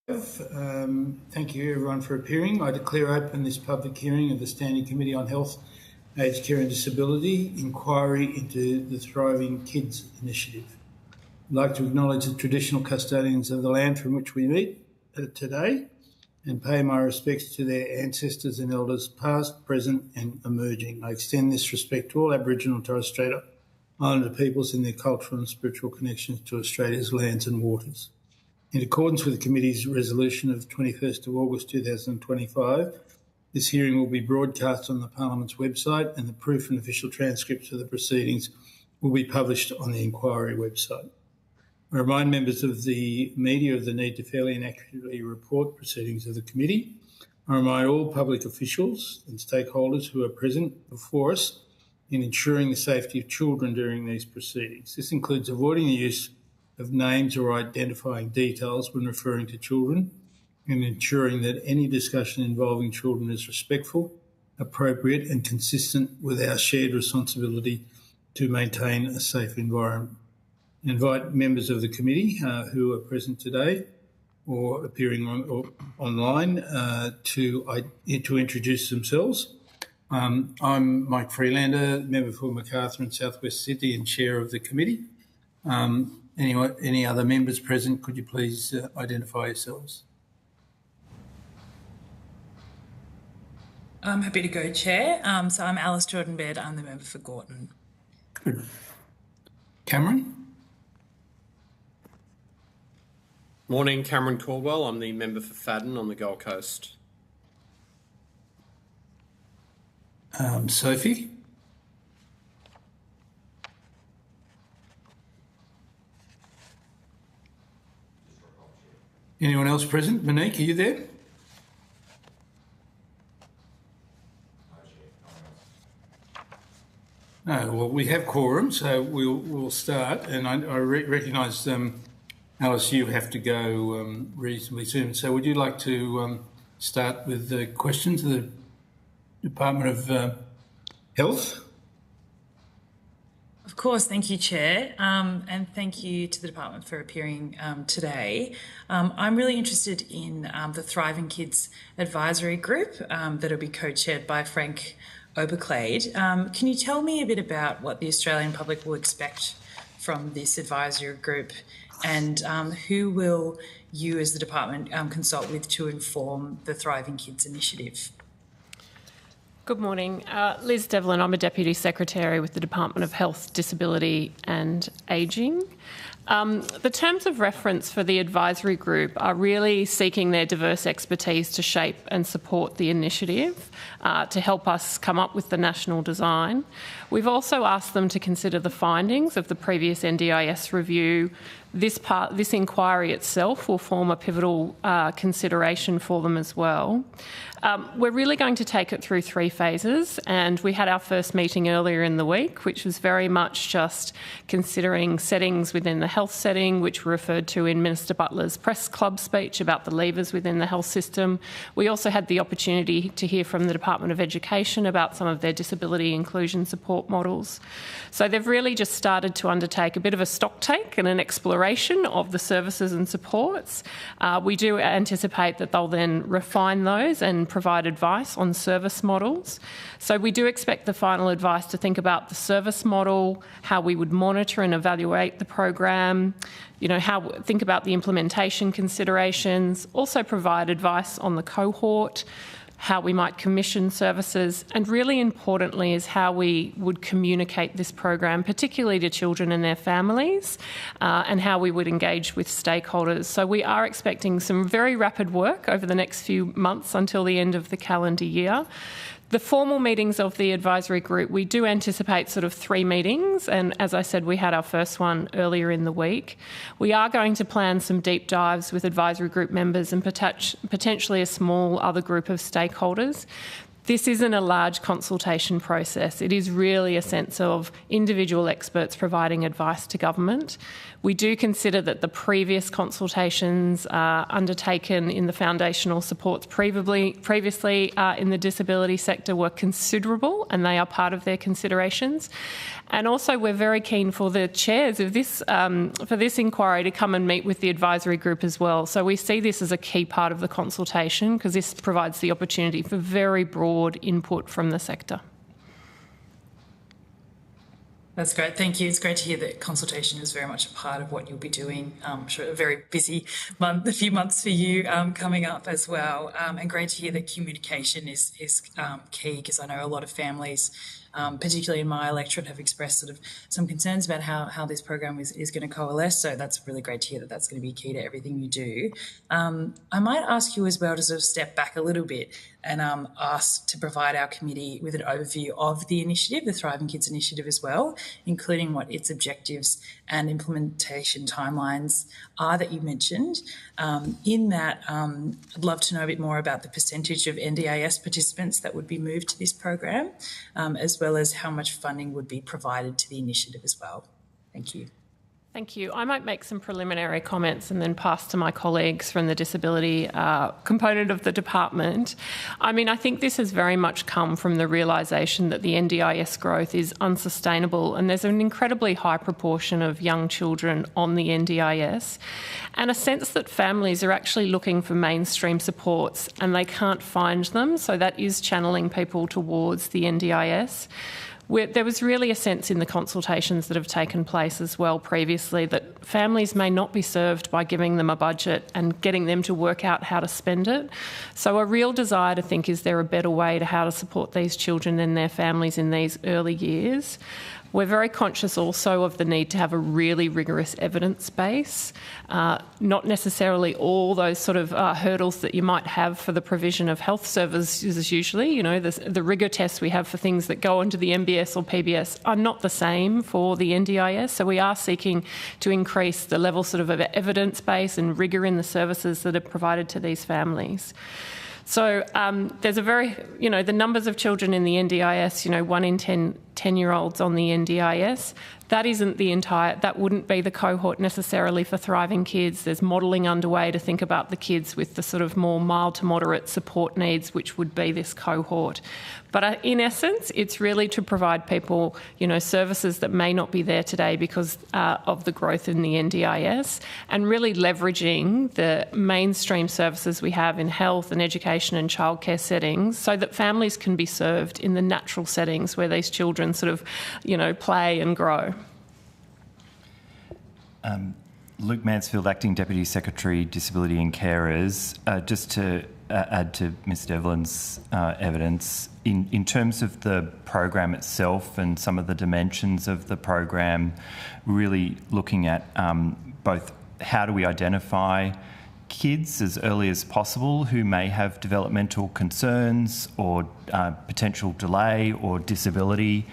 Thank you everyone for appearing. I declare open this public hearing of the Standing Committee on Health, Aged Care and Disability inquiry into the Thriving Kids initiative. I'd like to acknowledge the traditional custodians of the land from which we meet today and pay my respects to their ancestors and elders past, present and emerging. I extend this respect to all Aboriginal and Torres Strait Islander peoples in their cultural and spiritual connections to Australia's lands and waters. In accordance with the Committee's resolution of 21st of August 2025, this hearing will be broadcast on the Parliament's website and the proof and official transcripts of the proceedings will be published on the inquiry website. I remind members of the media of the need to fairly and accurately report proceedings of the Committee. I remind all public officials and stakeholders who are present before us in ensuring the safety of children during these proceedings. This includes avoiding the use of names or identifying details when referring to children and ensuring that any discussion involving children is respectful, appropriate and consistent with our shared responsibility to maintain a safe environment. I invite members of the Committee who are present today or appearing online to introduce themselves. I'm Mike Freelander, member for Macarthur and South West Sydney and chair of the Committee. Any other members present, could you please identify yourselves? I'm happy to go, Chair. So I'm Alice Jordan-Baird. I'm the member for Gorton. Good. Cameron? Morning, Cameron Caldwell. I'm the member for Fadden on the Gold Coast. Sophie? Anyone else present? Monique, are you there? No, well, we have quorum, so we'll start. And I recognise, Alice, you have to go reasonably soon. So would you like to start with the questions of the Department of Health? Of course, thank you, Chair, and thank you to the Department for appearing today. I'm really interested in the Thriving Kids Advisory Group that will be co-chaired by Frank Oberclade. Can you tell me a bit about what the Australian public will expect from this advisory group and who will you as the Department consult with to inform the Thriving Kids initiative? Good morning. Liz Devlin, I'm a Deputy Secretary with the Department of Health, Disability and Ageing. The terms of reference for the advisory group are really seeking their diverse expertise to shape and support the initiative to help us come up with the national design. We've also asked them to consider the findings of the previous NDIS review. This inquiry itself will form a pivotal consideration for them as well. We're really going to take it through 3 phases, and we had our first meeting earlier in the week, which was very much just considering settings within the health setting, which were referred to in Minister Butler's press club speech about the levers within the health system. We also had the opportunity to hear from the Department of Education about some of their disability inclusion support models. So they've really just started to undertake a bit of a stock take and an exploration of the services and supports. We do anticipate that they'll then refine those and provide advice on service models. So we do expect the final advice to think about the service model, how we would monitor and evaluate the program, think about the implementation considerations, also provide advice on the cohort, how we might commission services, and really importantly is how we would communicate this program, particularly to children and their families, and how we would engage with stakeholders. So we are expecting some very rapid work over the next few months until the end of the calendar year. The formal meetings of the advisory group, we do anticipate sort of 3 meetings, and as I said, we had our first one earlier in the week. We are going to plan some deep dives with advisory group members and potentially a small other group of stakeholders. this isn't a large consultation process. It is really a sense of individual experts providing advice to government. We do consider that the previous consultations undertaken in the foundational supports previously in the disability sector were considerable, and they are part of their considerations. And also, we're very keen for the chairs of this for this inquiry to come and meet with the advisory group as well. So we see this as a key part of the consultation because this provides the opportunity for very broad input from the sector. That's great. Thank you. It's great to hear that consultation is very much a part of what you'll be doing. I'm sure a very busy a few months for you coming up as well. And great to hear that communication is key, because I know a lot of families, particularly in my electorate, have expressed sort of some concerns about how this program is going to coalesce. So that's really great to hear that that's going to be key to everything you do. I might ask you as well to sort of step back a little bit and ask to provide our committee with an overview of the initiative, the Thriving Kids Initiative as well, including what its objectives and implementation timelines are that you mentioned. In that, I'd love to know a bit more about the percentage of NDIS participants that would be moved to this program, as well as how much funding would be provided to the initiative as well. Thank you. Thank you. I might make some preliminary comments and then pass to my colleagues from the disability component of the department. I mean, I think this has very much come from the realisation that the NDIS growth is unsustainable, and there's an incredibly high proportion of young children on the NDIS, and a sense that families are actually looking for mainstream supports and they can't find them, so that is channeling people towards the NDIS. There was really a sense in the consultations that have taken place as well previously that families may not be served by giving them a budget and getting them to work out how to spend it. So a real desire to think, is there a better way to how to support these children and their families in these early years? We're very conscious also of the need to have a really rigorous evidence base, not necessarily all those sort of hurdles that you might have for the provision of health services usually. You know, the rigour tests we have for things that go into the MBS or PBS are not the same for the NDIS. So we are seeking to increase the level sort of evidence base and rigour in the services that are provided to these families. So there's a very, the numbers of children in the NDIS, 1 in 10-year-olds on the NDIS, that wouldn't be the cohort necessarily for Thriving Kids. There's modelling underway to think about the kids with the sort of more mild to moderate support needs, which would be this cohort. But in essence, it's really to provide people, services that may not be there today because of the growth in the NDIS, and really leveraging the mainstream services we have in health and education and childcare settings so that families can be served in the natural settings where these children sort of, play and grow. Luke Mansfield, Acting Deputy Secretary, Disability and Carers. Just to add to Ms Devlin's evidence, in terms of the program itself and some of the dimensions of the program, really looking at both how do we identify kids as early as possible who may have developmental concerns or potential delay or disability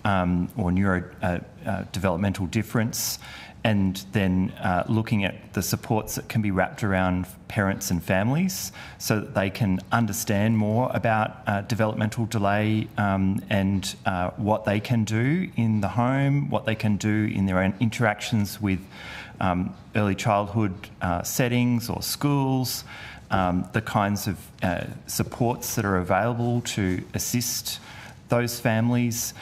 or neurodevelopmental difference, and then looking at the supports that can be wrapped around parents and families so that they can understand more about developmental delay and what they can do in the home, what they can do in their own interactions with early childhood settings or schools, the kinds of supports that are available to assist those families.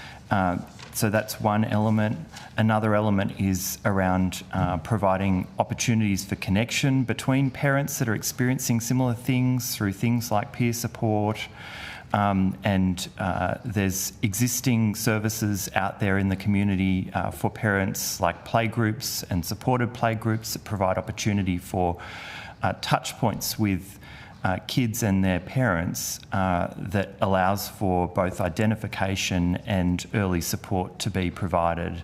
So that's one element. Another element is around providing opportunities for connection between parents that are experiencing similar things through things like peer support. And there's existing services out there in the community for parents like playgroups and supported playgroups that provide opportunity for touch points with kids and their parents that allows for both identification and early support to be provided.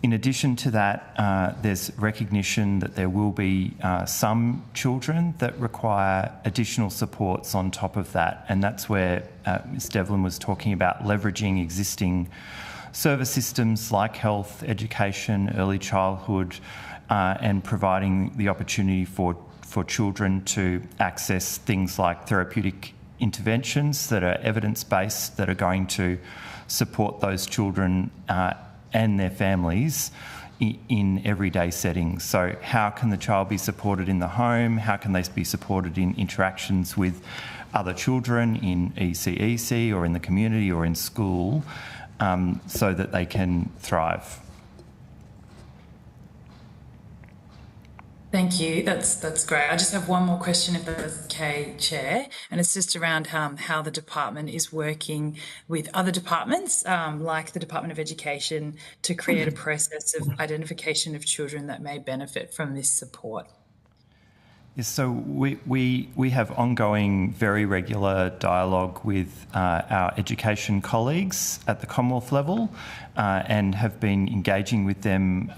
In addition to that, there's recognition that there will be some children that require additional supports on top of that, and that's where Ms Devlin was talking about leveraging existing service systems like health, education, early childhood, and providing the opportunity for children to access things like therapeutic interventions that are evidence-based, that are going to support those children and their families in everyday settings. So how can the child be supported in the home? How can they be supported in interactions with other children in ECEC or in the community or in school, so that they can thrive? Thank you. That's great. I just have one more question, if that's okay, Chair, and it's just around how the department is working with other departments, like the Department of Education, to create a process of identification of children that may benefit from this support. Yes, so we have ongoing, very regular dialogue with our education colleagues at the Commonwealth level, and have been engaging with them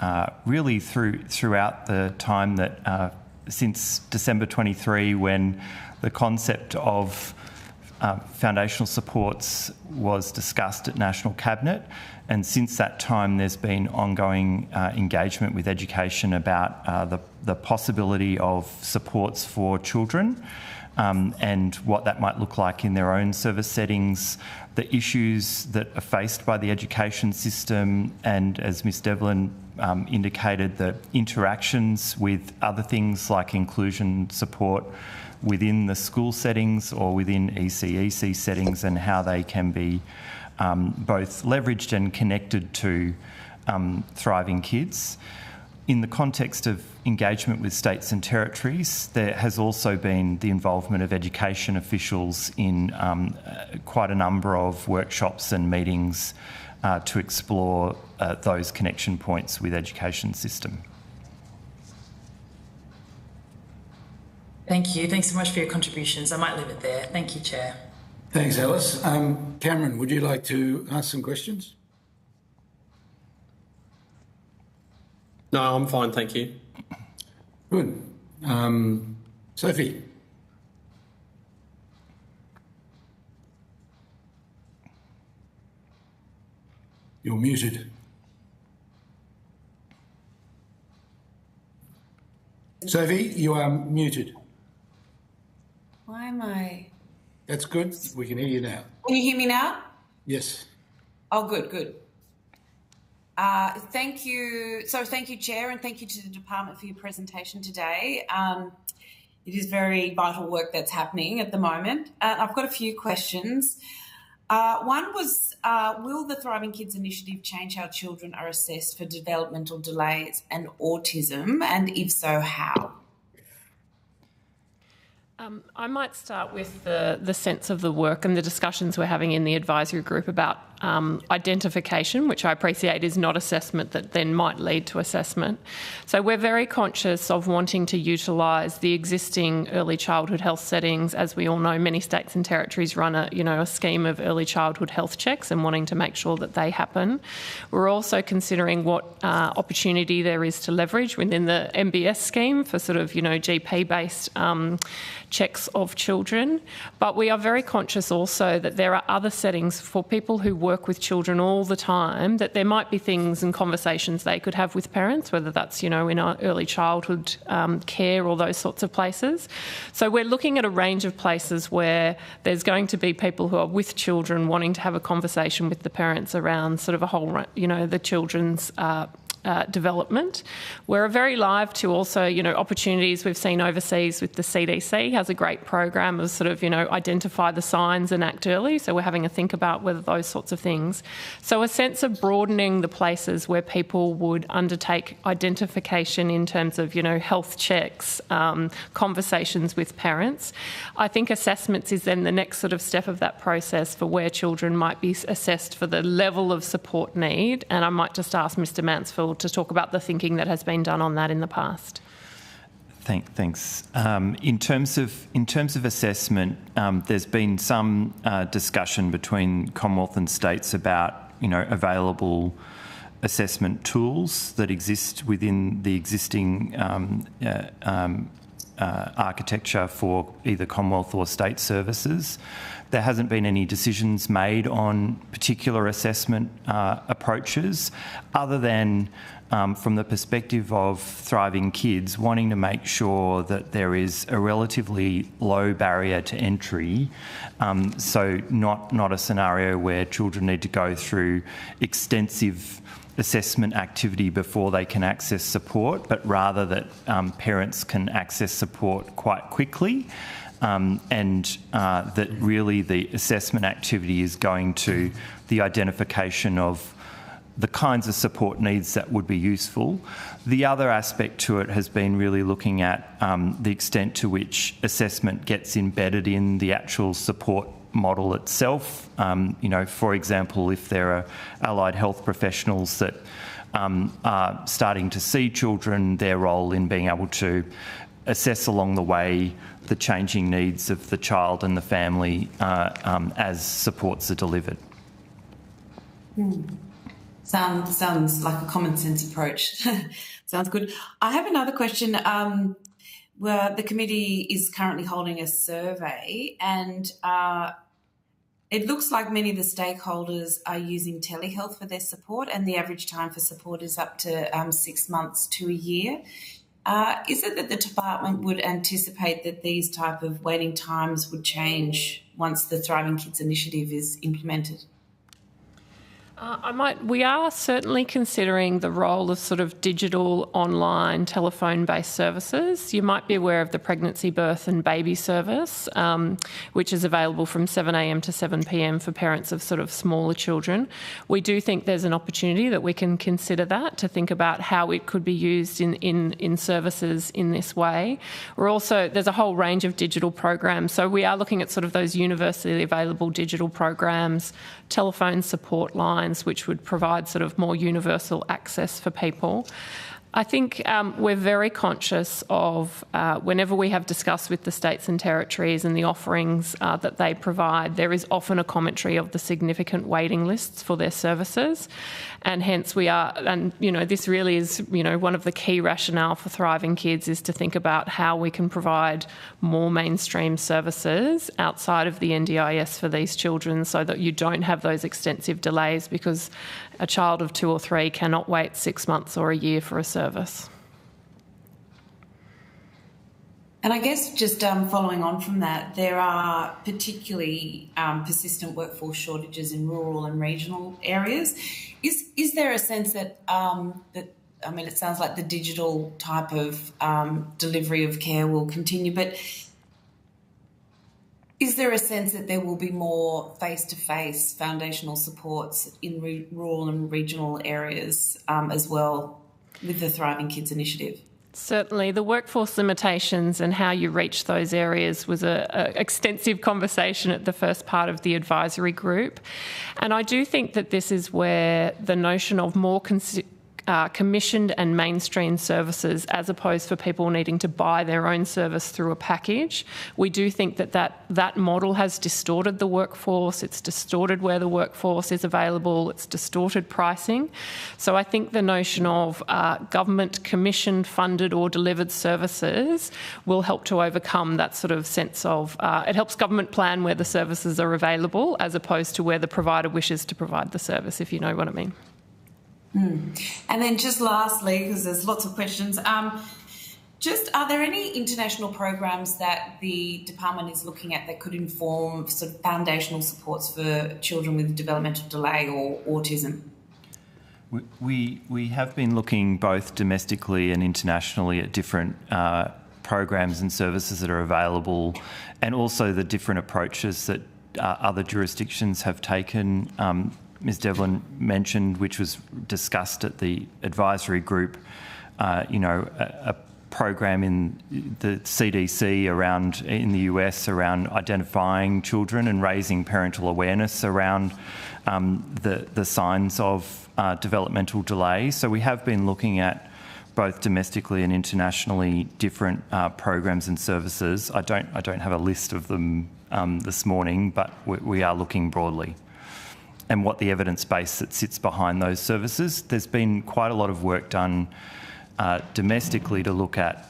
really throughout the time that since December 23, when the concept of foundational supports was discussed at National Cabinet. And since that time, there's been ongoing engagement with education about the possibility of supports for children, and what that might look like in their own service settings, the issues that are faced by the education system, and as Ms Devlin indicated, the interactions with other things like inclusion support within the school settings or within ECEC settings, and how they can be both leveraged and connected to thriving kids. In the context of engagement with states and territories, there has also been the involvement of education officials in quite a number of workshops and meetings to explore those connection points with education system. Thank you. Thanks so much for your contributions. I might leave it there. Thank you, Chair. Thanks, Alice. Cameron, would you like to ask some questions? No, I'm fine, thank you. Good. Sophie? You're muted. Sophie, you are muted. Why am I? That's good. We can hear you now. Can you hear me now? Yes. Oh, good. Thank you. So thank you, Chair, and thank you to the Department for your presentation today. It is very vital work that's happening at the moment. I've got a few questions. One was, will the Thriving Kids Initiative change how children are assessed for developmental delays and autism, and if so, how? I might start with the sense of the work and the discussions we're having in the advisory group about identification, which I appreciate is not assessment, that then might lead to assessment. So we're very conscious of wanting to utilise the existing early childhood health settings. As we all know, many states and territories run a scheme of early childhood health checks and wanting to make sure that they happen. We're also considering what opportunity there is to leverage within the MBS scheme for sort of, GP-based checks of children. But we are very conscious also that there are other settings for people who work with children all the time, that there might be things and conversations they could have with parents, whether that's, in our early childhood care or those sorts of places. So we're looking at a range of places where there's going to be people who are with children wanting to have a conversation with the parents around sort of a whole, the children's development. We're very live to also, opportunities we've seen overseas with the CDC has a great program of sort of, identify the signs and act early. So we're having a think about whether those sorts of things. So a sense of broadening the places where people would undertake identification in terms of, health checks, conversations with parents. I think assessments is then the next sort of step of that process for where children might be assessed for the level of support need. And I might just ask Mr Mansfield to talk about the thinking that has been done on that in the past. Thanks. In terms of assessment, there's been some discussion between Commonwealth and states about available assessment tools that exist within the existing architecture for either Commonwealth or state services. There hasn't been any decisions made on particular assessment approaches, other than from the perspective of Thriving Kids, wanting to make sure that there is a relatively low barrier to entry, so not a scenario where children need to go through extensive assessment activity before they can access support, but rather that parents can access support quite quickly, and that really the assessment activity is going to the identification of the kinds of support needs that would be useful. The other aspect to it has been really looking at the extent to which assessment gets embedded in the actual support model itself. For example, if there are allied health professionals that are starting to see children, their role in being able to assess along the way the changing needs of the child and the family as supports are delivered. Sounds like a common sense approach. Sounds good. I have another question. Where the committee is currently holding a survey, and it looks like many of the stakeholders are using telehealth for their support, and the average time for support is up to 6 months to a year. Is it that the department would anticipate that these type of waiting times would change once the Thriving Kids initiative is implemented? We are certainly considering the role of sort of digital, online, telephone-based services. You might be aware of the pregnancy, birth and baby service, which is available from 7 a.m. to 7 p.m. for parents of sort of smaller children. We do think there's an opportunity that we can consider that, to think about how it could be used in services in this way. There's a whole range of digital programs. So we are looking at sort of those universally available digital programs, telephone support lines, which would provide sort of more universal access for people. I think we're very conscious of whenever we have discussed with the states and territories and the offerings that they provide, there is often a commentary of the significant waiting lists for their services. And hence this really is, one of the key rationale for Thriving Kids is to think about how we can provide more mainstream services outside of the NDIS for these children, so that you don't have those extensive delays, because a child of 2 or 3 cannot wait 6 months or a year for a service. And I guess just following on from that, there are particularly persistent workforce shortages in rural and regional areas. Is there a sense that it sounds like the digital type of delivery of care will continue, but is there a sense that there will be more face-to-face foundational supports in rural and regional areas as well with the Thriving Kids initiative? Certainly. The workforce limitations and how you reach those areas was an extensive conversation at the first part of the advisory group. And I do think that this is where the notion of more commissioned and mainstream services, as opposed for people needing to buy their own service through a package. We do think that model has distorted the workforce. It's distorted where the workforce is available. It's distorted pricing. So I think the notion of government commissioned, funded or delivered services will help to overcome that sort of sense of, it helps government plan where the services are available, as opposed to where the provider wishes to provide the service, if you know what I mean. And then just lastly, because there's lots of questions, are there any international programs that the department is looking at that could inform sort of foundational supports for children with developmental delay or autism? We have been looking both domestically and internationally at different programs and services that are available, and also the different approaches that other jurisdictions have taken. Ms Devlin mentioned, which was discussed at the advisory group, a program in the CDC in the US around identifying children and raising parental awareness around the signs of developmental delay. So we have been looking at both domestically and internationally different programs and services. I don't have a list of them this morning, but we are looking broadly. And what the evidence base that sits behind those services. There's been quite a lot of work done domestically to look at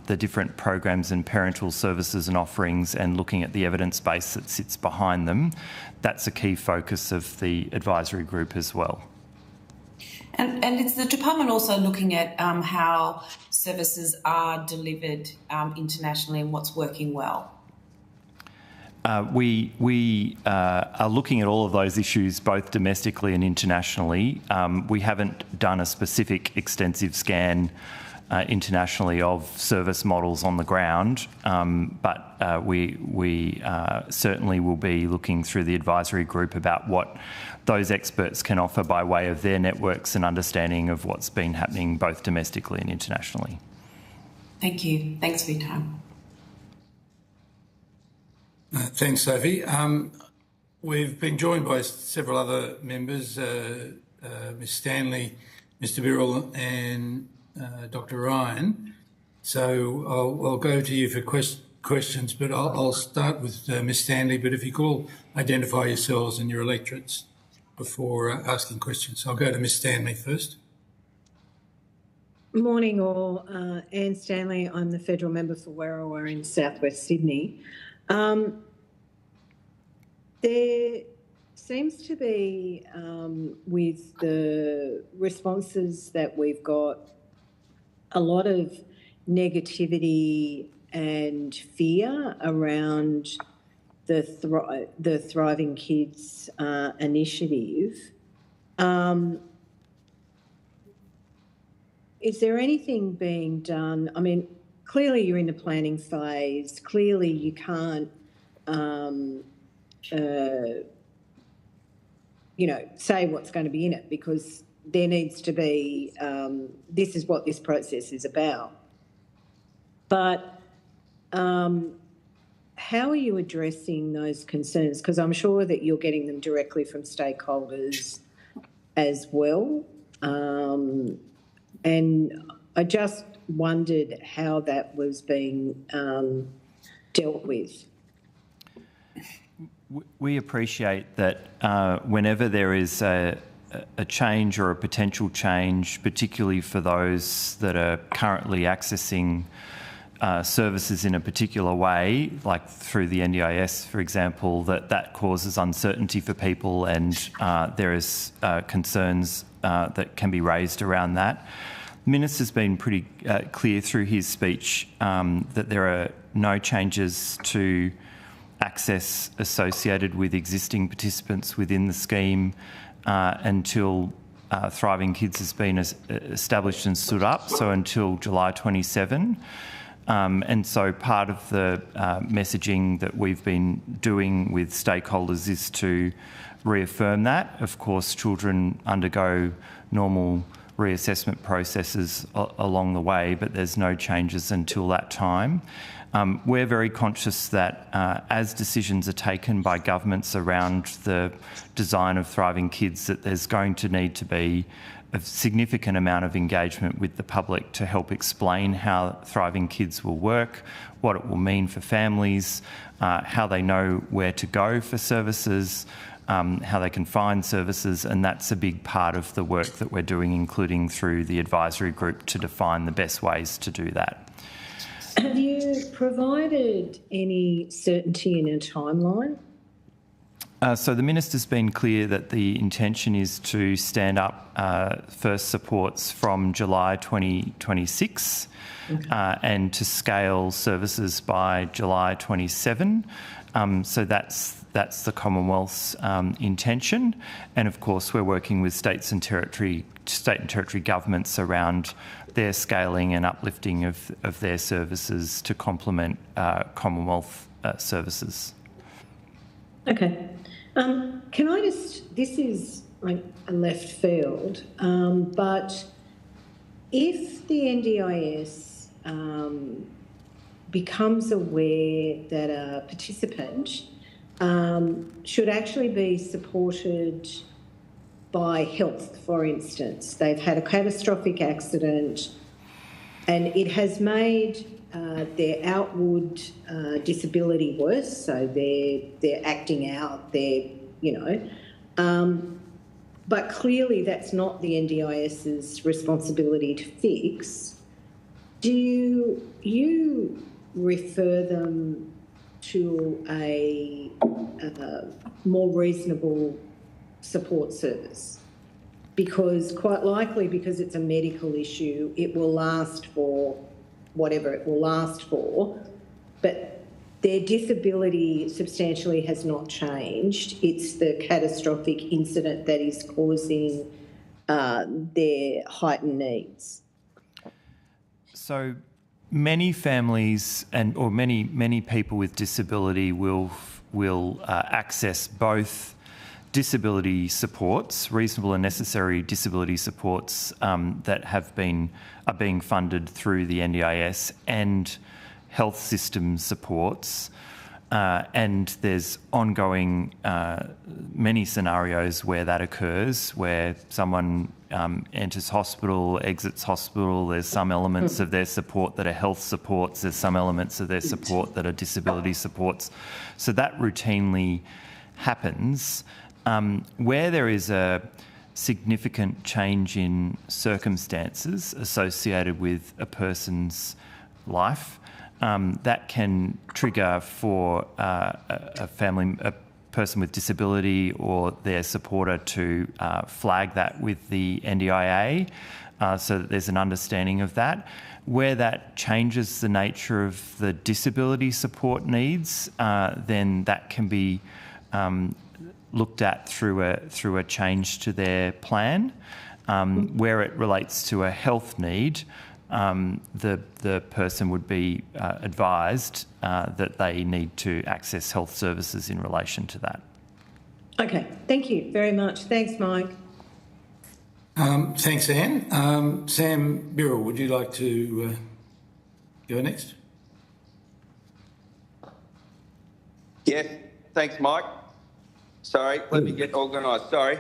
the different programs and parental services and offerings and looking at the evidence base that sits behind them. That's a key focus of the advisory group as well. And is the department also looking at how services are delivered internationally and what's working well? We are looking at all of those issues both domestically and internationally. We haven't done a specific extensive scan internationally of service models on the ground, but we certainly will be looking through the advisory group about what those experts can offer by way of their networks and understanding of what's been happening both domestically and internationally. Thank you. Thanks for your time. Thanks, Sophie. We've been joined by several other members, Ms Stanley, Mr Birrell and Dr Ryan. So I'll go to you for questions, but I'll start with Ms Stanley, but if you could all identify yourselves and your electorates before asking questions. I'll go to Ms Stanley first. Morning all. Anne Stanley, I'm the federal member for Werriwa in southwest Sydney. There seems to be, with the responses that we've got, a lot of negativity and fear around the Thriving Kids initiative. Is there anything being done? I mean, clearly you're in the planning phase. Clearly you can't, say what's going to be in it, because there needs to be, this is what this process is about. But how are you addressing those concerns? Because I'm sure that you're getting them directly from stakeholders as well. And I just wondered how that was being dealt with. We appreciate that whenever there is a change or a potential change, particularly for those that are currently accessing services in a particular way, like through the NDIS, for example, that causes uncertainty for people, and there is concerns that can be raised around that. The Minister's been pretty clear through his speech that there are no changes to access associated with existing participants within the scheme until Thriving Kids has been established and stood up, so until July 27. And so part of the messaging that we've been doing with stakeholders is to reaffirm that. Of course, children undergo normal reassessment processes along the way, but there's no changes until that time. We're very conscious that as decisions are taken by governments around the design of Thriving Kids, that there's going to need to be a significant amount of engagement with the public to help explain how Thriving Kids will work, what it will mean for families, how they know where to go for services, how they can find services, and that's a big part of the work that we're doing, including through the advisory group to define the best ways to do that. Have you provided any certainty in a timeline? So the Minister's been clear that the intention is to stand up first supports from July 2026 and to scale services by July 27. So that's the Commonwealth's intention, and of course we're working with state and territory governments around their scaling and uplifting of their services to complement Commonwealth services. Okay. Can I just, this is like a left field, but if the NDIS becomes aware that a participant should actually be supported by health, for instance, they've had a catastrophic accident and it has made their outward disability worse, so they're acting out, but clearly that's not the NDIS's responsibility to fix. do you refer them to a more reasonable support service? Because quite likely, because it's a medical issue, it will last for whatever it will last for, but their disability substantially has not changed. It's the catastrophic incident that is causing their heightened needs. So many families or many people with disability will access both disability supports, reasonable and necessary disability supports that are being funded through the NDIS, and health system supports. And there's ongoing many scenarios where that occurs, where someone enters hospital, exits hospital. There's some elements of their support that are health supports. There's some elements of their support that are disability supports. So that routinely happens. Where there is a significant change in circumstances associated with a person's life, that can trigger for a person with disability or their supporter to flag that with the NDIA, so that there's an understanding of that. Where that changes the nature of the disability support needs, then that can be looked at through a change to their plan. Where it relates to a health need, the person would be advised that they need to access health services in relation to that. Okay, thank you very much. Thanks, Mike. Thanks, Anne. Sam Birrell, would you like to go next? Yes, thanks, Mike. Sorry, let me get organised. Sorry,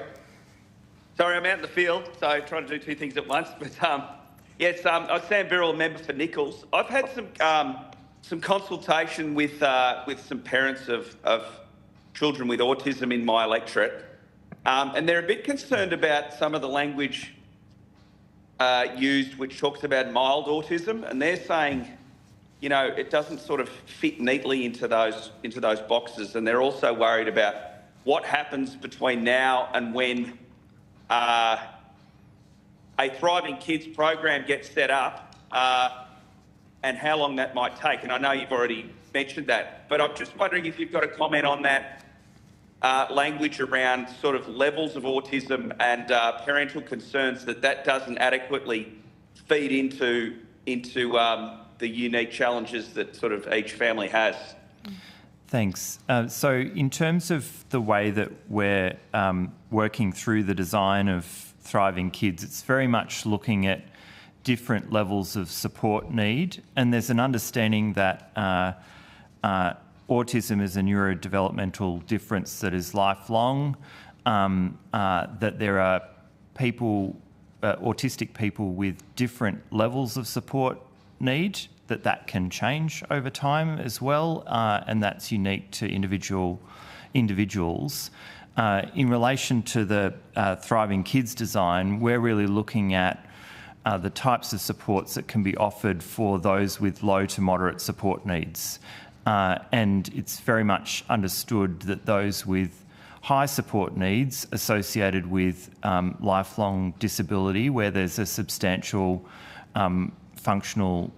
I'm out in the field, so trying to do two things at once. But yes, I'm Sam Birrell, a member for Nichols. I've had some consultation with some parents of children with autism in my electorate, and they're a bit concerned about some of the language used, which talks about mild autism, and they're saying, you know, it doesn't sort of fit neatly into those boxes, and they're also worried about what happens between now and when a Thriving Kids program gets set up, and how long that might take. And I know you've already mentioned that, but I'm just wondering if you've got a comment on that language around sort of levels of autism and parental concerns that doesn't adequately feed into the unique challenges that sort of each family has. Thanks. So in terms of the way that we're working through the design of Thriving Kids, it's very much looking at different levels of support need, and there's an understanding that autism is a neurodevelopmental difference that is lifelong, that there are people, autistic people with different levels of support need, that can change over time as well, and that's unique to individuals. In relation to the Thriving Kids design, we're really looking at the types of supports that can be offered for those with low to moderate support needs. And it's very much understood that those with high support needs associated with lifelong disability, where there's a substantial functional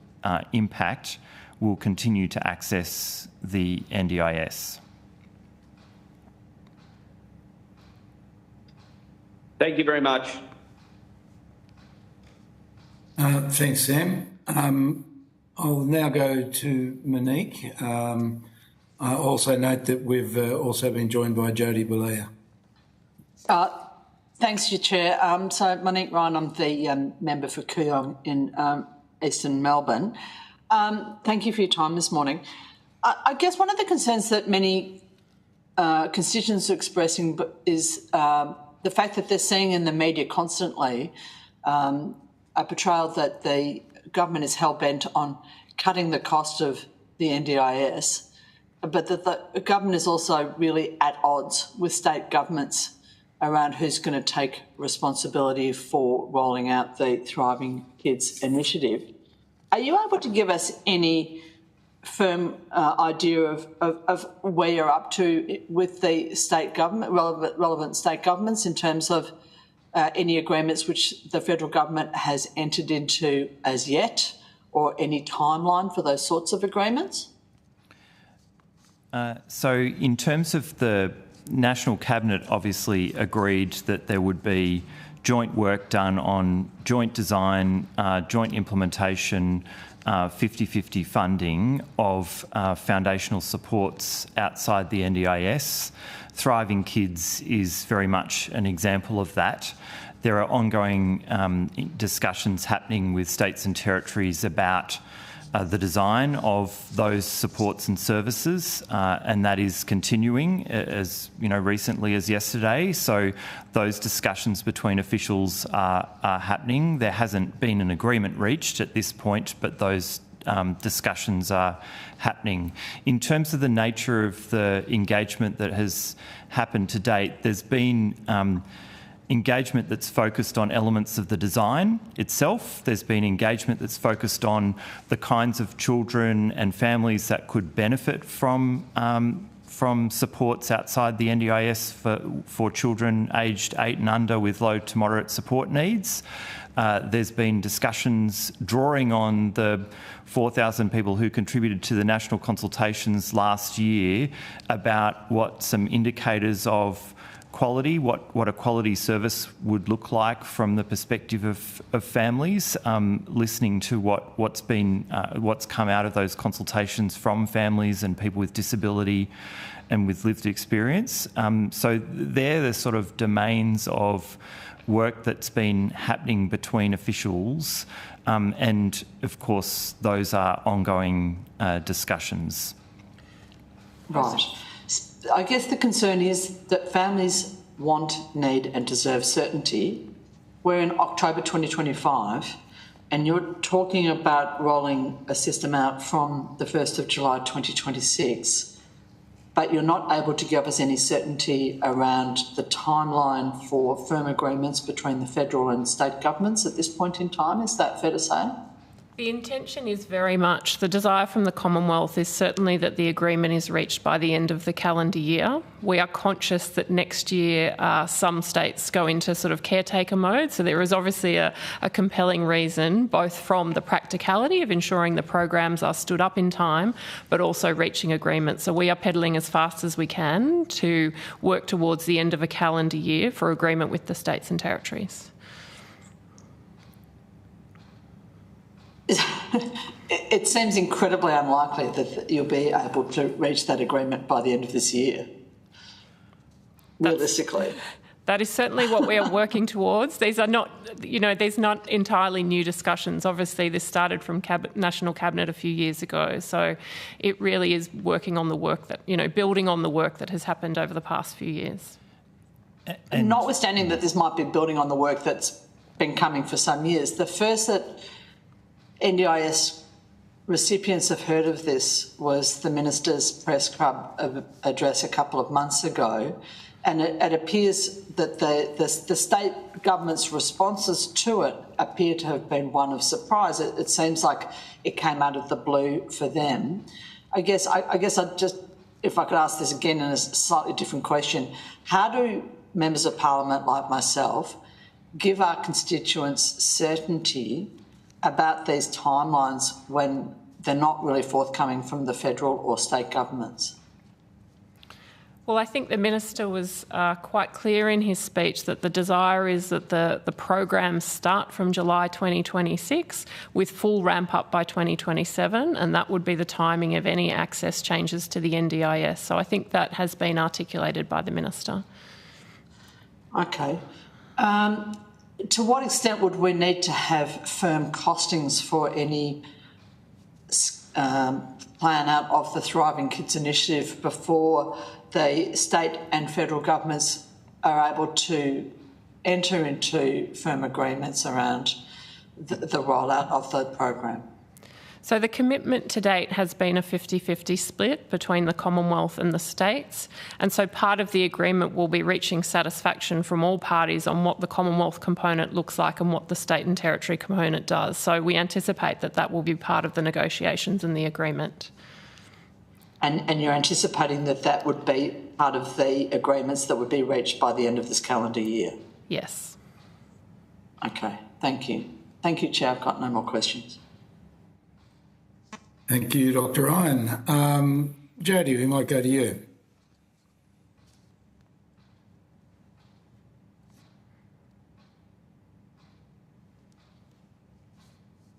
impact, will continue to access the NDIS. Thank you very much. Thanks, Sam. I'll now go to Monique. I also note that we've also been joined by Jodie Balea. Thanks, your Chair. So Monique Ryan, I'm the member for Kooyong in Eastern Melbourne. Thank you for your time this morning. I guess one of the concerns that many constituents are expressing is the fact that they're seeing in the media constantly a portrayal that the government is hell-bent on cutting the cost of the NDIS, but that the government is also really at odds with state governments around who's going to take responsibility for rolling out the Thriving Kids initiative. Are you able to give us any firm idea of where you're up to with the state government, relevant state governments, in terms of any agreements which the federal government has entered into as yet, or any timeline for those sorts of agreements? So in terms of the National Cabinet, obviously agreed that there would be joint work done on joint design, joint implementation, 50-50 funding of foundational supports outside the NDIS. Thriving Kids is very much an example of that. There are ongoing discussions happening with states and territories about the design of those supports and services, and that is continuing as recently as yesterday. So those discussions between officials are happening. There hasn't been an agreement reached at this point, but those discussions are happening. In terms of the nature of the engagement that has happened to date, there's been engagement that's focused on elements of the design itself. There's been engagement that's focused on the kinds of children and families that could benefit from supports outside the NDIS for children aged 8 and under with low to moderate support needs. There's been discussions drawing on the 4,000 people who contributed to the national consultations last year about what some indicators of quality, what a quality service would look like from the perspective of families, listening to what's come out of those consultations from families and people with disability and with lived experience. So they're the sort of domains of work that's been happening between officials, and of course those are ongoing discussions. Right. I guess the concern is that families want, need and deserve certainty. We're in October 2025 and you're talking about rolling a system out from the 1st of July 2026, but you're not able to give us any certainty around the timeline for firm agreements between the federal and state governments at this point in time. Is that fair to say? The intention is very much, the desire from the Commonwealth is certainly that the agreement is reached by the end of the calendar year. We are conscious that next year some states go into sort of caretaker mode, so there is obviously a compelling reason, both from the practicality of ensuring the programs are stood up in time, but also reaching agreement. So we are pedalling as fast as we can to work towards the end of a calendar year for agreement with the states and territories. It seems incredibly unlikely that you'll be able to reach that agreement by the end of this year, realistically. That is certainly what we are working towards. These are not, these not entirely new discussions. Obviously, this started from National Cabinet a few years ago. So it really is working on the work that, building on the work that has happened over the past few years. And notwithstanding that this might be building on the work that's been coming for some years, the first that NDIS recipients have heard of this was the Minister's Press Club address a couple of months ago, and it appears that the state government's responses to it appear to have been one of surprise. It seems like it came out of the blue for them. I guess I just, if I could ask this again in a slightly different question, how do members of Parliament like myself give our constituents certainty about these timelines when they're not really forthcoming from the federal or state governments? Well, I think the Minister was quite clear in his speech that the desire is that the programs start from July 2026 with full ramp up by 2027, and that would be the timing of any access changes to the NDIS. So I think that has been articulated by the Minister. Okay. To what extent would we need to have firm costings for any plan out of the Thriving Kids initiative before the state and federal governments are able to enter into firm agreements around the rollout of the program? So the commitment to date has been a 50-50 split between the Commonwealth and the states. And so part of the agreement will be reaching satisfaction from all parties on what the Commonwealth component looks like and what the state and territory component does. So we anticipate that that will be part of the negotiations and the agreement. And you're anticipating that that would be part of the agreements that would be reached by the end of this calendar year? Yes. Okay, thank you. Thank you, Chair. I've got no more questions. Thank you, Dr. Ryan. Jody, we might go to you.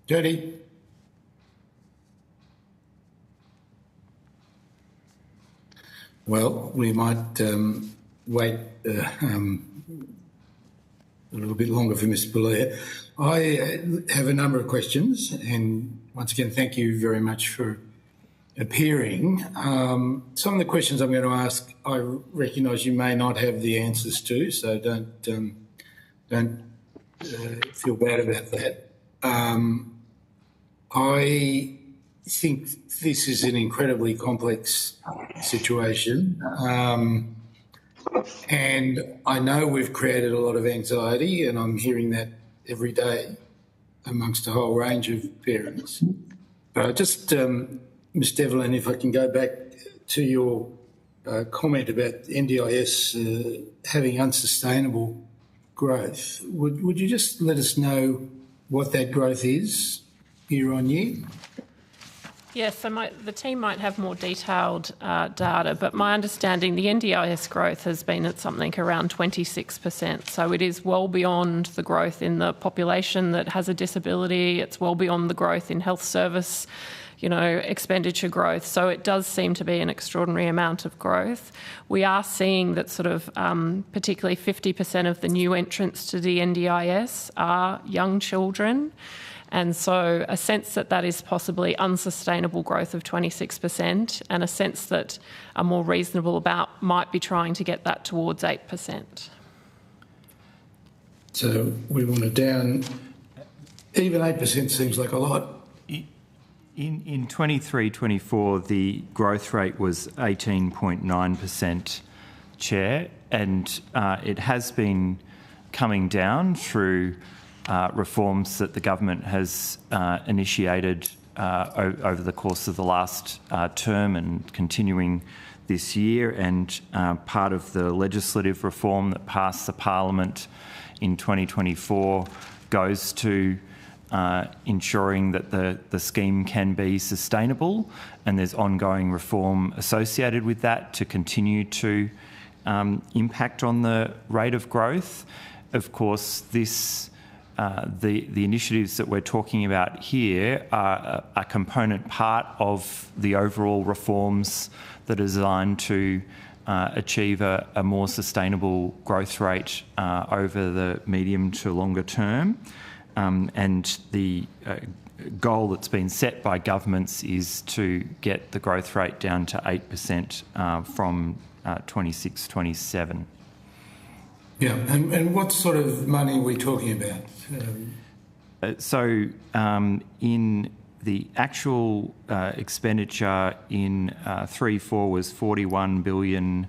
Jody? Well, we might wait a little bit longer for Mr. Blair. I have a number of questions, and once again, thank you very much for appearing. Some of the questions I'm going to ask, I recognise you may not have the answers to, so don't feel bad about that. I think this is an incredibly complex situation. And I know we've created a lot of anxiety, and I'm hearing that every day amongst a whole range of parents. But just, Ms. Devlin, if I can go back to your comment about NDIS having unsustainable growth, would you just let us know what that growth is year on year? Yes, so the team might have more detailed data, but my understanding, the NDIS growth has been at something around 26%. So it is well beyond the growth in the population that has a disability. It's well beyond the growth in health service, expenditure growth. So it does seem to be an extraordinary amount of growth. We are seeing that sort of particularly 50% of the new entrants to the NDIS are young children. And so a sense that that is possibly unsustainable growth of 26%, and a sense that a more reasonable about might be trying to get that towards 8%. So we want it down, even 8% seems like a lot. In 23-24, the growth rate was 18.9%, Chair, and it has been coming down through reforms that the government has initiated over the course of the last term and continuing this year, and part of the legislative reform that passed the Parliament in 2024 goes to ensuring that the scheme can be sustainable, and there's ongoing reform associated with that to continue to impact on the rate of growth. Of course, the initiatives that we're talking about here are a component part of the overall reforms that are designed to achieve a more sustainable growth rate over the medium to longer term. And the goal that's been set by governments is to get the growth rate down to 8% from 26-27. Yeah, and what sort of money are we talking about? In the actual expenditure in 3-4 was 41 billion.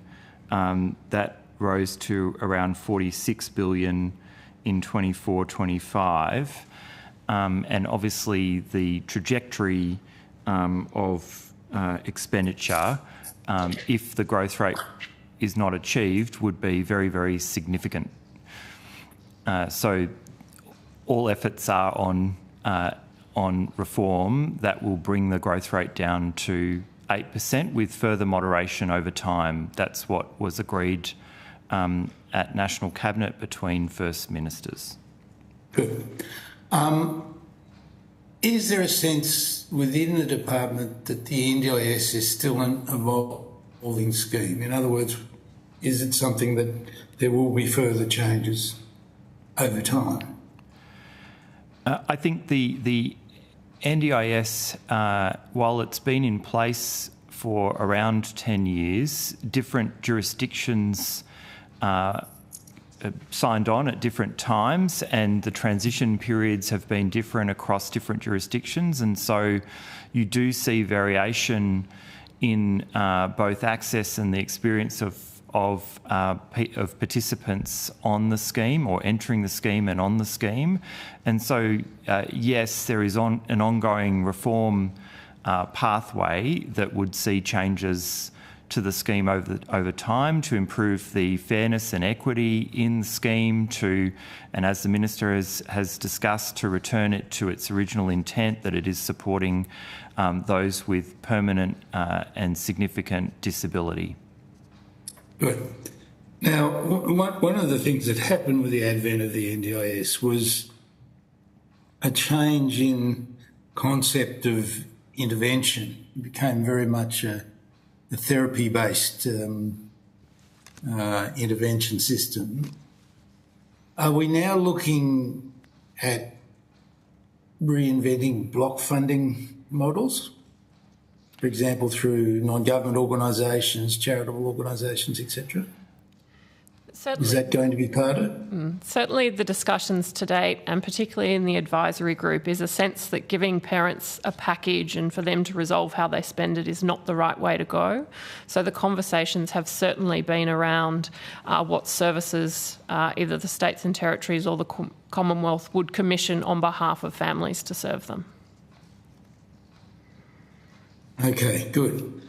That rose to around 46 billion in 24-25. And obviously the trajectory of expenditure, if the growth rate is not achieved, would be very, very significant. So all efforts are on reform that will bring the growth rate down to 8% with further moderation over time. That's what was agreed at National Cabinet between First Ministers. Good. Is there a sense within the department that the NDIS is still an evolving scheme? In other words, is it something that there will be further changes over time? I think the NDIS, while it's been in place for around 10 years, different jurisdictions signed on at different times, and the transition periods have been different across different jurisdictions, and so you do see variation in both access and the experience of participants on the scheme or entering the scheme and on the scheme. And so, yes, there is an ongoing reform pathway that would see changes to the scheme over time to improve the fairness and equity in the scheme, and as the Minister has discussed, to return it to its original intent, that it is supporting those with permanent and significant disability. Good. Now, one of the things that happened with the advent of the NDIS was a change in concept of intervention. It became very much a therapy-based intervention system. Are we now looking at reinventing block funding models? For example, through non-government organisations, charitable organisations, etc.? Certainly. Is that going to be part of it? Certainly the discussions to date, and particularly in the advisory group, is a sense that giving parents a package and for them to resolve how they spend it is not the right way to go. So the conversations have certainly been around what services either the states and territories or the Commonwealth would commission on behalf of families to serve them. Okay, good.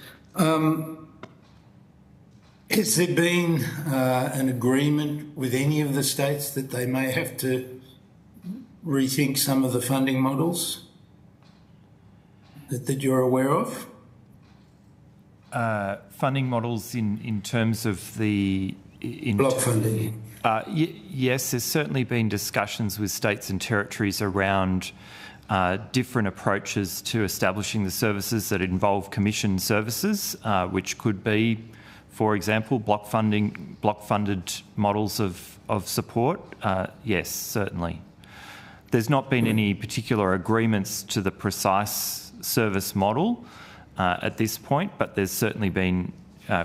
Has there been an agreement with any of the states that they may have to rethink some of the funding models that you're aware of? Funding models in terms of the... block funding. Yes, there's certainly been discussions with states and territories around different approaches to establishing the services that involve commissioned services, which could be, for example, block funded models of support. Yes, certainly. There's not been any particular agreements to the precise service model at this point, but there's certainly been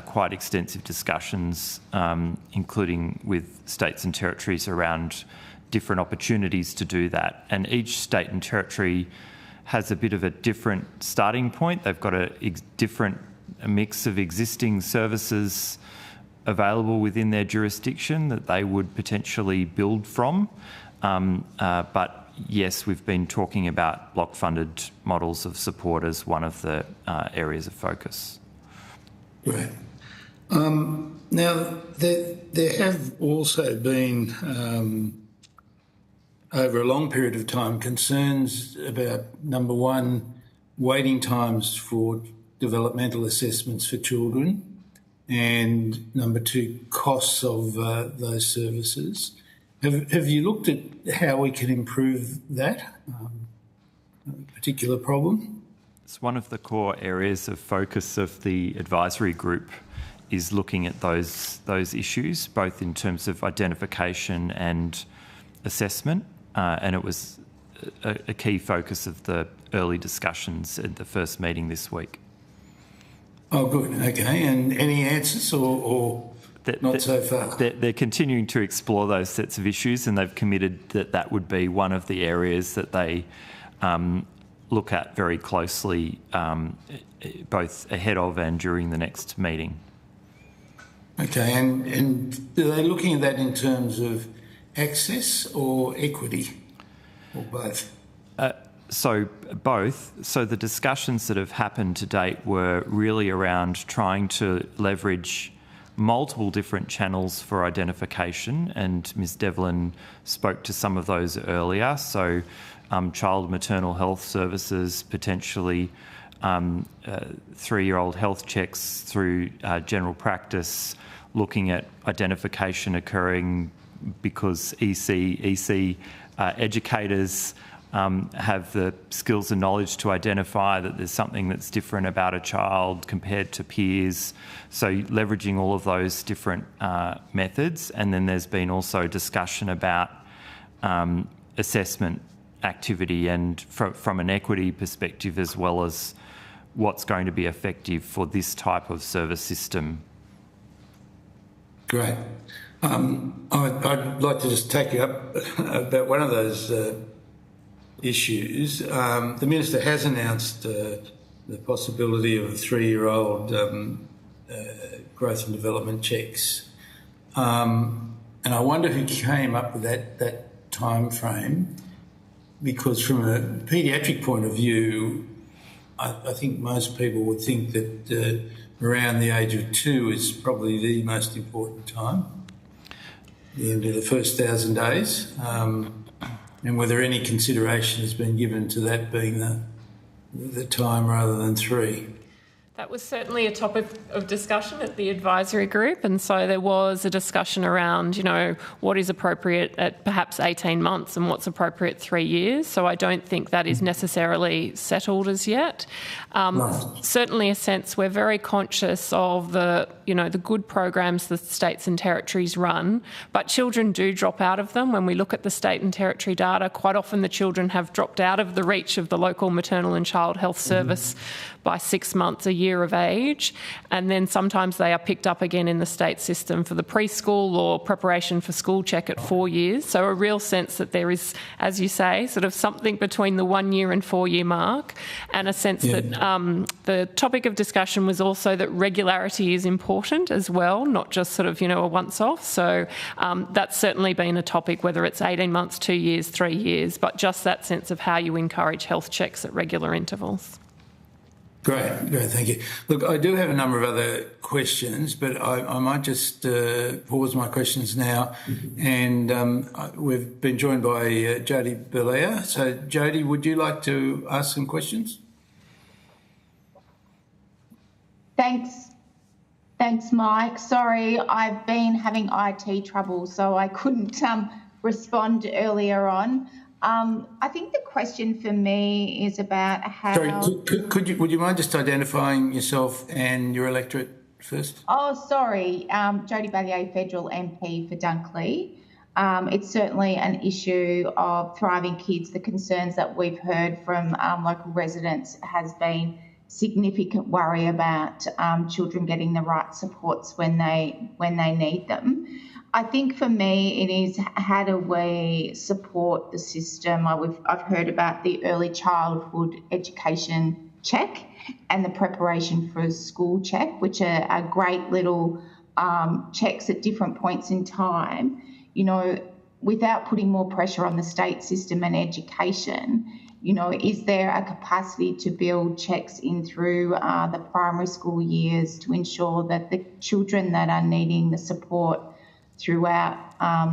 quite extensive discussions, including with states and territories, around different opportunities to do that. And each state and territory has a bit of a different starting point. They've got a mix of existing services available within their jurisdiction that they would potentially build from. But yes, we've been talking about block-funded models of support as one of the areas of focus. Right. Now, there have also been, over a long period of time, concerns about, number one, waiting times for developmental assessments for children, and number two, costs of those services. Have you looked at how we can improve that particular problem? It's one of the core areas of focus of the advisory group, is looking at those issues, both in terms of identification and assessment, and it was a key focus of the early discussions at the first meeting this week. Oh, good. Okay. And any answers or not so far? They're continuing to explore those sets of issues, and they've committed that would be one of the areas that they look at very closely, both ahead of and during the next meeting. Okay. And are they looking at that in terms of access or equity, or both? So both. So the discussions that have happened to date were really around trying to leverage multiple different channels for identification, and Ms Devlin spoke to some of those earlier. So child maternal health services, potentially 3-year-old health checks through general practice, looking at identification occurring because EC educators have the skills and knowledge to identify that there's something that's different about a child compared to peers. So leveraging all of those different methods. And then there's been also discussion about assessment activity, and from an equity perspective, as well as what's going to be effective for this type of service system. Great. I'd like to just take you up about one of those issues. The Minister has announced the possibility of 3-year-old growth and development checks. And I wonder who came up with that time frame, because from a paediatric point of view, I think most people would think that around the age of 2 is probably the most important time, the end of the first 1,000 days, and whether any consideration has been given to that being the time rather than 3. That was certainly a topic of discussion at the advisory group, and so there was a discussion around, what is appropriate at perhaps 18 months and what's appropriate 3 years. So I don't think that is necessarily settled as yet. Certainly a sense we're very conscious of the good programs the states and territories run, but children do drop out of them. When we look at the state and territory data, quite often the children have dropped out of the reach of the local maternal and child health service by 6 months, a year of age, and then sometimes they are picked up again in the state system for the preschool or preparation for school check at 4 years. So a real sense that there is, as you say, sort of something between the 1 year and 4 year mark, and a sense that the topic of discussion was also that regularity is important as well, not just sort of, a once off. So that's certainly been a topic, whether it's 18 months, 2 years, 3 years, but just that sense of how you encourage health checks at regular intervals. Great, thank you. Look, I do have a number of other questions, but I might just pause my questions now. And we've been joined by Jodie Belair. So, Jodie, would you like to ask some questions? Thanks, Mike. Sorry, I've been having IT trouble, so I couldn't respond earlier on. I think the question for me is about how... Sorry, would you mind just identifying yourself and your electorate first? Oh, sorry. Jodie Belair, Federal MP for Dunkley. It's certainly an issue of thriving kids. The concerns that we've heard from local residents has been significant worry about children getting the right supports when they need them. I think for me it is, how do we support the system? I've heard about the early childhood education check and the preparation for a school check, which are great little checks at different points in time, without putting more pressure on the state system and education. Is there a capacity to build checks in through the primary school years to ensure that the children that are needing the support throughout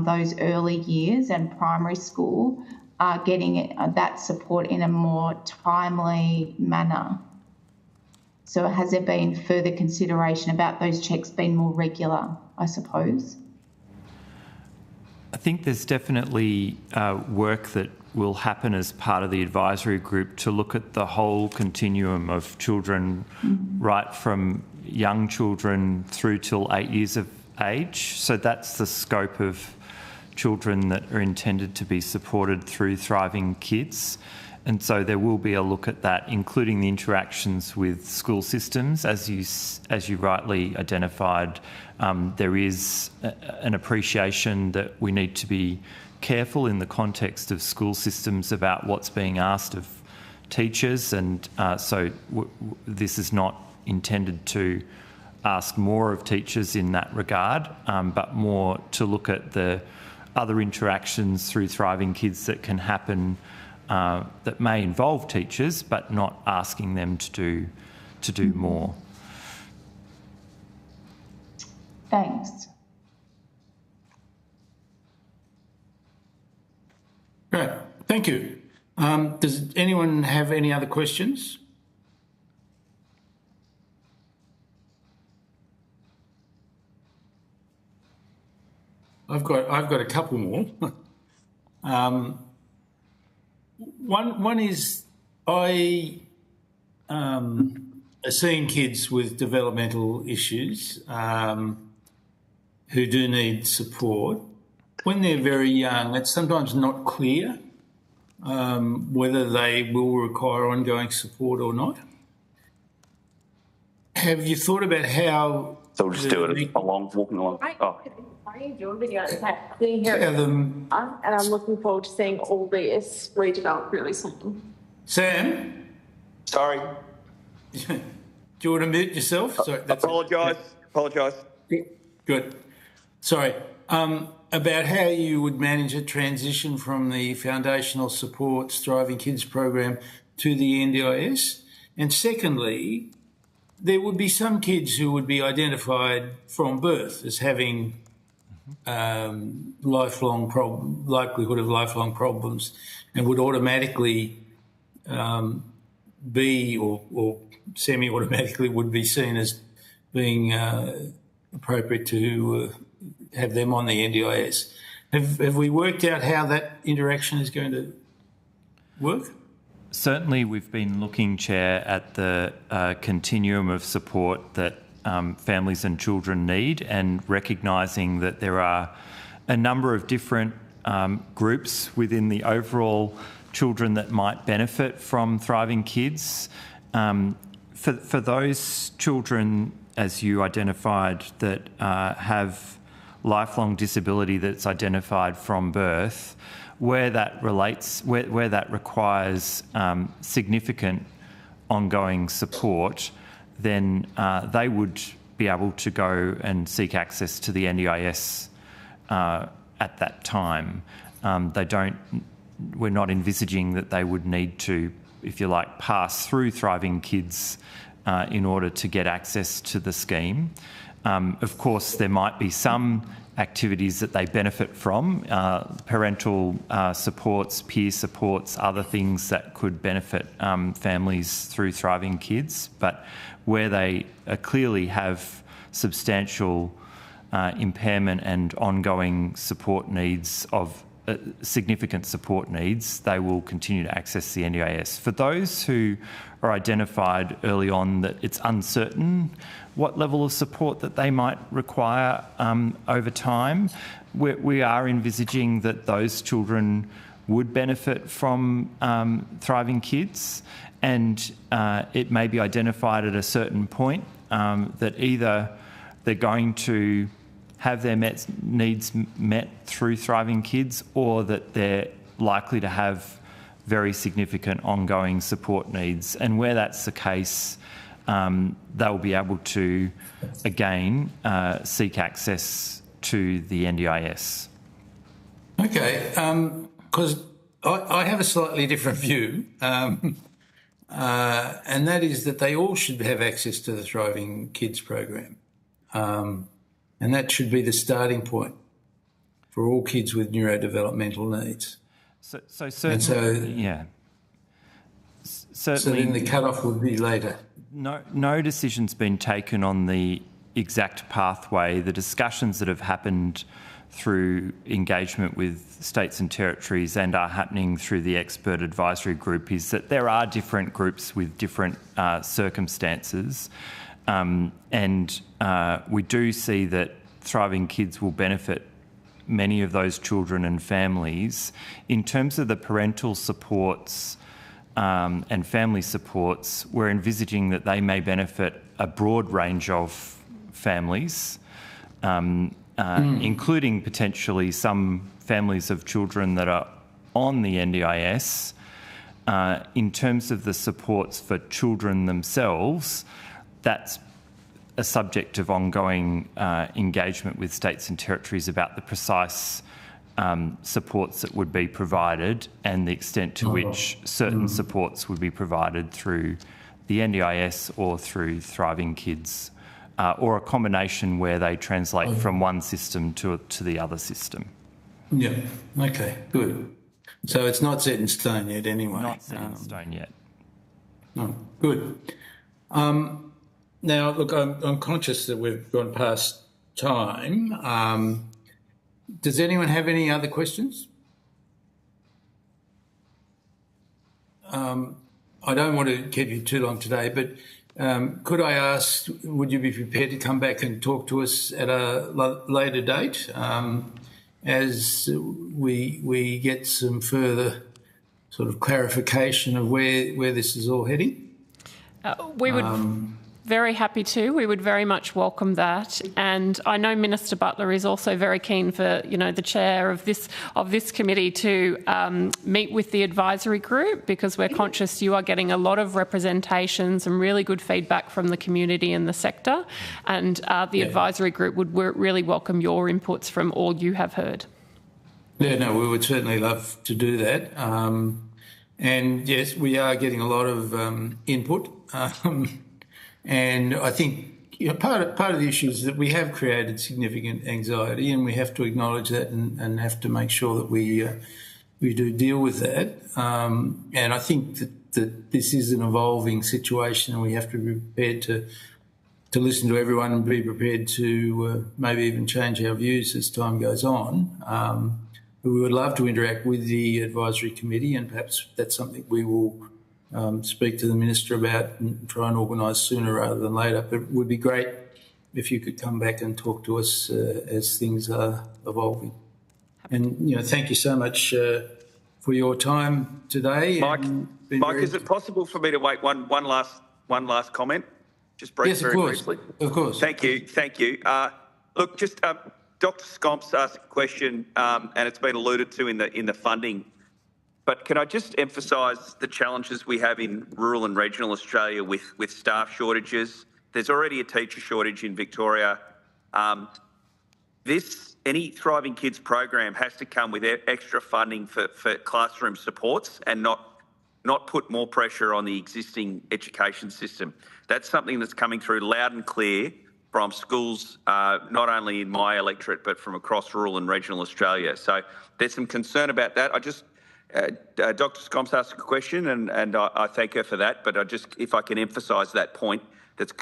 those early years and primary school are getting that support in a more timely manner? So has there been further consideration about those checks being more regular, I suppose? I think there's definitely work that will happen as part of the advisory group to look at the whole continuum of children, right from young children through till 8 years of age. So that's the scope of children that are intended to be supported through Thriving Kids. And so there will be a look at that, including the interactions with school systems. As you rightly identified, there is an appreciation that we need to be careful in the context of school systems about what's being asked of teachers. And so this is not intended to ask more of teachers in that regard, but more to look at the other interactions through Thriving Kids that can happen that may involve teachers, but not asking them to do more. Thanks. Great, thank you. Does anyone have any other questions? I've got a couple more. One is I seeing kids with developmental issues who do need support. When they're very young, it's sometimes not clear whether they will require ongoing support or not. Have you thought about how So we'll just do it walking along. Oh. I enjoy video seeing here, and I'm looking forward to seeing all this redeveloped really soon. Sam? Sorry. Do you want to mute yourself? Sorry, Apologise. Good. Sorry. About how you would manage a transition from the Foundational Supports Thriving Kids program to the NDIS. And secondly, there would be some kids who would be identified from birth as having likelihood of lifelong problems and would automatically be or semi-automatically would be seen as being appropriate to have them on the NDIS. Have we worked out how that interaction is going to work? Certainly, we've been looking, Chair, at the continuum of support that families and children need, and recognising that there are a number of different groups within the overall children that might benefit from Thriving Kids. For those children, as you identified, that have lifelong disability that's identified from birth, where that requires significant ongoing support, then they would be able to go and seek access to the NDIS at that time. We're not envisaging that they would need to, if you like, pass through Thriving Kids in order to get access to the scheme. Of course, there might be some activities that they benefit from, parental supports, peer supports, other things that could benefit families through Thriving Kids, but where they clearly have substantial impairment and ongoing support needs of significant support needs, they will continue to access the NDIS. For those who are identified early on that it's uncertain what level of support that they might require over time, we are envisaging that those children would benefit from Thriving Kids, and it may be identified at a certain point that either they're going to have their needs met through Thriving Kids, or that they're likely to have very significant ongoing support needs. And where that's the case, they'll be able to, again, seek access to the NDIS. Okay, because I have a slightly different view, and that is that they all should have access to the Thriving Kids program. And that should be the starting point for all kids with neurodevelopmental needs. Certainly, so then the cut-off would be later. No decision's been taken on the exact pathway. The discussions that have happened through engagement with states and territories and are happening through the expert advisory group is that there are different groups with different circumstances. And we do see that Thriving Kids will benefit many of those children and families. In terms of the parental supports and family supports, we're envisaging that they may benefit a broad range of families, including potentially some families of children that are on the NDIS. In terms of the supports for children themselves, that's a subject of ongoing engagement with states and territories about the precise supports that would be provided and the extent to which certain supports would be provided through the NDIS or through Thriving Kids, or a combination where they translate from one system to the other system. Yeah, okay, good. So it's not set in stone yet anyway. Not set in stone yet. No, good. Now, look, I'm conscious that we've gone past time. Does anyone have any other questions? I don't want to keep you too long today, but could I ask, would you be prepared to come back and talk to us at a later date as we get some further sort of clarification of where this is all heading? We would Very happy to. We would very much welcome that. And I know Minister Butler is also very keen for, the chair of this committee to meet with the advisory group, because we're conscious you are getting a lot of representation, some really good feedback from the community and the sector. And the advisory group would really welcome your inputs from all you have heard. Yeah, no, we would certainly love to do that. And yes, we are getting a lot of input. And I think part of the issue is that we have created significant anxiety, and we have to acknowledge that and have to make sure that we do deal with that. And I think that this is an evolving situation, and we have to be prepared to listen to everyone and be prepared to maybe even change our views as time goes on. We would love to interact with the advisory committee, and perhaps that's something we will speak to the Minister about and try and organise sooner rather than later. But it would be great if you could come back and talk to us as things are evolving. And, thank you so much for your time today. Mike, is it possible for me to make one last comment? Just very briefly. Of course. Thank you. Look, just Dr. Scomp's asked a question, and it's been alluded to in the funding. But can I just emphasise the challenges we have in rural and regional Australia with staff shortages? There's already a teacher shortage in Victoria. Any Thriving Kids program has to come with extra funding for classroom supports and not put more pressure on the existing education system. That's something that's coming through loud and clear from schools, not only in my electorate, but from across rural and regional Australia. So there's some concern about that. Dr. Scomp's asked a question, and I thank her for that, but if I can emphasise that point, that's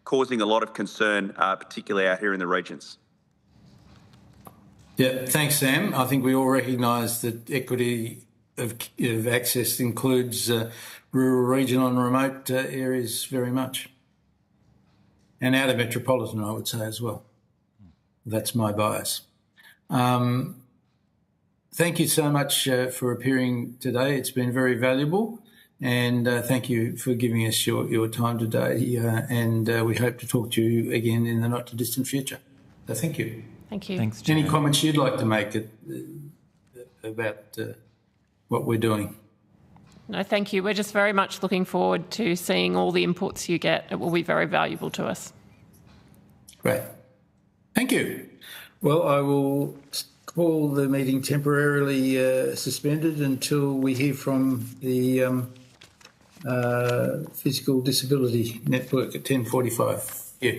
causing a lot of concern, particularly out here in the regions. Yeah, thanks, Sam. I think we all recognise that equity of access includes rural, regional and remote areas very much. And outer metropolitan, I would say, as well. That's my bias. Thank you so much for appearing today. It's been very valuable, and thank you for giving us your time today. And we hope to talk to you again in the not too distant future. So thank you. Thank you. Thanks, Chair. Any comments you'd like to make about what we're doing? No, thank you. We're just very much looking forward to seeing all the inputs you get. It will be very valuable to us. Great. Thank you. Well, I will call the meeting temporarily suspended until we hear from the Physical Disability Network at 10:45. Yeah.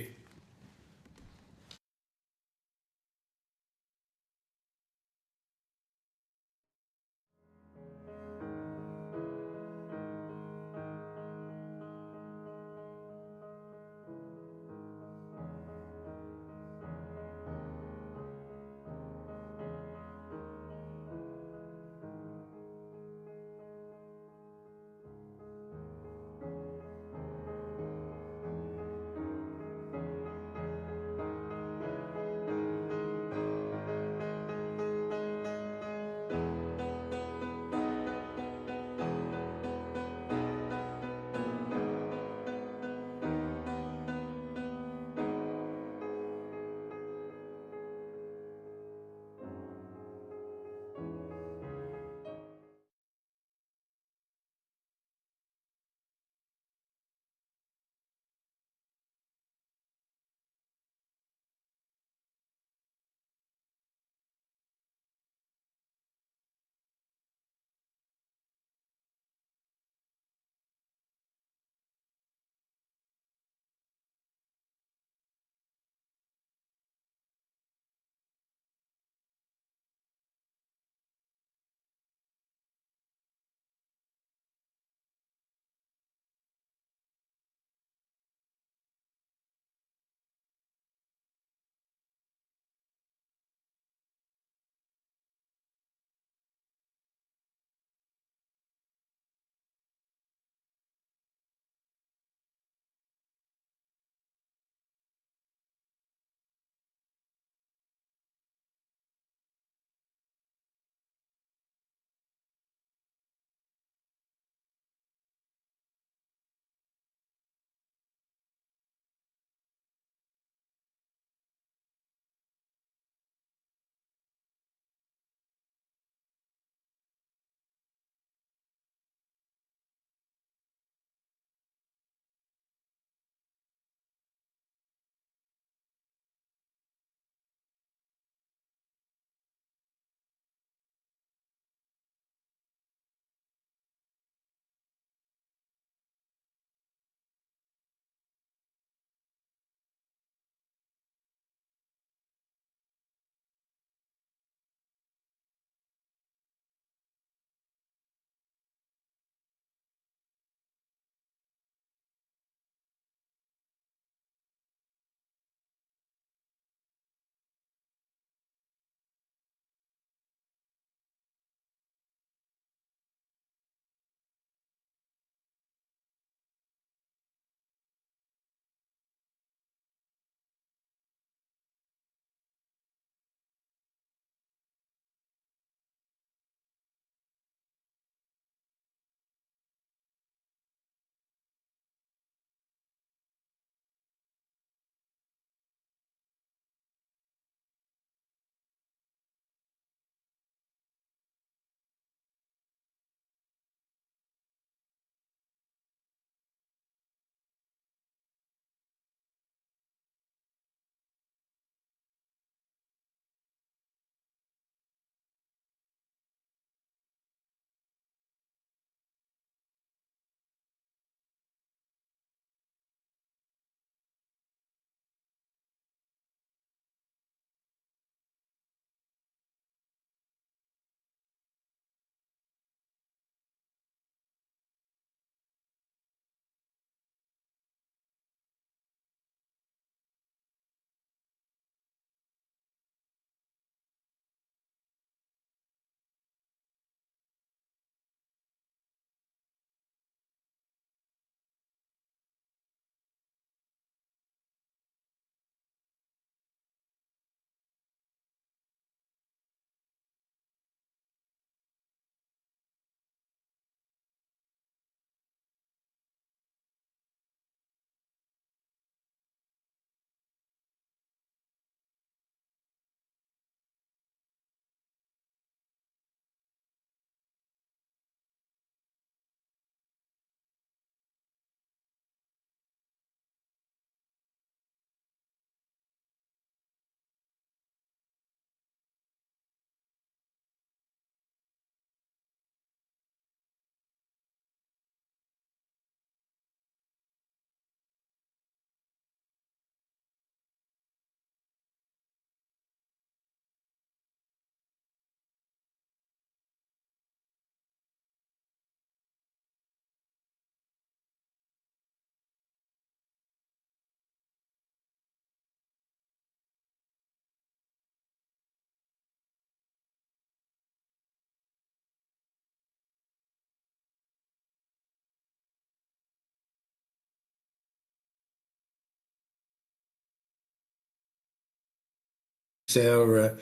our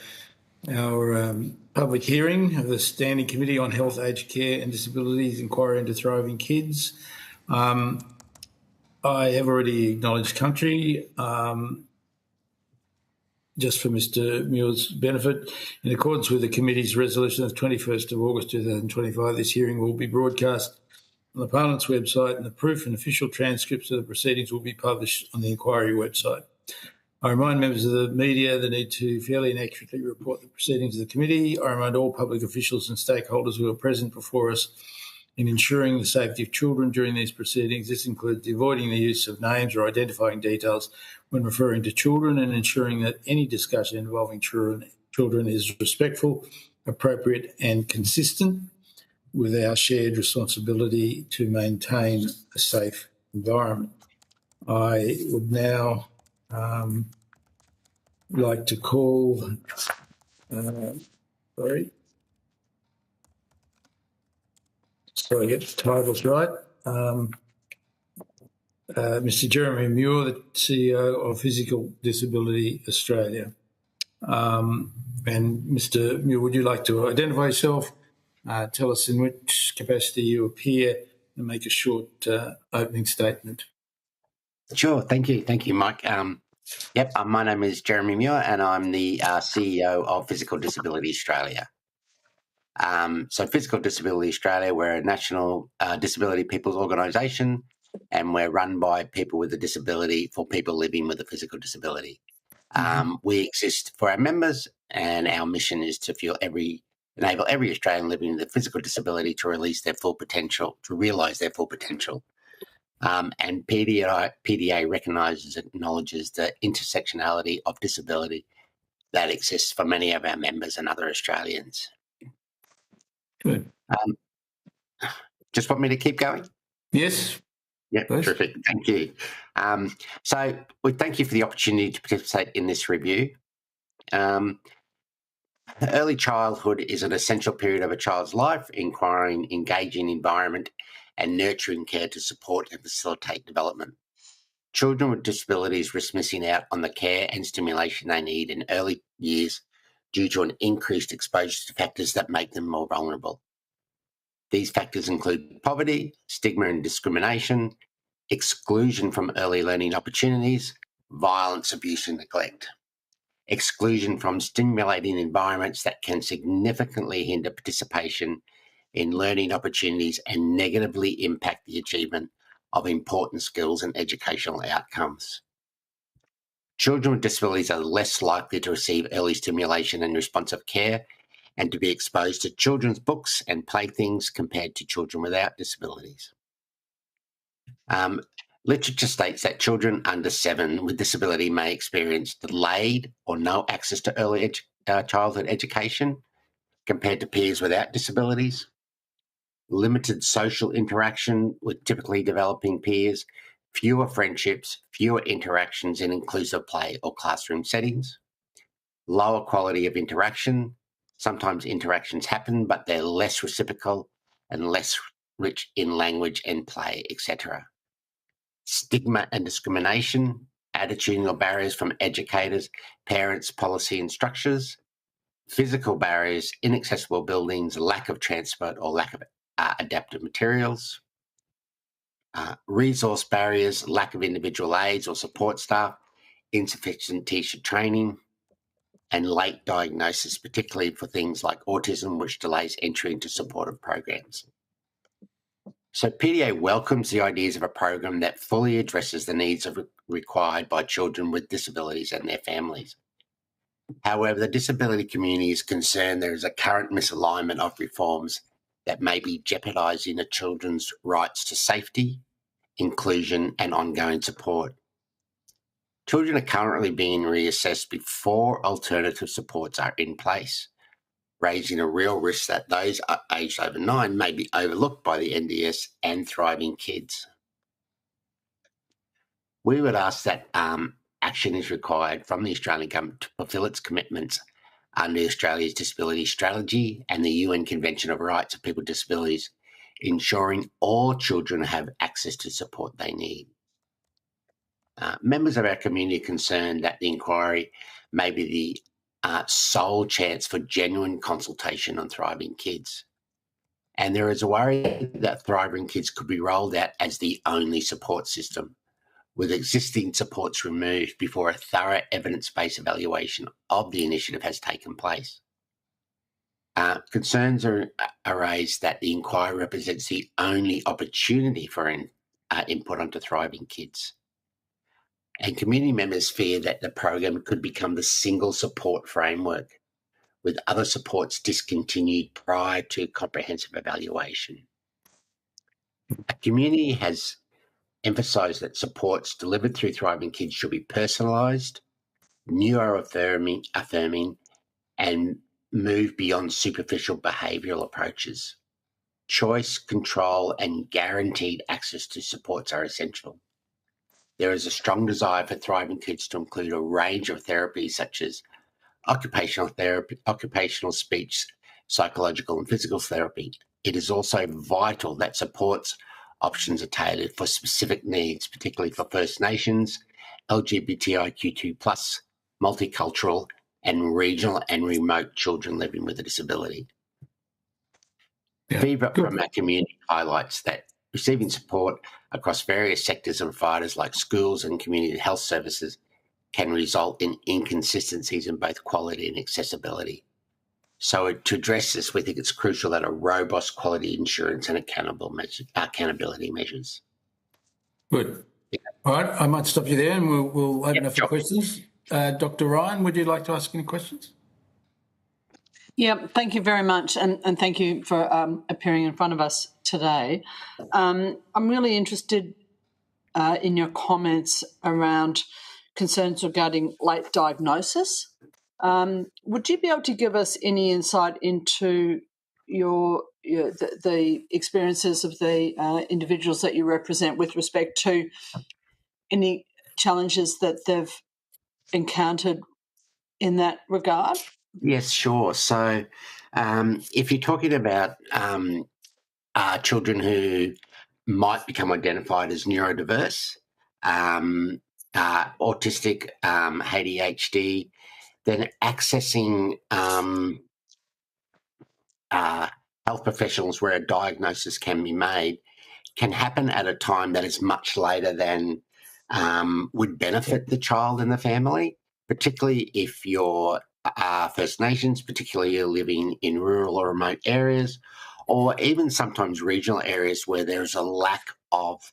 public hearing of the Standing Committee on Health, Aged Care and Disabilities Inquiry into Thriving Kids. I have already acknowledged country. Just for Mr Muir's benefit, in accordance with the committee's resolution of 21st of August 2025, this hearing will be broadcast on the Parliament's website, and the proof and official transcripts of the proceedings will be published on the inquiry website. I remind members of the media the need to fairly and accurately report the proceedings of the committee. I remind all public officials and stakeholders who are present before us in ensuring the safety of children during these proceedings. This includes avoiding the use of names or identifying details when referring to children, and ensuring that any discussion involving children is respectful, appropriate and consistent with our shared responsibility to maintain a safe environment. I would now like to call, so I get the titles right. Mr. Jeremy Muir, the CEO of Physical Disability Australia. And Mr. Muir, would you like to identify yourself, tell us in which capacity you appear, and make a short opening statement? Sure, thank you, Mike. My name is Jeremy Muir, and I'm the CEO of Physical Disability Australia. So Physical Disability Australia, we're a national disability people's organisation, and we're run by people with a disability for people living with a physical disability. We exist for our members, and our mission is to enable every Australian living with a physical disability to realise their full potential. And PDA recognises and acknowledges the intersectionality of disability that exists for many of our members and other Australians. Good. Just want me to keep going? Yes. Yeah, terrific. Thank you. So we thank you for the opportunity to participate in this review. Early childhood is an essential period of a child's life, requiring engaging environment and nurturing care to support and facilitate development. Children with disabilities risk missing out on the care and stimulation they need in early years due to an increased exposure to factors that make them more vulnerable. These factors include poverty, stigma and discrimination, exclusion from early learning opportunities, violence, abuse and neglect. Exclusion from stimulating environments that can significantly hinder participation in learning opportunities and negatively impact the achievement of important skills and educational outcomes. Children with disabilities are less likely to receive early stimulation and responsive care and to be exposed to children's books and playthings compared to children without disabilities. Literature states that children under 7 with disability may experience delayed or no access to early childhood education compared to peers without disabilities, limited social interaction with typically developing peers, fewer friendships, fewer interactions in inclusive play or classroom settings, lower quality of interaction. Sometimes interactions happen, but they're less reciprocal and less rich in language and play, etc. Stigma and discrimination, attitudinal barriers from educators, parents, policy and structures, physical barriers, inaccessible buildings, lack of transport or lack of adaptive materials, resource barriers, lack of individual aids or support staff, insufficient teacher training, and late diagnosis, particularly for things like autism, which delays entry into supportive programs. So PDA welcomes the ideas of a program that fully addresses the needs required by children with disabilities and their families. However, the disability community is concerned there is a current misalignment of reforms that may be jeopardising the children's rights to safety, inclusion and ongoing support. Children are currently being reassessed before alternative supports are in place, raising a real risk that those aged over 9 may be overlooked by the NDS and Thriving Kids. We would ask that action is required from the Australian government to fulfil its commitments under Australia's Disability Strategy and the UN Convention of Rights of People with Disabilities, ensuring all children have access to support they need. Members of our community are concerned that the inquiry may be the sole chance for genuine consultation on thriving kids. And there is a worry that thriving kids could be rolled out as the only support system, with existing supports removed before a thorough evidence-based evaluation of the initiative has taken place. Concerns are raised that the inquiry represents the only opportunity for input onto thriving kids. And community members fear that the program could become the single support framework, with other supports discontinued prior to comprehensive evaluation. A community has emphasised that supports delivered through Thriving Kids should be personalised, neuroaffirming, and move beyond superficial behavioural approaches. Choice, control, and guaranteed access to supports are essential. There is a strong desire for Thriving Kids to include a range of therapies such as occupational therapy, occupational speech, psychological and physical therapy. It is also vital that supports options are tailored for specific needs, particularly for First Nations, LGBTIQ2+, multicultural and regional and remote children living with a disability. Feedback from our community highlights that receiving support across various sectors and providers like schools and community health services can result in inconsistencies in both quality and accessibility. So to address this, we think it's crucial that a robust quality insurance and accountability measures. Good. All right, I might stop you there and we'll open up for questions. Dr. Ryan, would you like to ask any questions? Yeah, thank you very much, and thank you for appearing in front of us today. I'm really interested in your comments around concerns regarding late diagnosis. Would you be able to give us any insight into the experiences of the individuals that you represent with respect to any challenges that they've encountered in that regard? Yes, sure. So if you're talking about children who might become identified as neurodiverse, autistic, ADHD, then accessing health professionals where a diagnosis can be made can happen at a time that is much later than would benefit the child and the family, particularly if you're First Nations, particularly you're living in rural or remote areas, or even sometimes regional areas where there's a lack of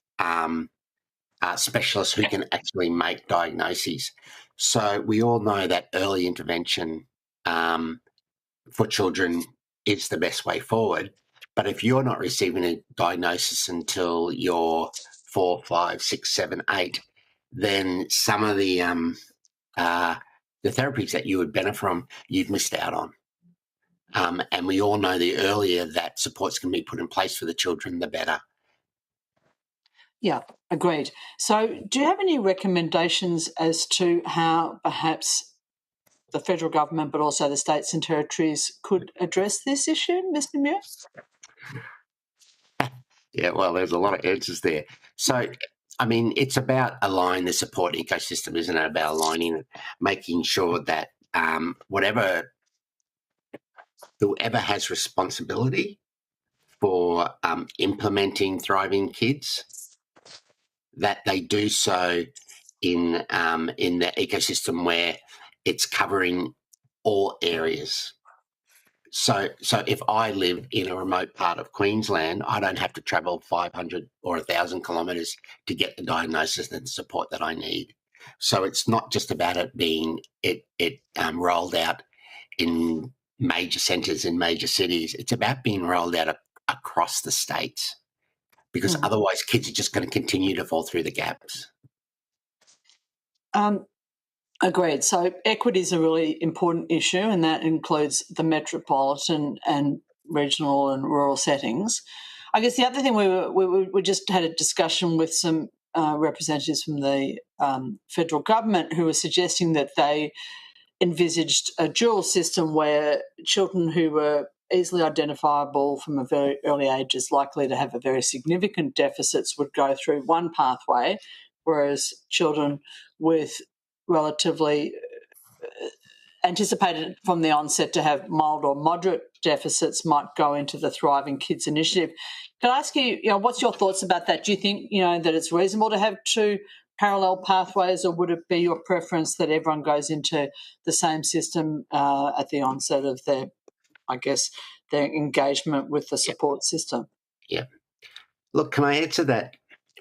specialists who can actually make diagnoses. So we all know that early intervention for children is the best way forward. But if you're not receiving a diagnosis until you're 4, 5, 6, 7, 8, then some of the therapies that you would benefit from, you've missed out on. And we all know the earlier that supports can be put in place for the children, the better. Yeah, agreed. So do you have any recommendations as to how perhaps the federal government, but also the states and territories, could address this issue, Mr. Muir? Yeah, well, there's a lot of answers there. So, I mean, it's about aligning the support ecosystem, isn't it? About aligning it, making sure that whoever has responsibility for implementing Thriving Kids, that they do so in the ecosystem where it's covering all areas. So if I live in a remote part of Queensland, I don't have to travel 500 or 1,000 kilometres to get the diagnosis and support that I need. So it's not just about it being rolled out in major centres in major cities. It's about being rolled out across the states, because otherwise kids are just going to continue to fall through the gaps. Agreed. So equity is a really important issue, and that includes the metropolitan and regional and rural settings. I guess the other thing, we just had a discussion with some representatives from the federal government who were suggesting that they envisaged a dual system where children who were easily identifiable from a very early age as likely to have a very significant deficits would go through one pathway, whereas children with relatively anticipated from the onset to have mild or moderate deficits might go into the Thriving Kids initiative. Can I ask you, what's your thoughts about that? Do you think, that it's reasonable to have two parallel pathways, or would it be your preference that everyone goes into the same system at the onset of their engagement with the support system? Yeah. Look, can I answer that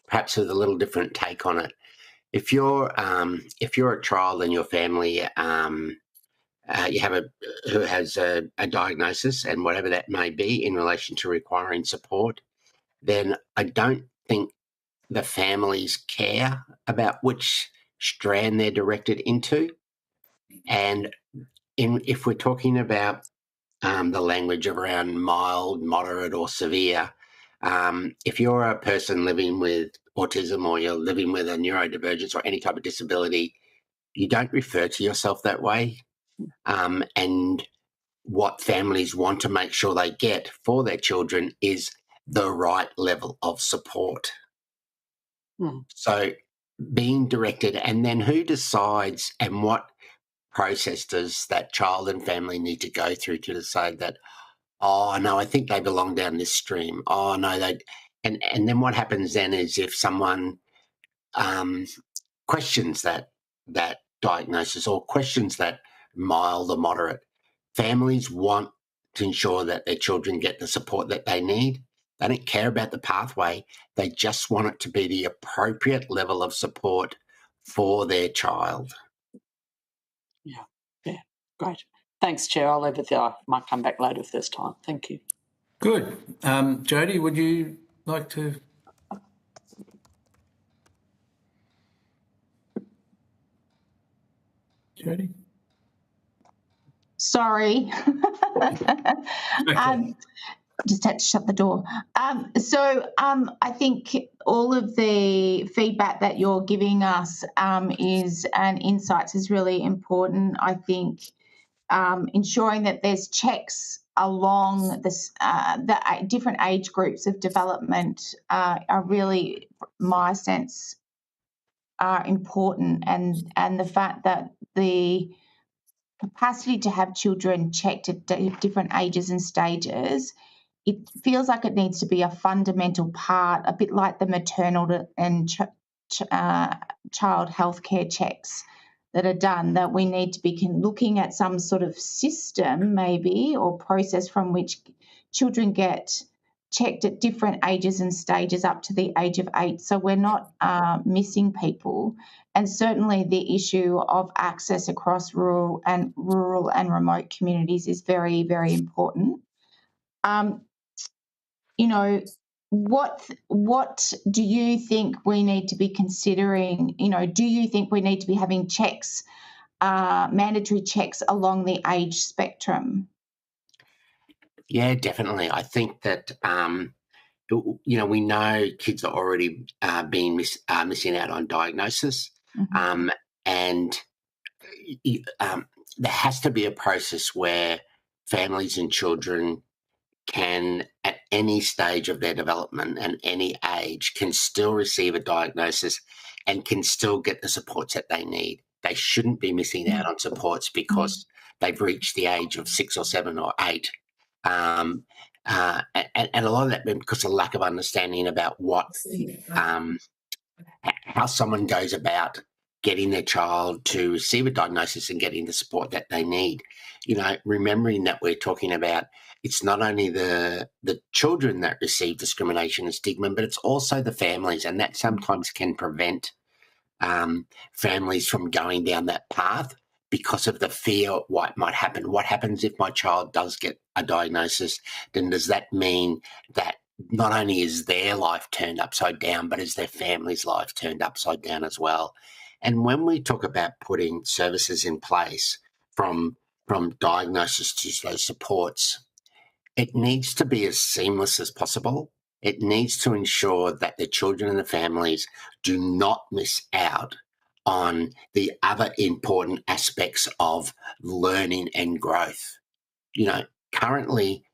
perhaps with a little different take on it? If you're a child in your family, you have who has a diagnosis, and whatever that may be in relation to requiring support, then I don't think the families care about which strand they're directed into. And if we're talking about the language around mild, moderate, or severe, if you're a person living with autism, or you're living with a neurodivergence or any type of disability, you don't refer to yourself that way. And what families want to make sure they get for their children is the right level of support. So being directed, and then who decides and what process does that child and family need to go through to decide that, oh, no, I think they belong down this stream. Oh, no, and then what happens then is if someone questions that diagnosis, or questions that mild or moderate, families want to ensure that their children get the support that they need. They don't care about the pathway. They just want it to be the appropriate level of support for their child. Yeah, great. Thanks, Chair. I'll leave it there. I might come back later if there's time. Thank you. Good. Jody, would you like to? Jody? Sorry. Okay. Just had to shut the door. I think all of the feedback that you're giving us and insights is really important. I think ensuring that there's checks along the different age groups of development are really, my sense, are important, and the fact that the capacity to have children checked at different ages and stages, it feels like it needs to be a fundamental part, a bit like the maternal and child healthcare checks that are done, that we need to be looking at some sort of system maybe, or process from which children get checked at different ages and stages up to the age of 8, so we're not missing people. And certainly the issue of access across rural and remote communities is very, very important. What do you think we need to be considering? Do you think we need to be having checks, mandatory checks along the age spectrum? Yeah, definitely. I think that we know kids are already being missing out on diagnosis, and there has to be a process where families and children can, at any stage of their development and any age, can still receive a diagnosis and can still get the supports that they need. They shouldn't be missing out on supports because they've reached the age of 6 or 7 or 8. And a lot of that because of lack of understanding about how someone goes about getting their child to receive a diagnosis and getting the support that they need. Remembering that we're talking about, it's not only the children that receive discrimination and stigma, but it's also the families, and that sometimes can prevent families from going down that path because of the fear of what might happen. What happens if my child does get a diagnosis? Then does that mean that not only is their life turned upside down, but is their family's life turned upside down as well? And when we talk about putting services in place from diagnosis to those supports, it needs to be as seamless as possible. It needs to ensure that the children and the families do not miss out on the other important aspects of learning and growth. Currently,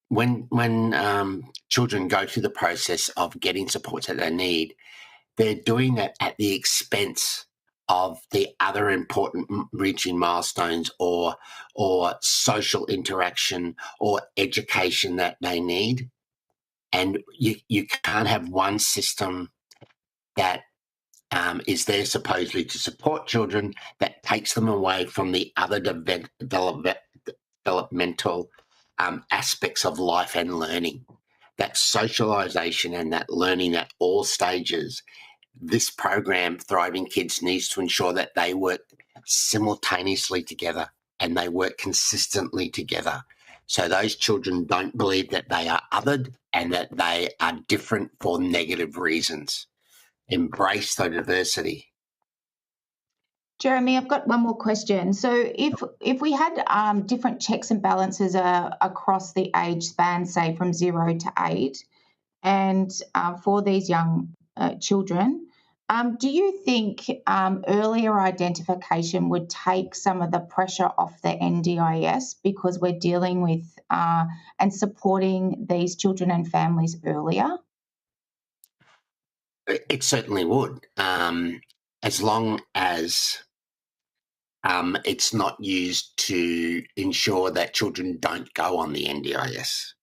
when children go through the process of getting supports that they need, they're doing that at the expense of the other important reaching milestones or social interaction or education that they need. And you can't have one system that is there supposedly to support children that takes them away from the other developmental aspects of life and learning. That socialisation and that learning at all stages. This program, Thriving Kids, needs to ensure that they work simultaneously together and they work consistently together. So those children don't believe that they are othered and that they are different for negative reasons. Embrace the diversity. Jeremy, I've got one more question. So if we had different checks and balances across the age span, say from 0 to 8, and for these young children, do you think earlier identification would take some of the pressure off the NDIS because we're dealing with and supporting these children and families earlier? It certainly would, as long as it's not used to ensure that children don't go on the NDIS.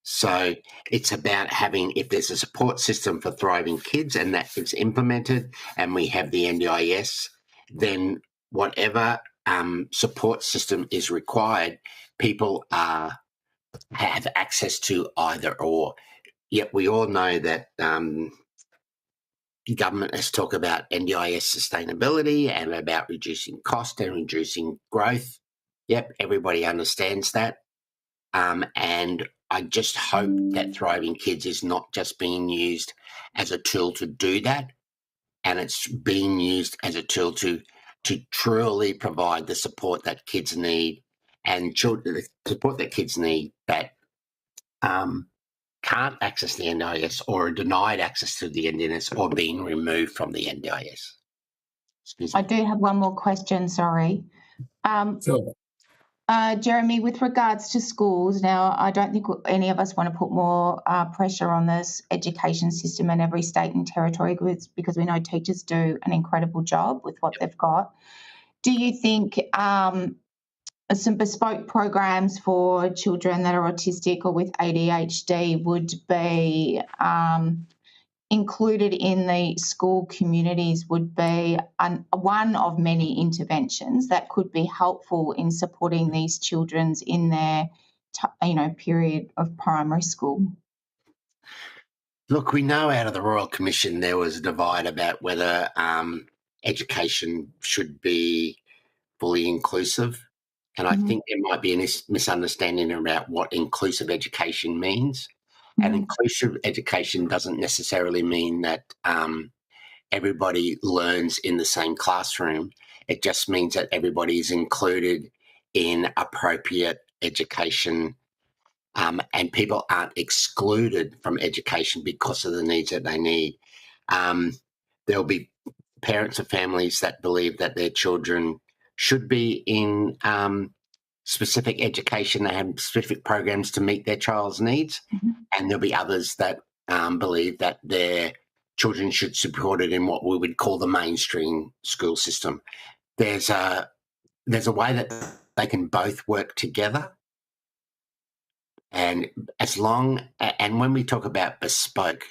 So it's about having, if there's a support system for Thriving Kids and that is implemented and we have the NDIS, then whatever support system is required, people have access to either or. Yet we all know that government has talked about NDIS sustainability and about reducing cost and reducing growth. Yep, everybody understands that. And I just hope that Thriving Kids is not just being used as a tool to do that, and it's being used as a tool to truly provide the support that kids need and children, the support that kids need that can't access the NDIS or are denied access to the NDIS or being removed from the NDIS. I do have one more question, sorry. Sure. Jeremy, with regards to schools, now I don't think any of us want to put more pressure on this education system in every state and territory because we know teachers do an incredible job with what they've got. Do you think some bespoke programs for children that are autistic or with ADHD would be included in the school communities would be one of many interventions that could be helpful in supporting these children in their period of primary school? Look, we know out of the Royal Commission there was a divide about whether education should be fully inclusive. And I think there might be a misunderstanding about what inclusive education means. And inclusive education doesn't necessarily mean that everybody learns in the same classroom. It just means that everybody is included in appropriate education and people aren't excluded from education because of the needs that they need. There'll be parents of families that believe that their children should be in specific education. They have specific programs to meet their child's needs. And there'll be others that believe that their children should be supported in what we would call the mainstream school system. There's a way that they can both work together. And and when we talk about bespoke,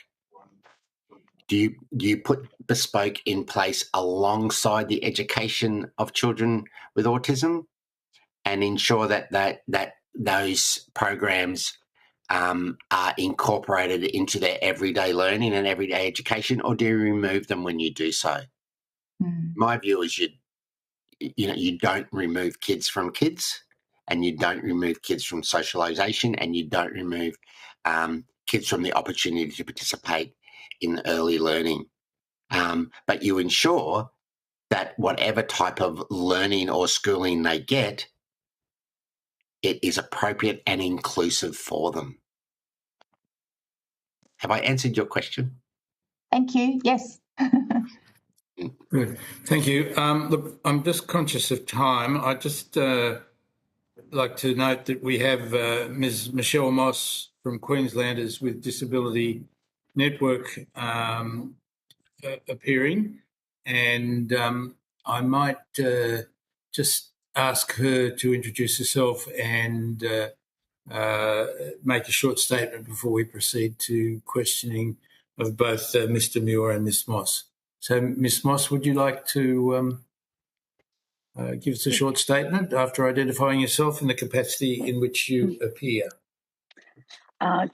do you put bespoke in place alongside the education of children with autism and ensure that those programs are incorporated into their everyday learning and everyday education, or do you remove them when you do so? My view is you don't remove kids from kids, and you don't remove kids from socialisation, and you don't remove kids from the opportunity to participate in early learning. But you ensure that whatever type of learning or schooling they get, it is appropriate and inclusive for them. Have I answered your question? Thank you. Yes. Good. Thank you. Look, I'm just conscious of time. I just like to note that we have Ms. Michelle Moss from Queenslanders with Disability Network appearing, and I might just ask her to introduce herself and make a short statement before we proceed to questioning of both Mr. Muir and Ms. Moss. So, Ms. Moss, would you like to give us a short statement after identifying yourself in the capacity in which you appear?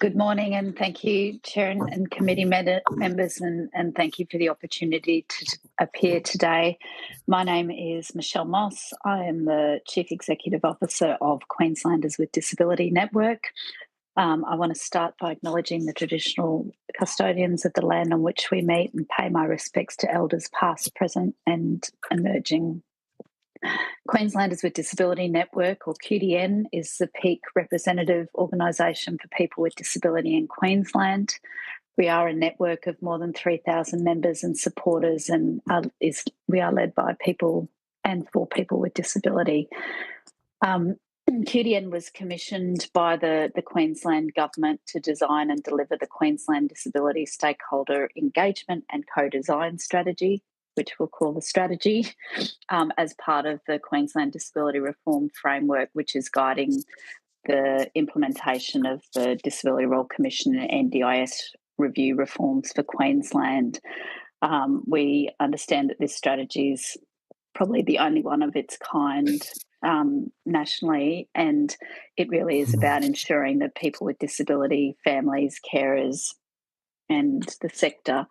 Good morning, and thank you, Chair and committee members, and thank you for the opportunity to appear today. My name is Michelle Moss. I am the Chief Executive Officer of Queenslanders with Disability Network. I want to start by acknowledging the traditional custodians of the land on which we meet and pay my respects to elders past, present and emerging. Queenslanders with Disability Network, or QDN, is the peak representative organisation for people with disability in Queensland. We are a network of more than 3,000 members and supporters, and we are led by people and for people with disability. QDN was commissioned by the Queensland Government to design and deliver the Queensland Disability Stakeholder Engagement and Co-Design Strategy, which we'll call the strategy, as part of the Queensland Disability Reform Framework, which is guiding the implementation of the Disability Royal Commission and NDIS review reforms for Queensland. We understand that this strategy is probably the only one of its kind nationally, and it really is about ensuring that people with disability, families, carers, and the sector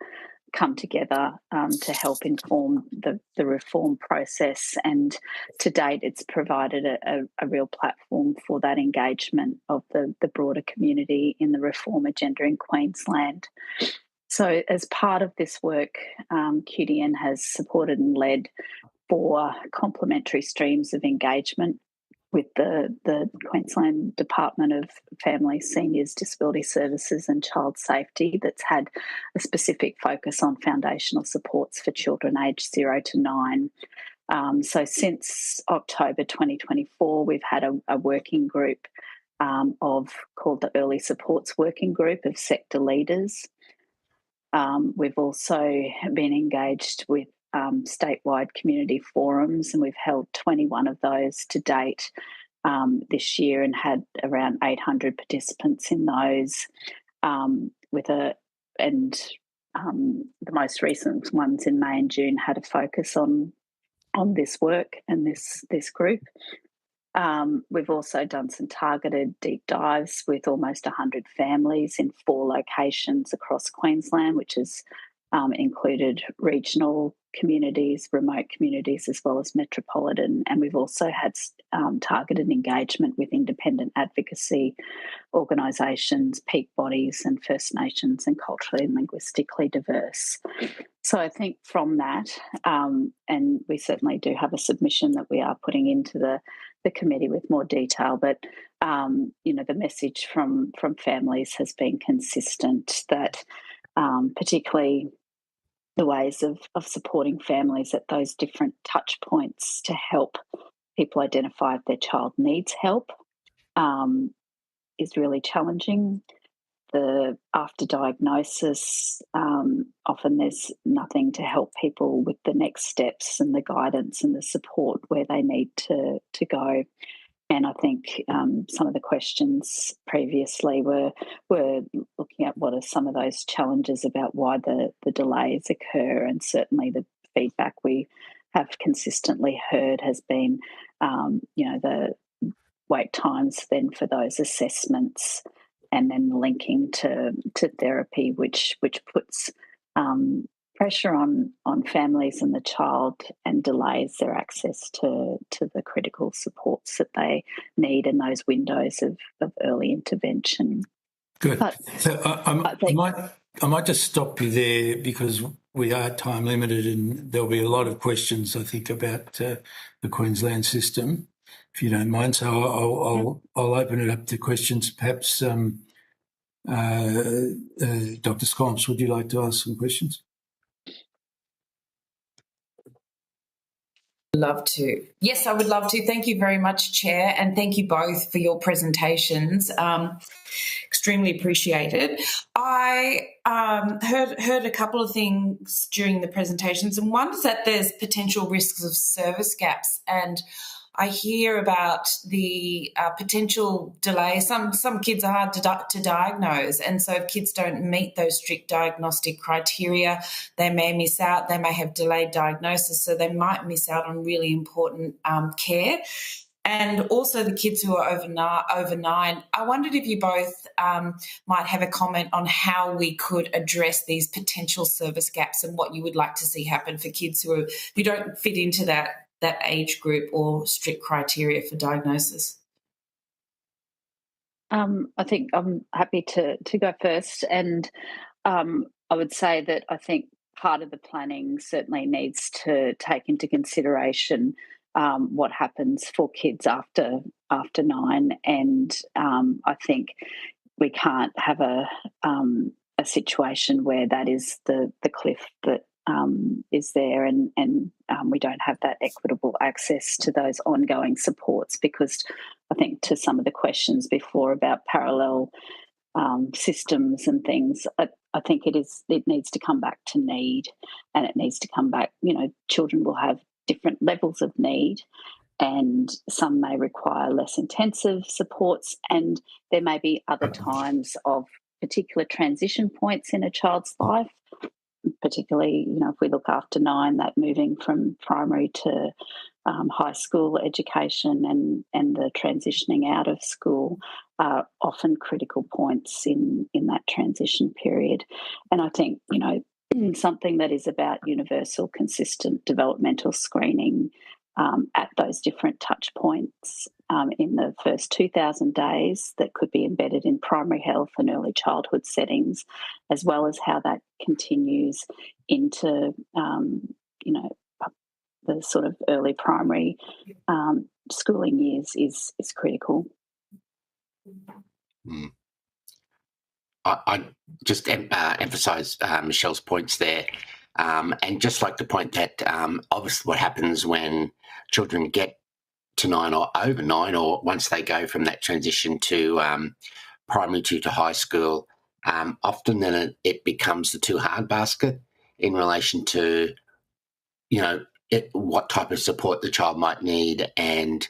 come together to help inform the reform process. And to date, it's provided a real platform for that engagement of the broader community in the reform agenda in Queensland. So as part of this work, QDN has supported and led 4 complementary streams of engagement with the Queensland Department of Family, Seniors, Disability Services and Child Safety that's had a specific focus on foundational supports for children aged 0 to 9. So since October 2024, we've had a working group called the Early Supports Working Group of sector leaders. We've also been engaged with statewide community forums, and we've held 21 of those to date this year and had around 800 participants in those. The most recent ones in May and June had a focus on this work and this group. We've also done some targeted deep dives with almost 100 families in 4 locations across Queensland, which has included regional communities, remote communities, as well as metropolitan. And we've also had targeted engagement with independent advocacy organisations, peak bodies and First Nations and culturally and linguistically diverse. So I think from that, and we certainly do have a submission that we are putting into the committee with more detail, but the message from families has been consistent that particularly the ways of supporting families at those different touch points to help people identify if their child needs help is really challenging. After diagnosis, often there's nothing to help people with the next steps and the guidance and the support where they need to go. And I think some of the questions previously were looking at what are some of those challenges about why the delays occur, and certainly the feedback we have consistently heard has been, the wait times then for those assessments, and then linking to therapy, which puts pressure on families and the child and delays their access to the critical supports that they need in those windows of early intervention. Good. So I might just stop you there because we are time limited and there'll be a lot of questions, I think, about the Queensland system, if you don't mind. So I'll open it up to questions. Perhaps Dr. Scolmps, would you like to ask some questions? Love to. Yes, I would love to. Thank you very much, Chair, and thank you both for your presentations. Extremely appreciated. I heard a couple of things during the presentations, and one is that there's potential risks of service gaps, and I hear about the potential delay. Some kids are hard to diagnose, and so if kids don't meet those strict diagnostic criteria, they may miss out. They may have delayed diagnosis, so they might miss out on really important care. And also the kids who are over 9. I wondered if you both might have a comment on how we could address these potential service gaps and what you would like to see happen for kids who don't fit into that age group or strict criteria for diagnosis. I think I'm happy to go first, and I would say that I think part of the planning certainly needs to take into consideration what happens for kids after 9, and I think we can't have a situation where that is the cliff that is there, and we don't have that equitable access to those ongoing supports, because I think to some of the questions before about parallel systems and things, I think it needs to come back to need, and it needs to come back, children will have different levels of need, and some may require less intensive supports, and there may be other times of particular transition points in a child's life, particularly, if we look after 9, that moving from primary to high school education and the transitioning out of school are often critical points in that transition period. And I think, something that is about universal, consistent developmental screening at those different touch points in the first 2,000 days that could be embedded in primary health and early childhood settings, as well as how that continues into, the sort of early primary schooling years is critical. Mm. I just emphasise Michelle's points there, and just like to point that obviously what happens when children get to 9 or over 9, or once they go from that transition to primary to high school, often then it becomes the too hard basket in relation to, what type of support the child might need, and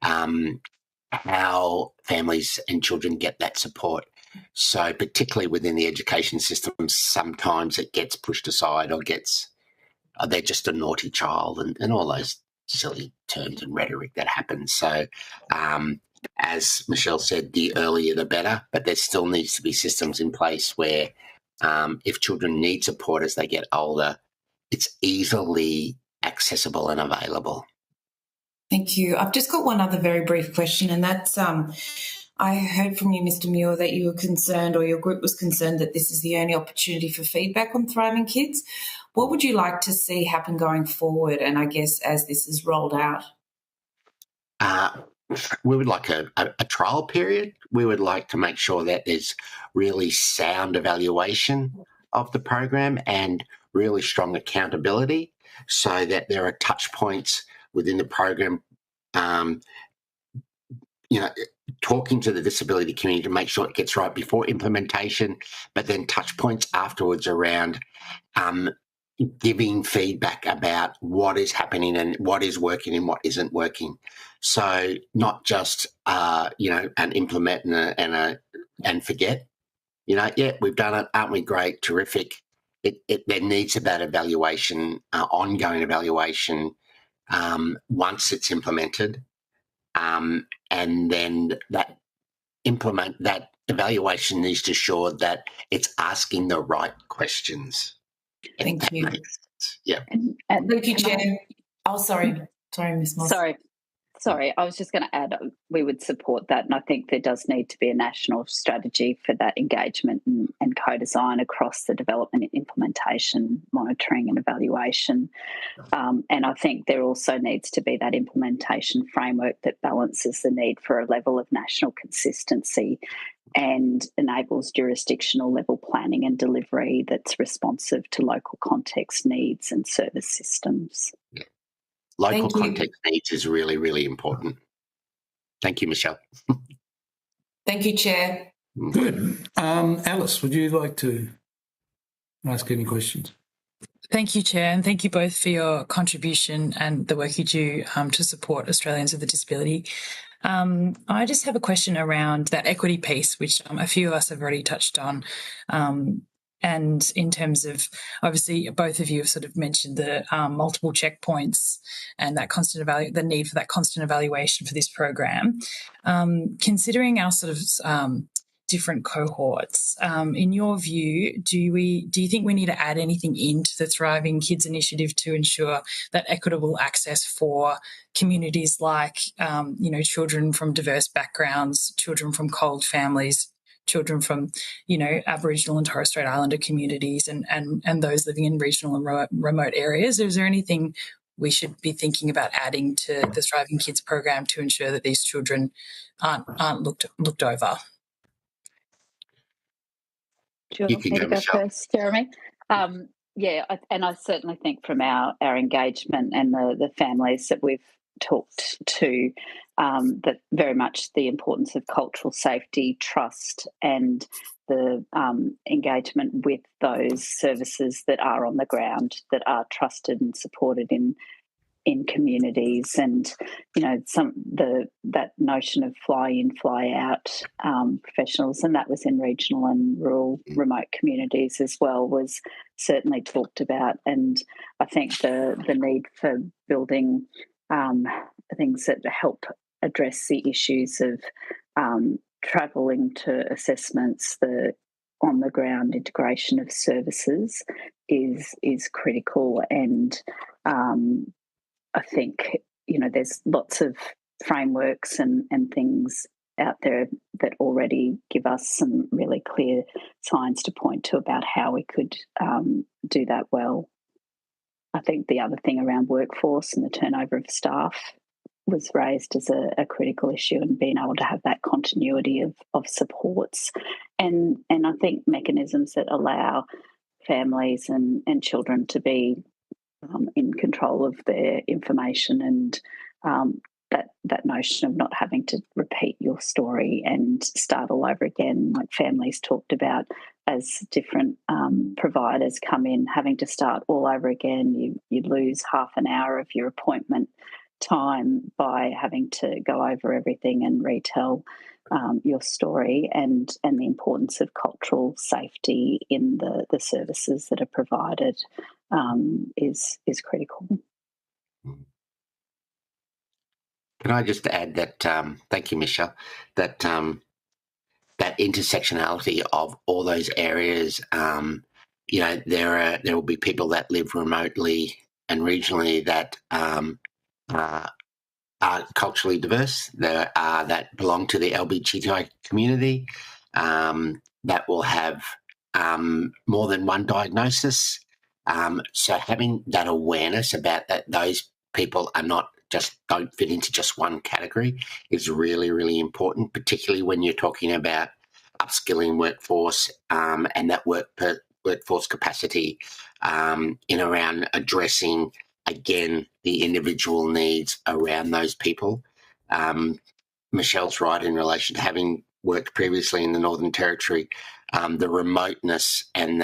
how families and children get that support. So particularly within the education system, sometimes it gets pushed aside, or they're just a naughty child, and all those silly terms and rhetoric that happens. So as Michelle said, the earlier the better, but there still needs to be systems in place where if children need support as they get older, it's easily accessible and available. Thank you. I've just got one other very brief question, and that's I heard from you, Mr. Muir, that you were concerned, or your group was concerned, that this is the only opportunity for feedback on thriving kids. What would you like to see happen going forward, and I guess as this is rolled out? We would like a trial period. We would like to make sure that there's really sound evaluation of the program and really strong accountability, so that there are touch points within the program, talking to the disability community to make sure it gets right before implementation, but then touch points afterwards around giving feedback about what is happening and what is working and what isn't working. So not just an implement and forget. We've done it, aren't we? Great, terrific. There needs that evaluation, ongoing evaluation, once it's implemented, and then that evaluation needs to ensure that it's asking the right questions. Thank you. Yeah. Thank you, Chair. Sorry, Ms. Moss. Sorry, I was just going to add, we would support that, and I think there does need to be a national strategy for that engagement and co-design across the development and implementation, monitoring and evaluation. And I think there also needs to be that implementation framework that balances the need for a level of national consistency and enables jurisdictional level planning and delivery that's responsive to local context needs and service systems. Yeah. Local context needs is really, really important. Thank you, Michelle. Thank you, Chair. Good. Alice, would you like to ask any questions. Thank you, Chair, and thank you both for your contribution and the work you do to support Australians with a disability. I just have a question around that equity piece, which a few of us have already touched on. And in terms of, obviously, both of you have sort of mentioned the multiple checkpoints and that the need for that constant evaluation for this program. Considering our sort of different cohorts, in your view, do you think we need to add anything into the Thriving Kids initiative to ensure that equitable access for communities like, children from diverse backgrounds, children from cold families, children from, Aboriginal and Torres Strait Islander communities and those living in regional and remote areas? Is there anything we should be thinking about adding to the Thriving Kids program to ensure that these children aren't looked over? Do you want me to go first, Jeremy? I certainly think from our engagement and the families that we've talked to, that very much the importance of cultural safety, trust, and the engagement with those services that are on the ground, that are trusted and supported in communities, and that notion of fly in, fly out professionals, and that was in regional and rural remote communities as well, was certainly talked about. And I think the need for building things that help address the issues of travelling to assessments, the on the ground integration of services is critical. And I think, there's lots of frameworks and things out there that already give us some really clear signs to point to about how we could do that well. I think the other thing around workforce and the turnover of staff was raised as a critical issue, and being able to have that continuity of supports and I think mechanisms that allow families and children to be in control of their information, and that notion of not having to repeat your story and start all over again, like families talked about, as different providers come in, having to start all over again. You lose half an hour of your appointment time by having to go over everything and retell your story, and the importance of cultural safety in the services that are provided is critical. Can I just add that, thank you, Michelle, that that intersectionality of all those areas, there will be people that live remotely and regionally that are culturally diverse, that belong to the LGBTI community, that will have more than one diagnosis. So having that awareness about that those people are not don't fit into just one category is really, really important, particularly when you're talking about upskilling workforce and that workforce capacity in around addressing, again, the individual needs around those people. Michelle's right in relation to having worked previously in the Northern Territory, the remoteness and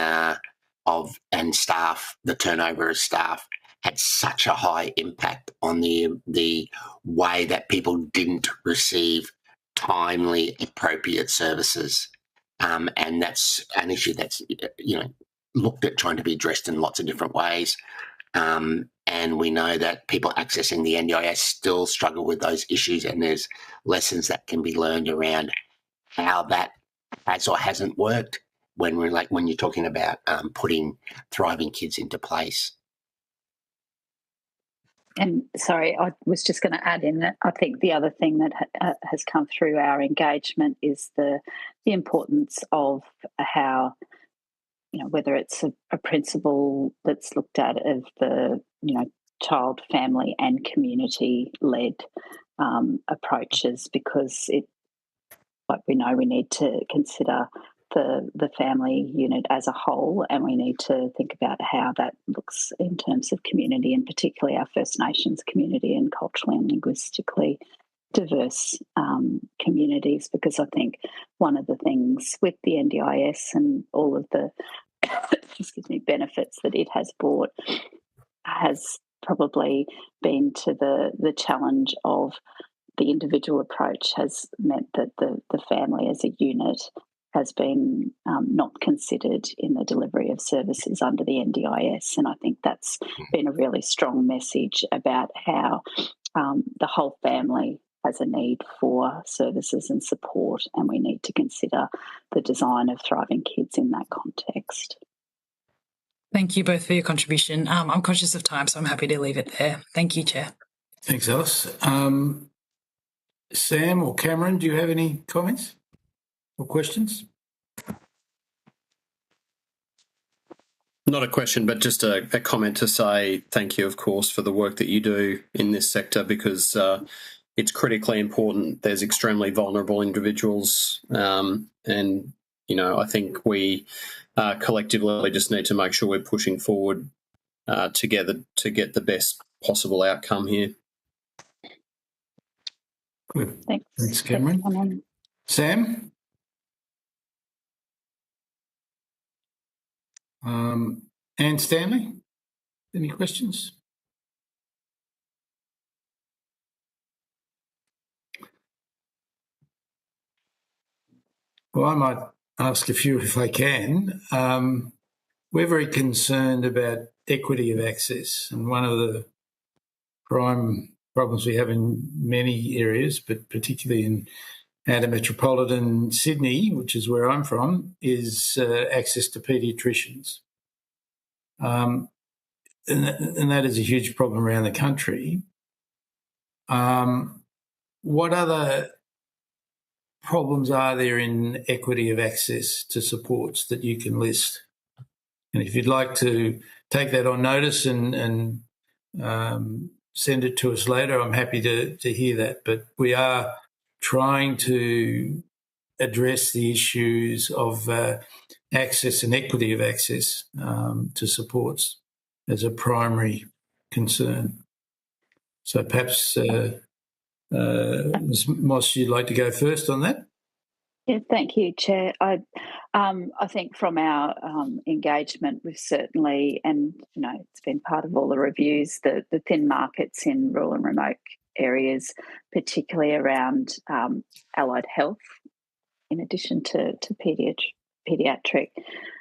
staff, the turnover of staff, had such a high impact on the way that people didn't receive timely, appropriate services. And that's an issue that's, looked at trying to be addressed in lots of different ways. And we know that people accessing the NDIS still struggle with those issues, and there's lessons that can be learned around how that has or hasn't worked when you're talking about putting Thriving Kids into place. And sorry, I was just going to add in that I think the other thing that has come through our engagement is the importance of how, whether it's a principle that's looked at of the, child, family and community-led approaches, because we know we need to consider the family unit as a whole, and we need to think about how that looks in terms of community, and particularly our First Nations community and culturally and linguistically diverse communities, because I think one of the things with the NDIS and all of the benefits that it has brought has probably been to the challenge of the individual approach has meant that the family as a unit has been not considered in the delivery of services under the NDIS. And I think that's been a really strong message about how the whole family has a need for services and support, and we need to consider the design of Thriving Kids in that context. Thank you both for your contribution. I'm conscious of time, so I'm happy to leave it there. Thank you, Chair. Thanks, Alice. Sam or Cameron, do you have any comments or questions? Not a question, but just a comment to say thank you, of course, for the work that you do in this sector, because it's critically important. There's extremely vulnerable individuals, and, you know, I think we collectively just need to make sure we're pushing forward together to get the best possible outcome here. Good. Thanks Cameron. Sam? Anne Stanley, any questions? Well, I might ask a few if I can. We're very concerned about equity of access, and one of the prime problems we have in many areas, but particularly in outer metropolitan Sydney, which is where I'm from, is access to paediatricians. And that is a huge problem around the country. What other problems are there in equity of access to supports that you can list? And if you'd like to take that on notice and send it to us later, I'm happy to hear that. But we are trying to address the issues of access and equity of access to supports as a primary concern. So perhaps, Ms Moss, you'd like to go first on that? Yeah, thank you, Chair. I think from our engagement, we've certainly, and you know, it's been part of all the reviews, the thin markets in rural and remote areas, particularly around allied health, in addition to paediatric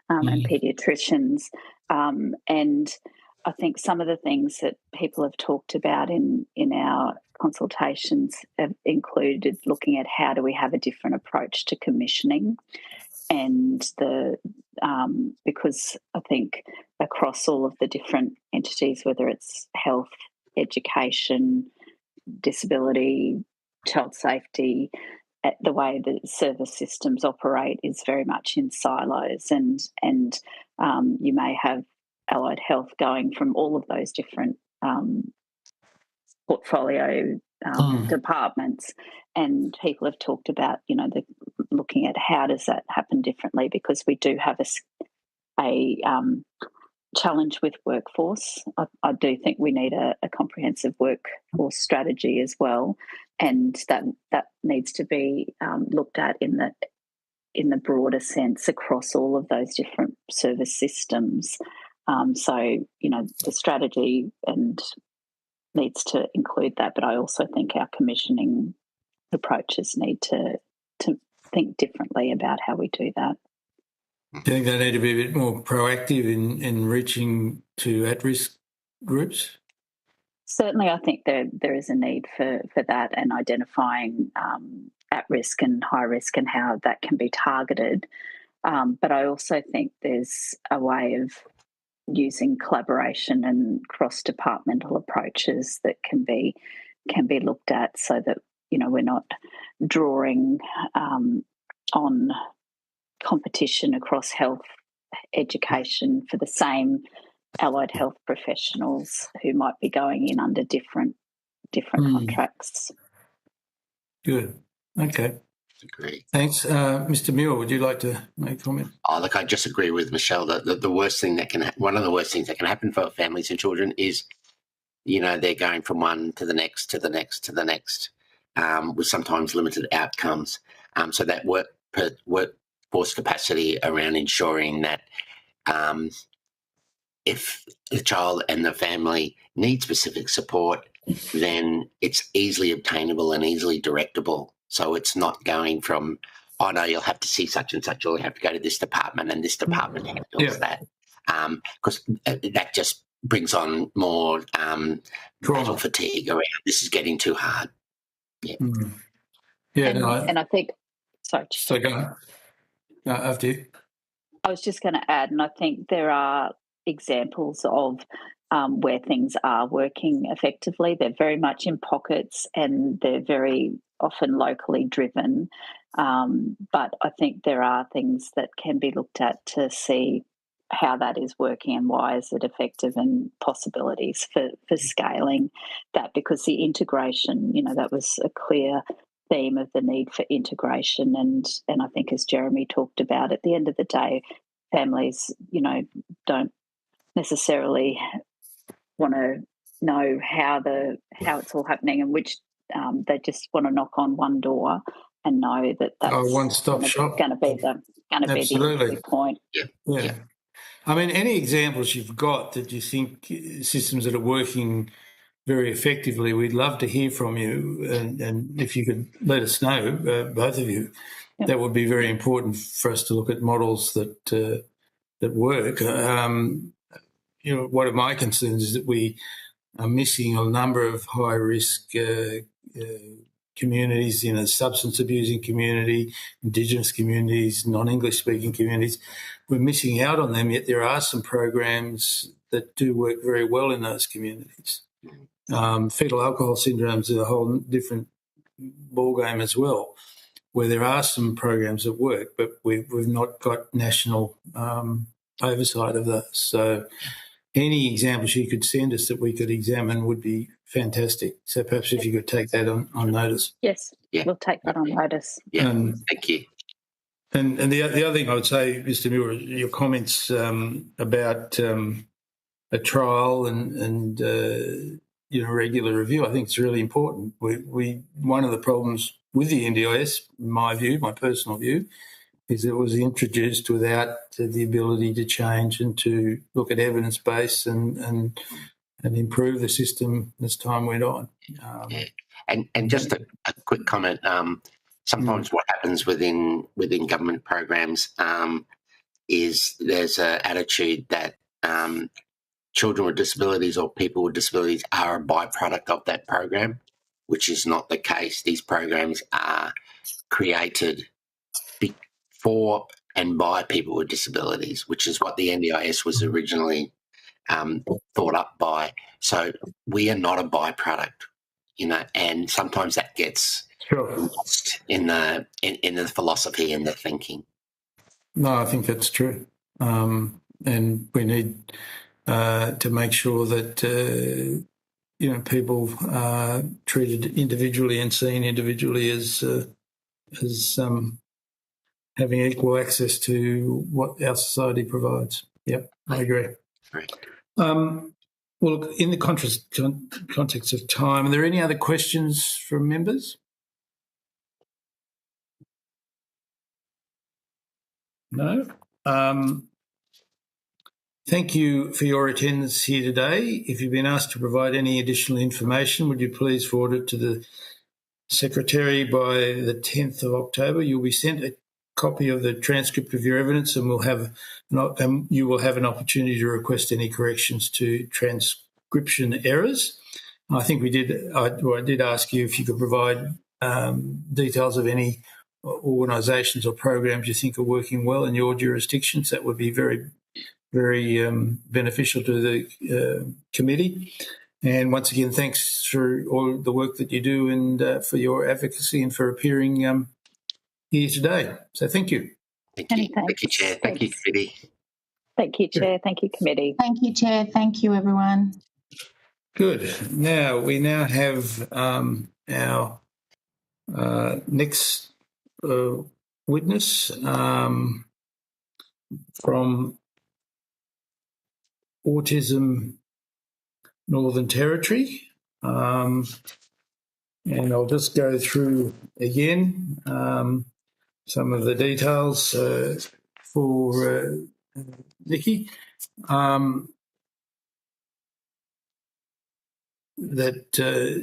and paediatricians. And I think some of the things that people have talked about in our consultations have included looking at how do we have a different approach to commissioning, and because I think across all of the different entities, whether it's health, education, disability, child safety, the way the service systems operate is very much in silos, and you may have allied health going from all of those different portfolio departments, and people have talked about, you know, looking at how does that happen differently, because we do have a challenge with workforce. I do think we need a comprehensive workforce strategy as well, and that needs to be looked at in the broader sense across all of those different service systems. So, you know, the strategy needs to include that, but I also think our commissioning approaches need to think differently about how we do that. Do you think they need to be a bit more proactive in reaching to at-risk groups? Certainly, I think there is a need for that, and identifying at-risk and high-risk and how that can be targeted. But I also think there's a way of using collaboration and cross-departmental approaches that can be looked at, so that, you know, we're not drawing on competition across health, education for the same allied health professionals who might be going in under different contracts. Good. Okay. Agree. Thanks. Mr. Muir, would you like to make a comment? Oh, look, I just agree with Michelle that the worst thing one of the worst things that can happen for families and children is, you know, they're going from one to the next, to the next, to the next, with sometimes limited outcomes. So that workforce capacity around ensuring that if the child and the family need specific support, then it's easily obtainable and easily directable. So it's not going from, oh no, you'll have to see such and such, or you have to go to this department and this department handles that. Because that just brings on more mental fatigue around this is getting too hard. Yeah. And I think, sorry. So go on. No, after you. I was just going to add, and I think there are examples of where things are working effectively. They're very much in pockets and they're very often locally driven. But I think there are things that can be looked at to see how that is working and why is it effective, and possibilities for scaling that, because the integration, that was a clear theme of the need for integration. And I think, as Jeremy talked about, at the end of the day, families, don't necessarily want to know how it's all happening, and which they just want to knock on one door and know that that's one-stop shop going to be the entry point. Yeah. I mean, any examples you've got that you think systems that are working very effectively, we'd love to hear from you. And if you could let us know, both of you, that would be very important for us to look at models that work. One of my concerns is that we are missing a number of high-risk communities, substance abusing community, Indigenous communities, non-English speaking communities. We're missing out on them, yet there are some programs that do work very well in those communities. Fetal alcohol syndrome is a whole different ballgame as well, where there are some programs that work, but we've not got national oversight of those. So any examples you could send us that we could examine would be fantastic. So perhaps if you could take that on notice. Yes, we'll take that on notice. Yeah, thank you. And the other thing I would say, Mr. Muir, your comments about a trial and regular review, I think it's really important. One of the problems with the NDIS, my personal view, is it was introduced without the ability to change and to look at evidence base and improve the system as time went on. And just a quick comment. Sometimes what happens within government programs is there's an attitude that children with disabilities or people with disabilities are a byproduct of that program, which is not the case. These programs are created for and by people with disabilities, which is what the NDIS was originally thought up by. So we are not a byproduct, and sometimes that gets lost in the philosophy and the thinking. No, I think that's true. And we need to make sure that, people are treated individually and seen individually as having equal access to what our society provides. Yep, I agree. Right. Well, in the context of time, are there any other questions from members? No. Thank you for your attendance here today. If you've been asked to provide any additional information, would you please forward it to the Secretary by the 10th of October? You'll be sent a copy of the transcript of your evidence, and you will have an opportunity to request any corrections to transcription errors. I think I did ask you if you could provide details of any organisations or programs you think are working well in your jurisdictions. That would be very, very beneficial to the committee. And once again, thanks for all the work that you do and for your advocacy and for appearing here today. So thank you. Thank you. Thank you, Chair. Thank you, Committee. Thank you, Chair. Thank you, Committee. Thank you, Chair. Thank you, everyone. Good. We now have our next witness from Autism Northern Territory. And I'll just go through again some of the details for Nikki, that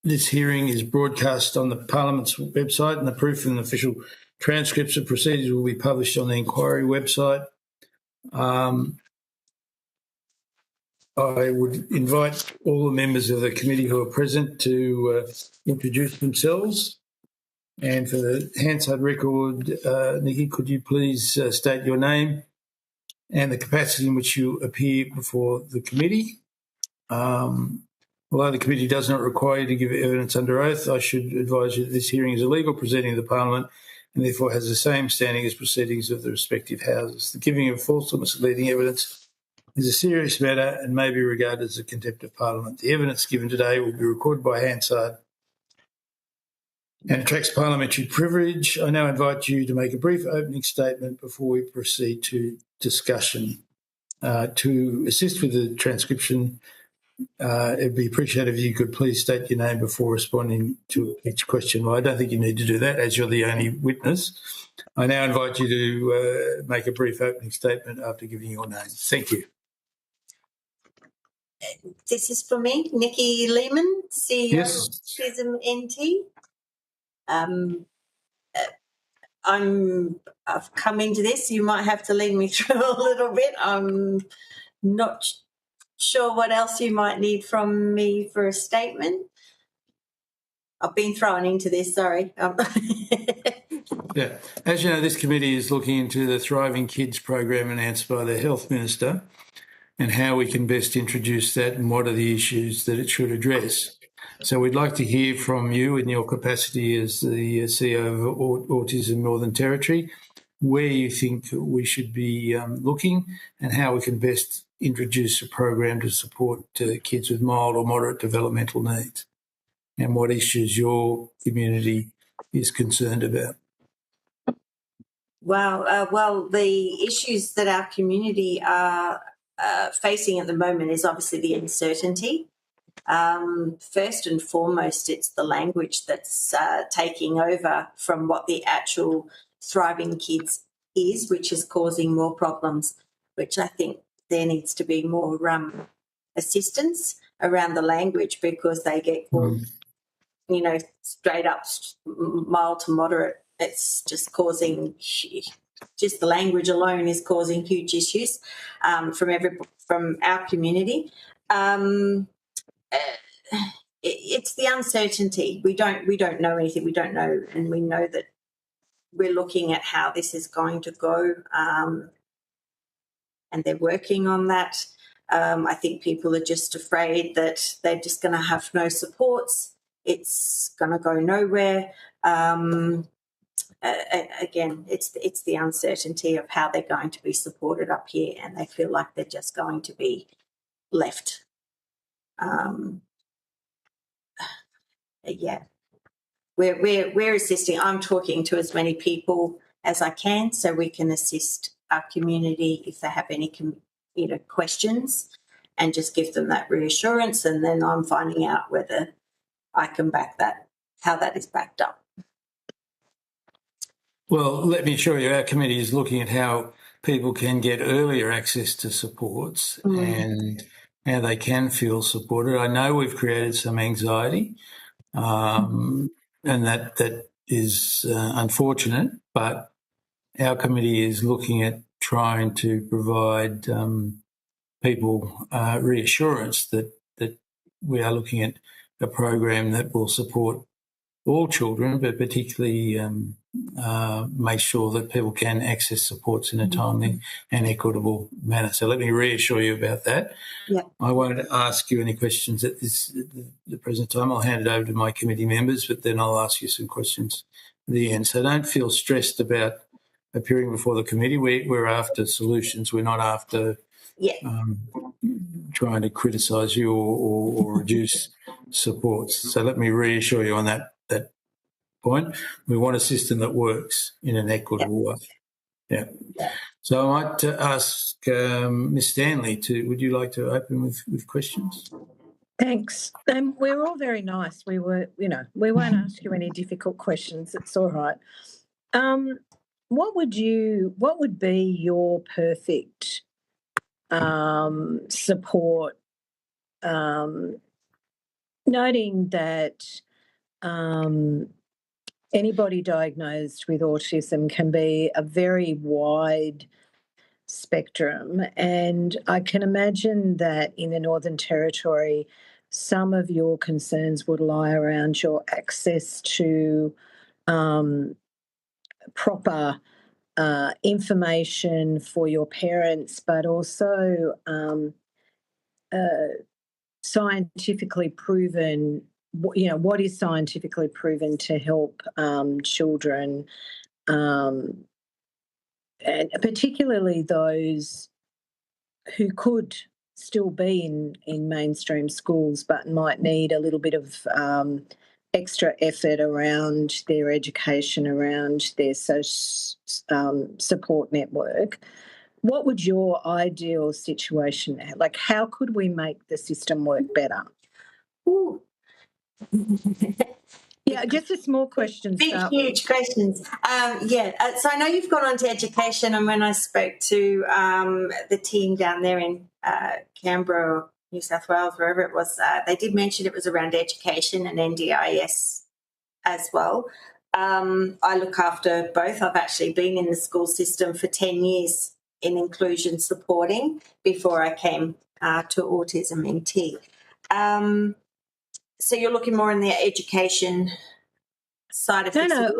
this hearing is broadcast on the Parliament's website, and the proof and official transcripts of proceedings will be published on the inquiry website. I would invite all the members of the committee who are present to introduce themselves. And for the Hansard record, Nikki, could you please state your name and the capacity in which you appear before the committee? Although the committee does not require you to give evidence under oath, I should advise you that this hearing is a legal proceeding of the Parliament and therefore has the same standing as proceedings of the respective houses. The giving of false or misleading evidence is a serious matter and may be regarded as a contempt of Parliament. The evidence given today will be recorded by Hansard and attracts parliamentary privilege. I now invite you to make a brief opening statement before we proceed to discussion. To assist with the transcription, it would be appreciated if you could please state your name before responding to each question. Well, I don't think you need to do that as you're the only witness. I now invite you to make a brief opening statement after giving your name. Thank you. This is for me, Nikki Lehman, CEO Yes. of PRISM NT. I've come into this. You might have to lead me through a little bit. I'm not sure what else you might need from me for a statement. I've been thrown into this, sorry. Yeah. As you know, this committee is looking into the Thriving Kids program announced by the Health Minister and how we can best introduce that and what are the issues that it should address. So we'd like to hear from you in your capacity as the CEO of Autism Northern Territory, where you think we should be looking and how we can best introduce a program to support kids with mild or moderate developmental needs and what issues your community is concerned about. Well, the issues that our community are facing at the moment is obviously the uncertainty. First and foremost, it's the language that's taking over from what the actual Thriving Kids is, which is causing more problems, which I think there needs to be more assistance around the language because they get called, straight up mild to moderate. It's just causing, just the language alone is causing huge issues from our community. It's the uncertainty. We don't know anything. We don't know, and we know that we're looking at how this is going to go, and they're working on that. I think people are just afraid that they're just going to have no supports. It's going to go nowhere. Again, it's the uncertainty of how they're going to be supported up here, and they feel like they're just going to be left. Yeah, we're assisting. I'm talking to as many people as I can so we can assist our community if they have any questions and just give them that reassurance, and then I'm finding out whether I can back that, how that is backed up. Well, let me assure you, our committee is looking at how people can get earlier access to supports and how they can feel supported. I know we've created some anxiety, and that is unfortunate, but our committee is looking at trying to provide people reassurance that we are looking at a program that will support all children, but particularly make sure that people can access supports in a timely and equitable manner. So let me reassure you about that. Yeah. I won't ask you any questions at the present time. I'll hand it over to my committee members, but then I'll ask you some questions at the end. So don't feel stressed about appearing before the committee. We're after solutions. We're not after trying to criticise you or reduce supports. So let me reassure you on that point. We want a system that works in an equitable way. Yeah. So I might ask Ms. Stanley would you like to open with questions? Thanks. We're all very nice. We won't ask you any difficult questions. It's all right. what would be your perfect support, noting that anybody diagnosed with autism can be a very wide spectrum, and I can imagine that in the Northern Territory, some of your concerns would lie around your access to proper information for your parents, but also scientifically proven, what is scientifically proven to help children, and particularly those who could still be in mainstream schools but might need a little bit of extra effort around their education, around their support network. What would your ideal situation, like how could we make the system work better? Ooh. Yeah, just a small question. Big, huge questions. So I know you've gone on to education, and when I spoke to the team down there in Canberra or New South Wales, wherever it was, they did mention it was around education and NDIS as well. I look after both. I've actually been in the school system for 10 years in inclusion supporting before I came to Autism NT. So you're looking more in the education side of things? No,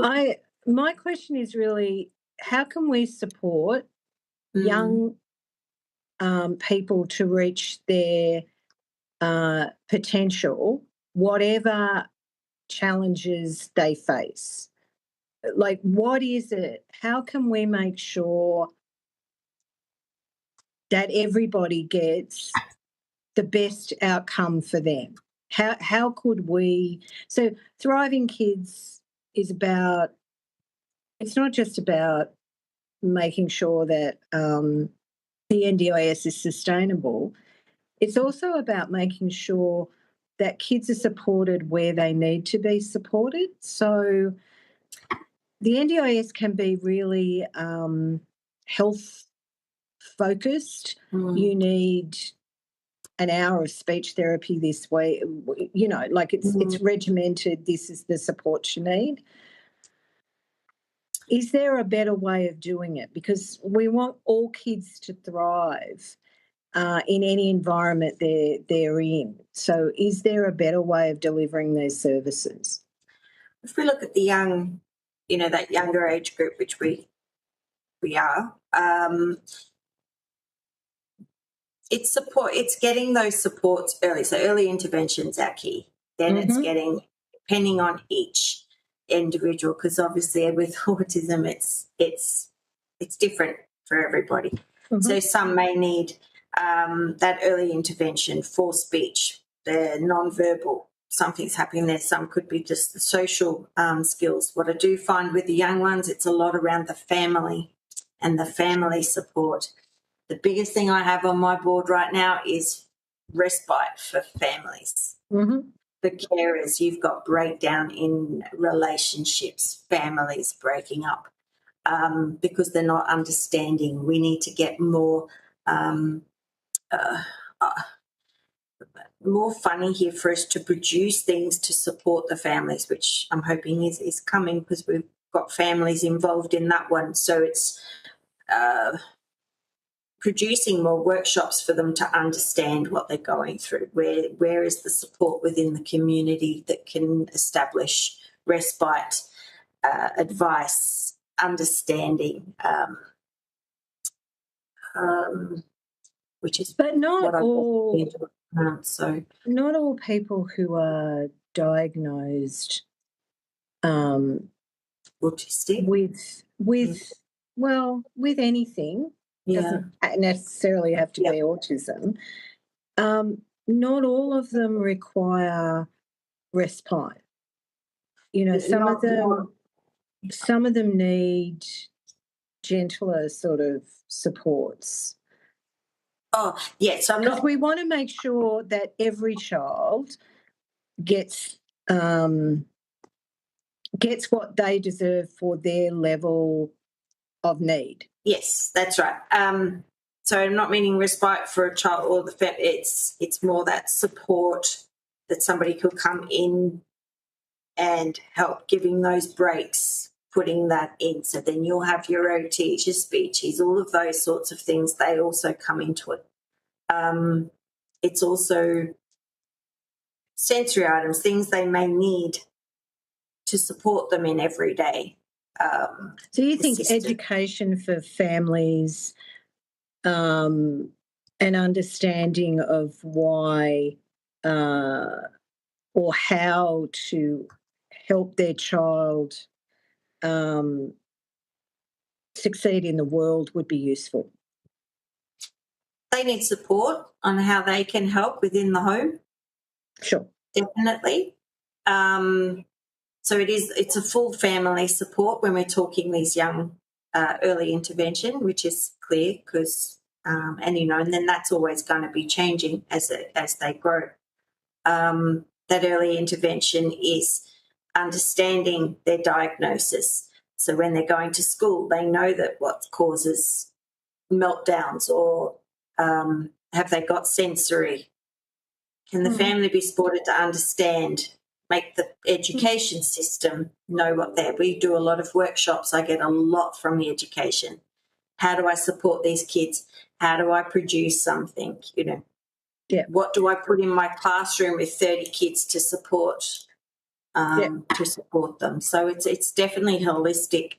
my question is really, how can we support young people to reach their potential, whatever challenges they face? Like, what is it? How can we make sure that everybody gets the best outcome for them? How could we? So Thriving Kids is about, it's not just about making sure that the NDIS is sustainable. It's also about making sure that kids are supported where they need to be supported. So the NDIS can be really health focused. You need an hour of speech therapy this week, like it's regimented. This is the support you need. Is there a better way of doing it? Because we want all kids to thrive in any environment they're in. So is there a better way of delivering these services? If we look at the young, that younger age group, which we are, it's getting those supports early. So early interventions are key. Then it's getting, depending on each individual, because obviously with autism it's different for everybody. So some may need that early intervention for speech, the non-verbal, something's happening there. Some could be just the social skills. What I do find with the young ones, it's a lot around the family and the family support. The biggest thing I have on my board right now is respite for families. The carers, you've got breakdown in relationships, families breaking up because they're not understanding. We need to get more funding here for us to produce things to support the families, which I'm hoping is coming because we've got families involved in that one. So it's producing more workshops for them to understand what they're going through. Where is the support within the community that can establish respite, advice, understanding, which is but not all. Not all people who are diagnosed autistic with anything. Doesn't necessarily have to be autism. Not all of them require respite. Some of them need gentler sort of supports. Oh, yes. Because we want to make sure that every child gets what they deserve for their level of need. Yes, that's right. So I'm not meaning respite for a child or the family. It's more that support that somebody could come in and help giving those breaks, putting that in. So then you'll have your OTs, your speeches, all of those sorts of things. They also come into it. It's also sensory items, things they may need to support them in every day. So you think education for families an understanding of why or how to help their child succeed in the world would be useful? They need support on how they can help within the home. Sure. Definitely. So it's a full family support when we're talking these young early intervention, which is clear because, and then that's always going to be changing as they grow. That early intervention is understanding their diagnosis. So when they're going to school, they know that what causes meltdowns or have they got sensory? Can the family be supported to understand, make the education system know what we do a lot of workshops. I get a lot from the education. How do I support these kids? How do I produce something? What do I put in my classroom with 30 kids to support them? So it's definitely a holistic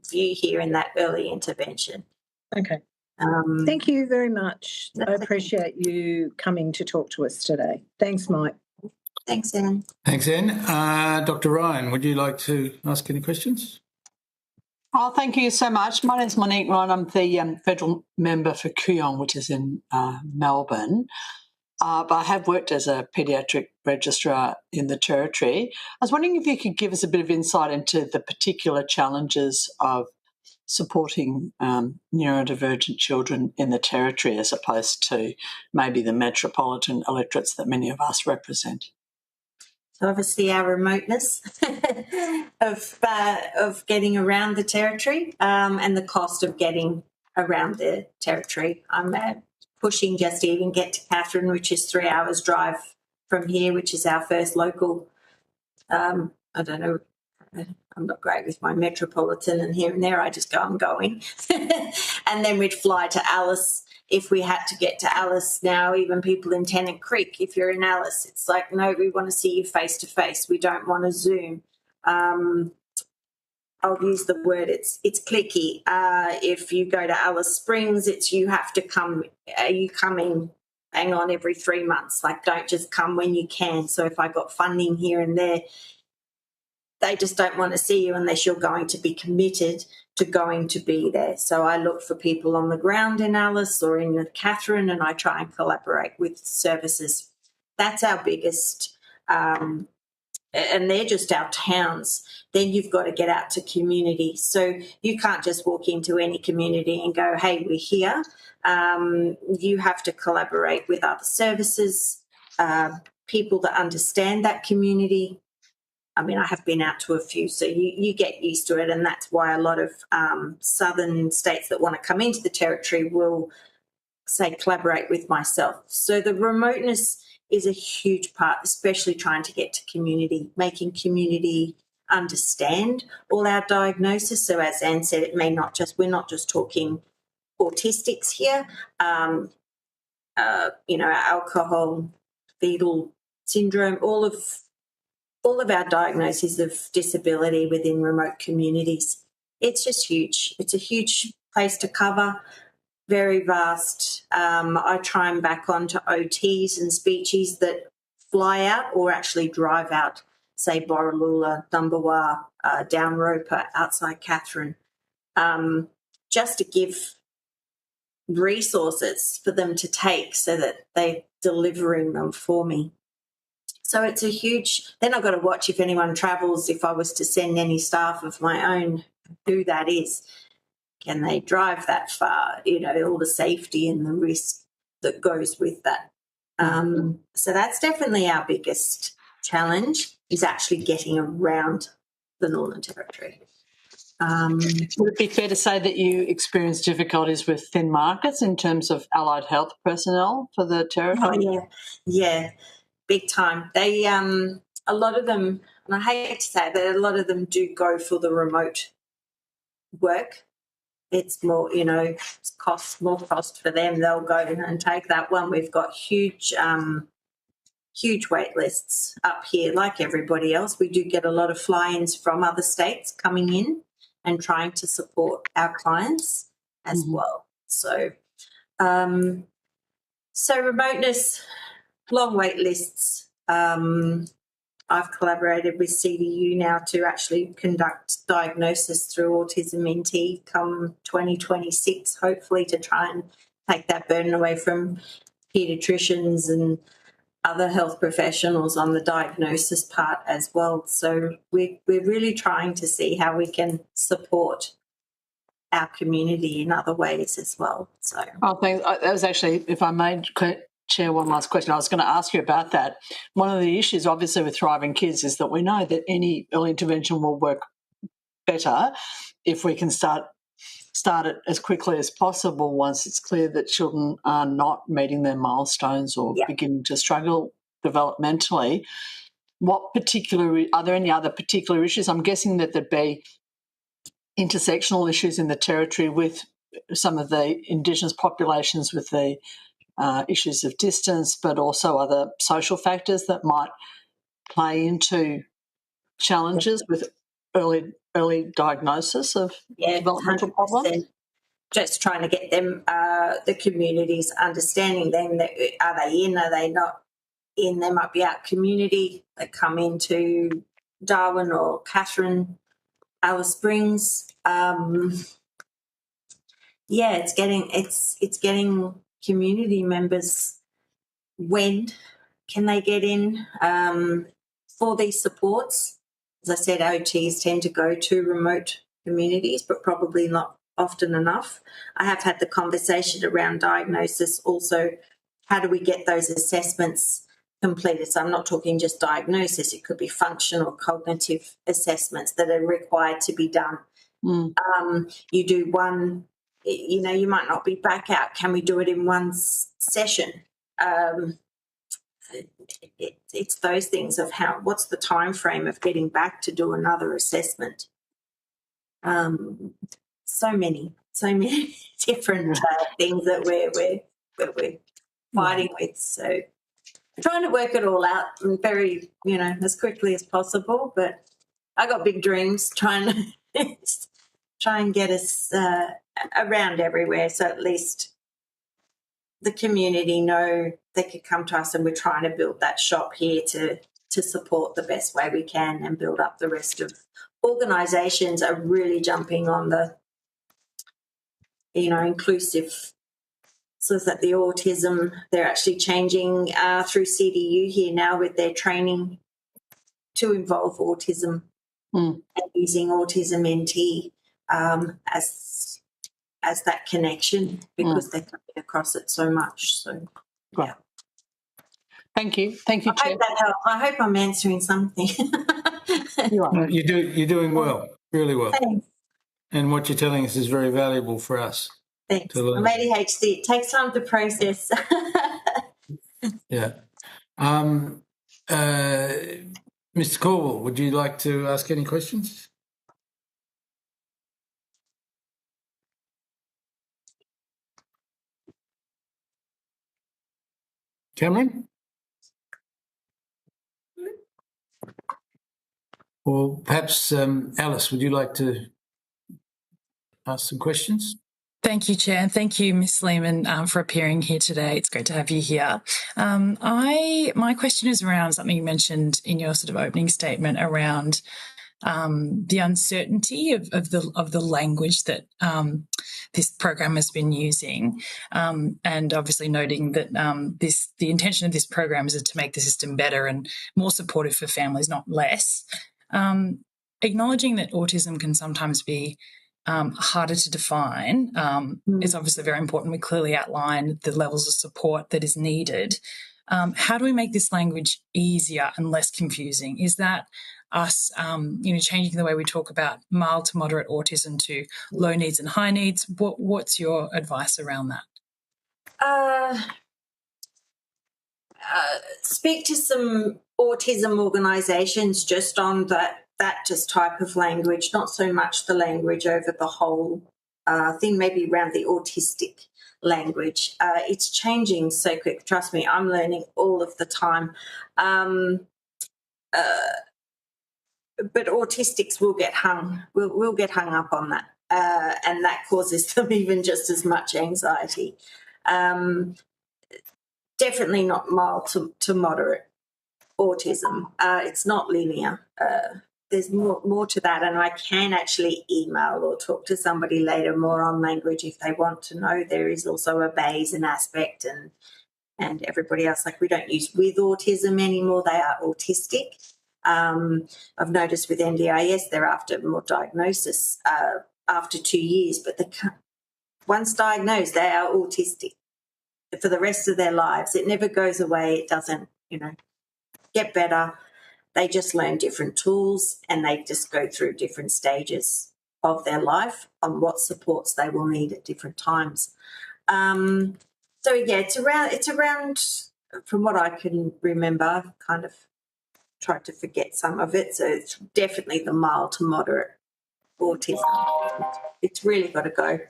view here in that early intervention. Okay. Thank you very much. I appreciate you coming to talk to us today. Thanks, Mike. Thanks, Anne. Thanks, Anne. Dr. Ryan, would you like to ask any questions? Oh, thank you so much. My name's Monique Ryan. I'm the federal member for Kooyong, which is in Melbourne. But I have worked as a paediatric registrar in the Territory. I was wondering if you could give us a bit of insight into the particular challenges of supporting neurodivergent children in the Territory as opposed to maybe the metropolitan electorates that many of us represent. So obviously our remoteness of getting around the Territory and the cost of getting around the Territory. I'm pushing just to even get to Katherine, which is 3 hours drive from here, which is our first local. I don't know. I'm not great with my metropolitan and here and there. I just go, I'm going. And then we'd fly to Alice if we had to get to Alice. Now, even people in Tennant Creek, if you're in Alice, it's like, no, we want to see you face to face. We don't want to Zoom. I'll use the word, it's clicky. If you go to Alice Springs, it's you have to come. Are you coming? Hang on, every 3 months. Like, don't just come when you can. So if I got funding here and there, they just don't want to see you unless you're going to be committed to going to be there. So I look for people on the ground in Alice or in Katherine, and I try and collaborate with services. That's our biggest, and they're just our towns. Then you've got to get out to community. So you can't just walk into any community and go, hey, we're here. You have to collaborate with other services, people that understand that community. I mean, I have been out to a few, so you get used to it, and that's why a lot of southern states that want to come into the Territory will, say, collaborate with myself. So the remoteness is a huge part, especially trying to get to community, making community understand all our diagnosis. So as Anne said, we're not just talking autistics here, alcohol, fetal syndrome, all of our diagnoses of disability within remote communities. It's just huge. It's a huge place to cover, very vast. I try and back onto OTs and speeches that fly out or actually drive out, say, Borroloola, Numbawar, down Roper, outside Katherine, just to give resources for them to take so that they're delivering them for me. So it's a huge, then I've got to watch if anyone travels, if I was to send any staff of my own, who that is. Can they drive that far? All the safety and the risk that goes with that. So that's definitely our biggest challenge, is actually getting around the Northern Territory. Would it be fair to say that you experienced difficulties with thin markets in terms of allied health personnel for the territory? Oh, yeah, big time. They, a lot of them, and I hate to say it, but a lot of them do go for the remote work. It's more, more cost for them. They'll go and take that one. We've got huge wait lists up here, like everybody else. We do get a lot of fly-ins from other states coming in and trying to support our clients as well. So, remoteness, long wait lists. I've collaborated with CDU now to actually conduct diagnosis through Autism NT come 2026, hopefully to try and take that burden away from paediatricians and other health professionals on the diagnosis part as well. So we're really trying to see how we can support our community in other ways as well. So, thanks. That was actually, if I may, Chair, one last question. I was going to ask you about that. One of the issues, obviously, with Thriving Kids is that we know that any early intervention will work better if we can start it as quickly as possible once it's clear that children are not meeting their milestones or beginning to struggle developmentally. Are there any other particular issues? I'm guessing that there'd be intersectional issues in the territory with some of the Indigenous populations with the issues of distance, but also other social factors that might play into challenges with early diagnosis of developmental 100%. problems. Just trying to get them, the communities understanding them, that are they in, are they not in? They might be out community that come into Darwin or Catherine, Alice Springs. It's getting community members. When can they get in for these supports? As I said, OTs tend to go to remote communities, but probably not often enough. I have had the conversation around diagnosis also. How do we get those assessments completed? So I'm not talking just diagnosis. It could be functional, cognitive assessments that are required to be done. You do one, you might not be back out. Can we do it in one session? It's those things of what's the time frame of getting back to do another assessment. So many different things that we're fighting with. So trying to work it all out and very, as quickly as possible. But I got big dreams trying to get us around everywhere. So at least the community know they could come to us, and we're trying to build that shop here to support the best way we can and build up the rest of organisations are really jumping on the, inclusive. So that the autism, they're actually changing through CDU here now with their training to involve autism and using Autism NT as that connection because they're coming across it so much. So, yeah. Thank you, Chair. I hope that helps. I hope I'm answering something. You are. You're doing well, really well. Thanks. And what you're telling us is very valuable for us. Thanks. I'm ADHD. It takes time to process. Yeah. Mr. Corwell, would you like to ask any questions? Cameron? Or perhaps Alice, would you like to ask some questions? Thank you, Chair, and thank you, Ms. Lehman, for appearing here today. It's great to have you here. My question is around something you mentioned in your sort of opening statement around the uncertainty of the language that this program has been using, and obviously noting that the intention of this program is to make the system better and more supportive for families, not less. Acknowledging that autism can sometimes be harder to define. It's obviously very important. We clearly outline the levels of support that is needed. How do we make this language easier and less confusing? Is that us, changing the way we talk about mild to moderate autism to low needs and high needs. What's your advice around that? Speak to some autism organisations just on that just type of language, not so much the language over the whole thing, maybe around the autistic language. It's changing so quick. Trust me, I'm learning all of the time. But autistics will get get hung up on that, and that causes them even just as much anxiety. Definitely not mild to moderate autism. It's not linear. There's more to that, and I can actually email or talk to somebody later more on language if they want to know. There is also a Bayesian aspect and everybody else. Like, we don't use with autism anymore. They are autistic. I've noticed with NDIS they're after more diagnosis after 2 years, but once diagnosed, they are autistic for the rest of their lives. It never goes away. It doesn't, get better. They just learn different tools and they just go through different stages of their life on what supports they will need at different times. So yeah, it's around from what I can remember, kind of tried to forget some of it. So it's definitely the mild to moderate autism. It's really got to go.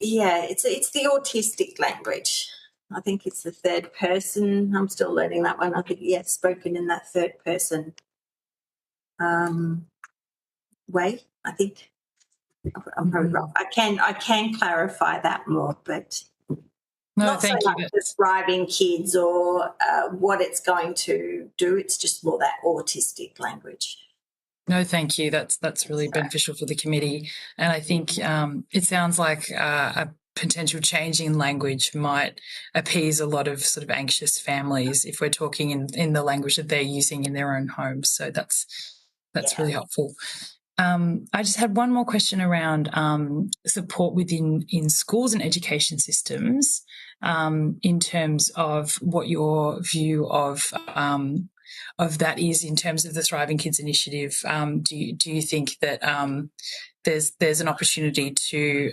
It's the autistic language. I think it's the third person. I'm still learning that one. I think, spoken in that third person way. I think I'm probably wrong. I can clarify that more, but not so much describing kids or what it's going to do. It's just more that autistic language. No, thank you. That's really beneficial for the committee. And I think it sounds like a potential change in language might appease a lot of sort of anxious families if we're talking in the language that they're using in their own homes. So that's really helpful. I just had one more question around support in schools and education systems in terms of what your view of that is in terms of the Thriving Kids initiative. Do you think that there's an opportunity to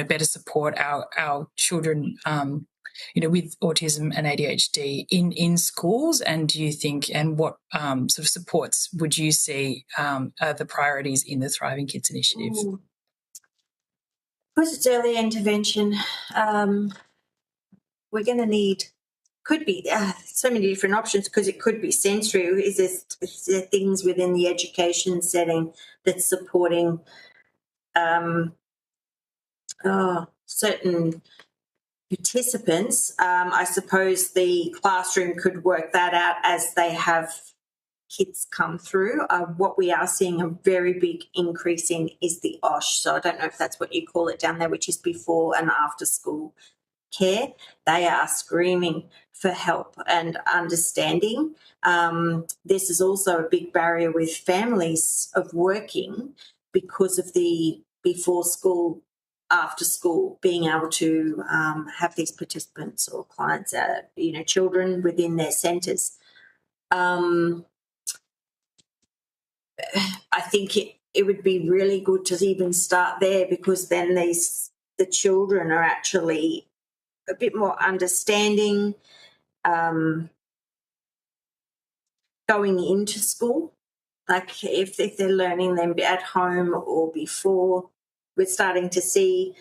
better support our children with autism and ADHD in schools? And do you think, and what sort of supports would you see are the priorities in the Thriving Kids initiative? Because it's early intervention, we're going to need, could be so many different options, because it could be sensory. Is there things within the education setting that's supporting certain participants? I suppose the classroom could work that out as they have kids come through. What we are seeing a very big increase in is the OSH. So I don't know if that's what you call it down there, which is before and after school care. They are screaming for help and understanding. This is also a big barrier with families of working because of the before school, after school, being able to have these participants or clients, children within their centres. I think it would be really good to even start there, because then the children are actually a bit more understanding going into school. Like if they're learning them at home or before, we're starting to see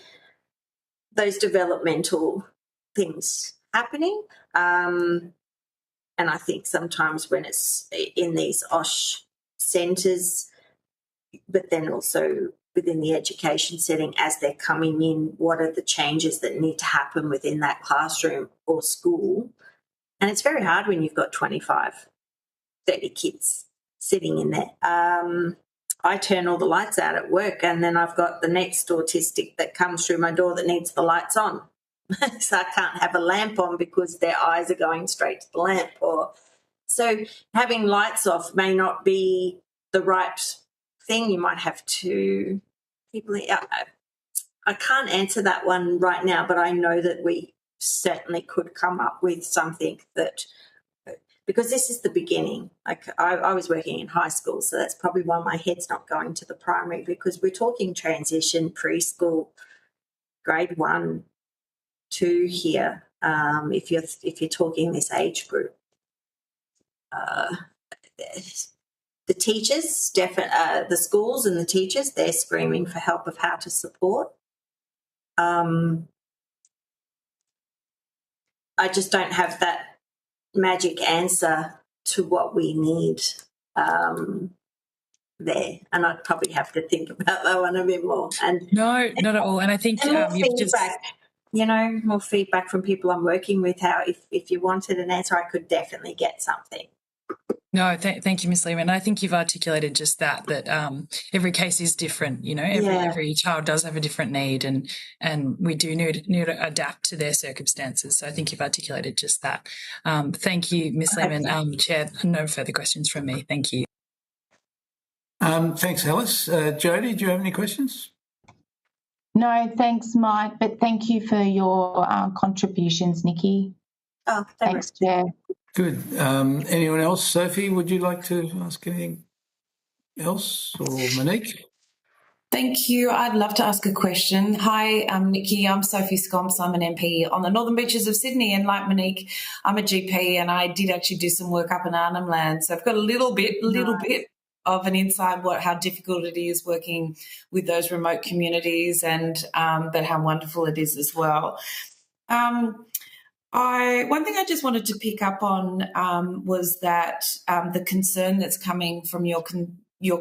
those developmental things happening. And I think sometimes when it's in these OSH centres, but then also within the education setting as they're coming in, what are the changes that need to happen within that classroom or school? And it's very hard when you've got 25, 30 kids sitting in there. I turn all the lights out at work, and then I've got the next autistic that comes through my door that needs the lights on. So I can't have a lamp on because their eyes are going straight to the lamp. So having lights off may not be the right thing. You might have two people. I can't answer that one right now, but I know that we certainly could come up with something that because this is the beginning. Like I was working in high school, so that's probably why my head's not going to the primary, because we're talking transition, preschool, grade 1, 2 here. If you're talking this age group, the teachers, the schools and the teachers, they're screaming for help of how to support. I just don't have that magic answer to what we need there, and I'd probably have to think about that one a bit more. And no, not at all. And I think more you've feedback, more feedback from people I'm working with. How if you wanted an answer, I could definitely get something. No, thank you, Ms. Lehman. I think you've articulated just that every case is different. Every child does have a different need, and we do need to adapt to their circumstances. So I think you've articulated just that. Thank you, Ms. Lehman. Chair, no further questions from me. Thank you. Thanks, Alice. Jodie, do you have any questions? No, thanks, Mike, but thank you for your contributions, Nikki. Oh, thanks, Chair. Good. Anyone else? Sophie, would you like to ask anything else, or Monique? Thank you. I'd love to ask a question. Hi, Nikki. I'm Sophie Scomps. I'm an MP on the Northern Beaches of Sydney, and like Monique, I'm a GP, and I did actually do some work up in Arnhem Land. So I've got a little bit of an insight how difficult it is working with those remote communities, and but how wonderful it is as well. One thing I just wanted to pick up on was that the concern that's coming from your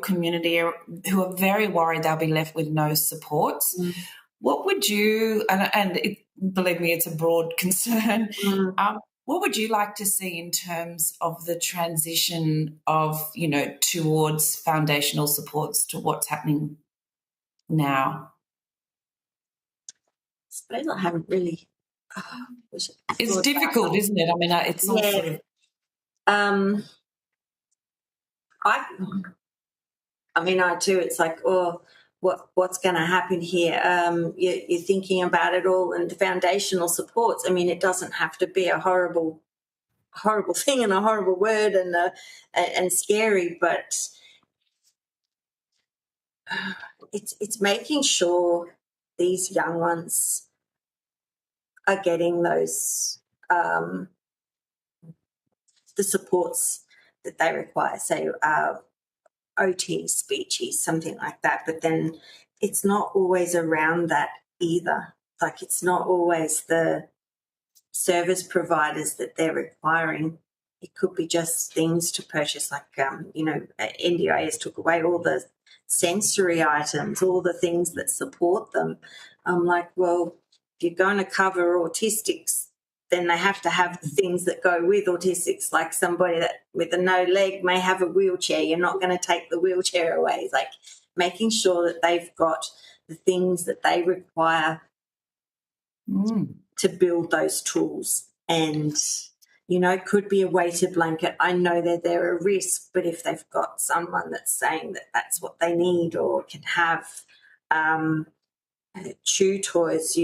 community, who are very worried they'll be left with no supports. What would you, believe me, it's a broad concern, what would you like to see in terms of the transition of, towards foundational supports to what's happening now? I suppose I haven't really... it's difficult, isn't it? I mean, it's all sort of... I too, it's like, what's going to happen here? You're thinking about it all, and the foundational supports. I mean, it doesn't have to be a horrible thing and a horrible word and scary, but it's making sure these young ones are getting those the supports that they require. So OT, speechy, something like that. But then it's not always around that either. Like, it's not always the service providers that they're requiring. It could be just things to purchase, like, NDIS took away all the sensory items, all the things that support them. I'm like, well, if you're going to cover autistics, then they have to have the things that go with autistics, like somebody that with a no leg may have a wheelchair. You're not going to take the wheelchair away. It's like making sure that they've got the things that they require to build those tools. And, it could be a weighted blanket. I know that they're a risk, but if they've got someone that's saying that that's what they need, or can have chew toys,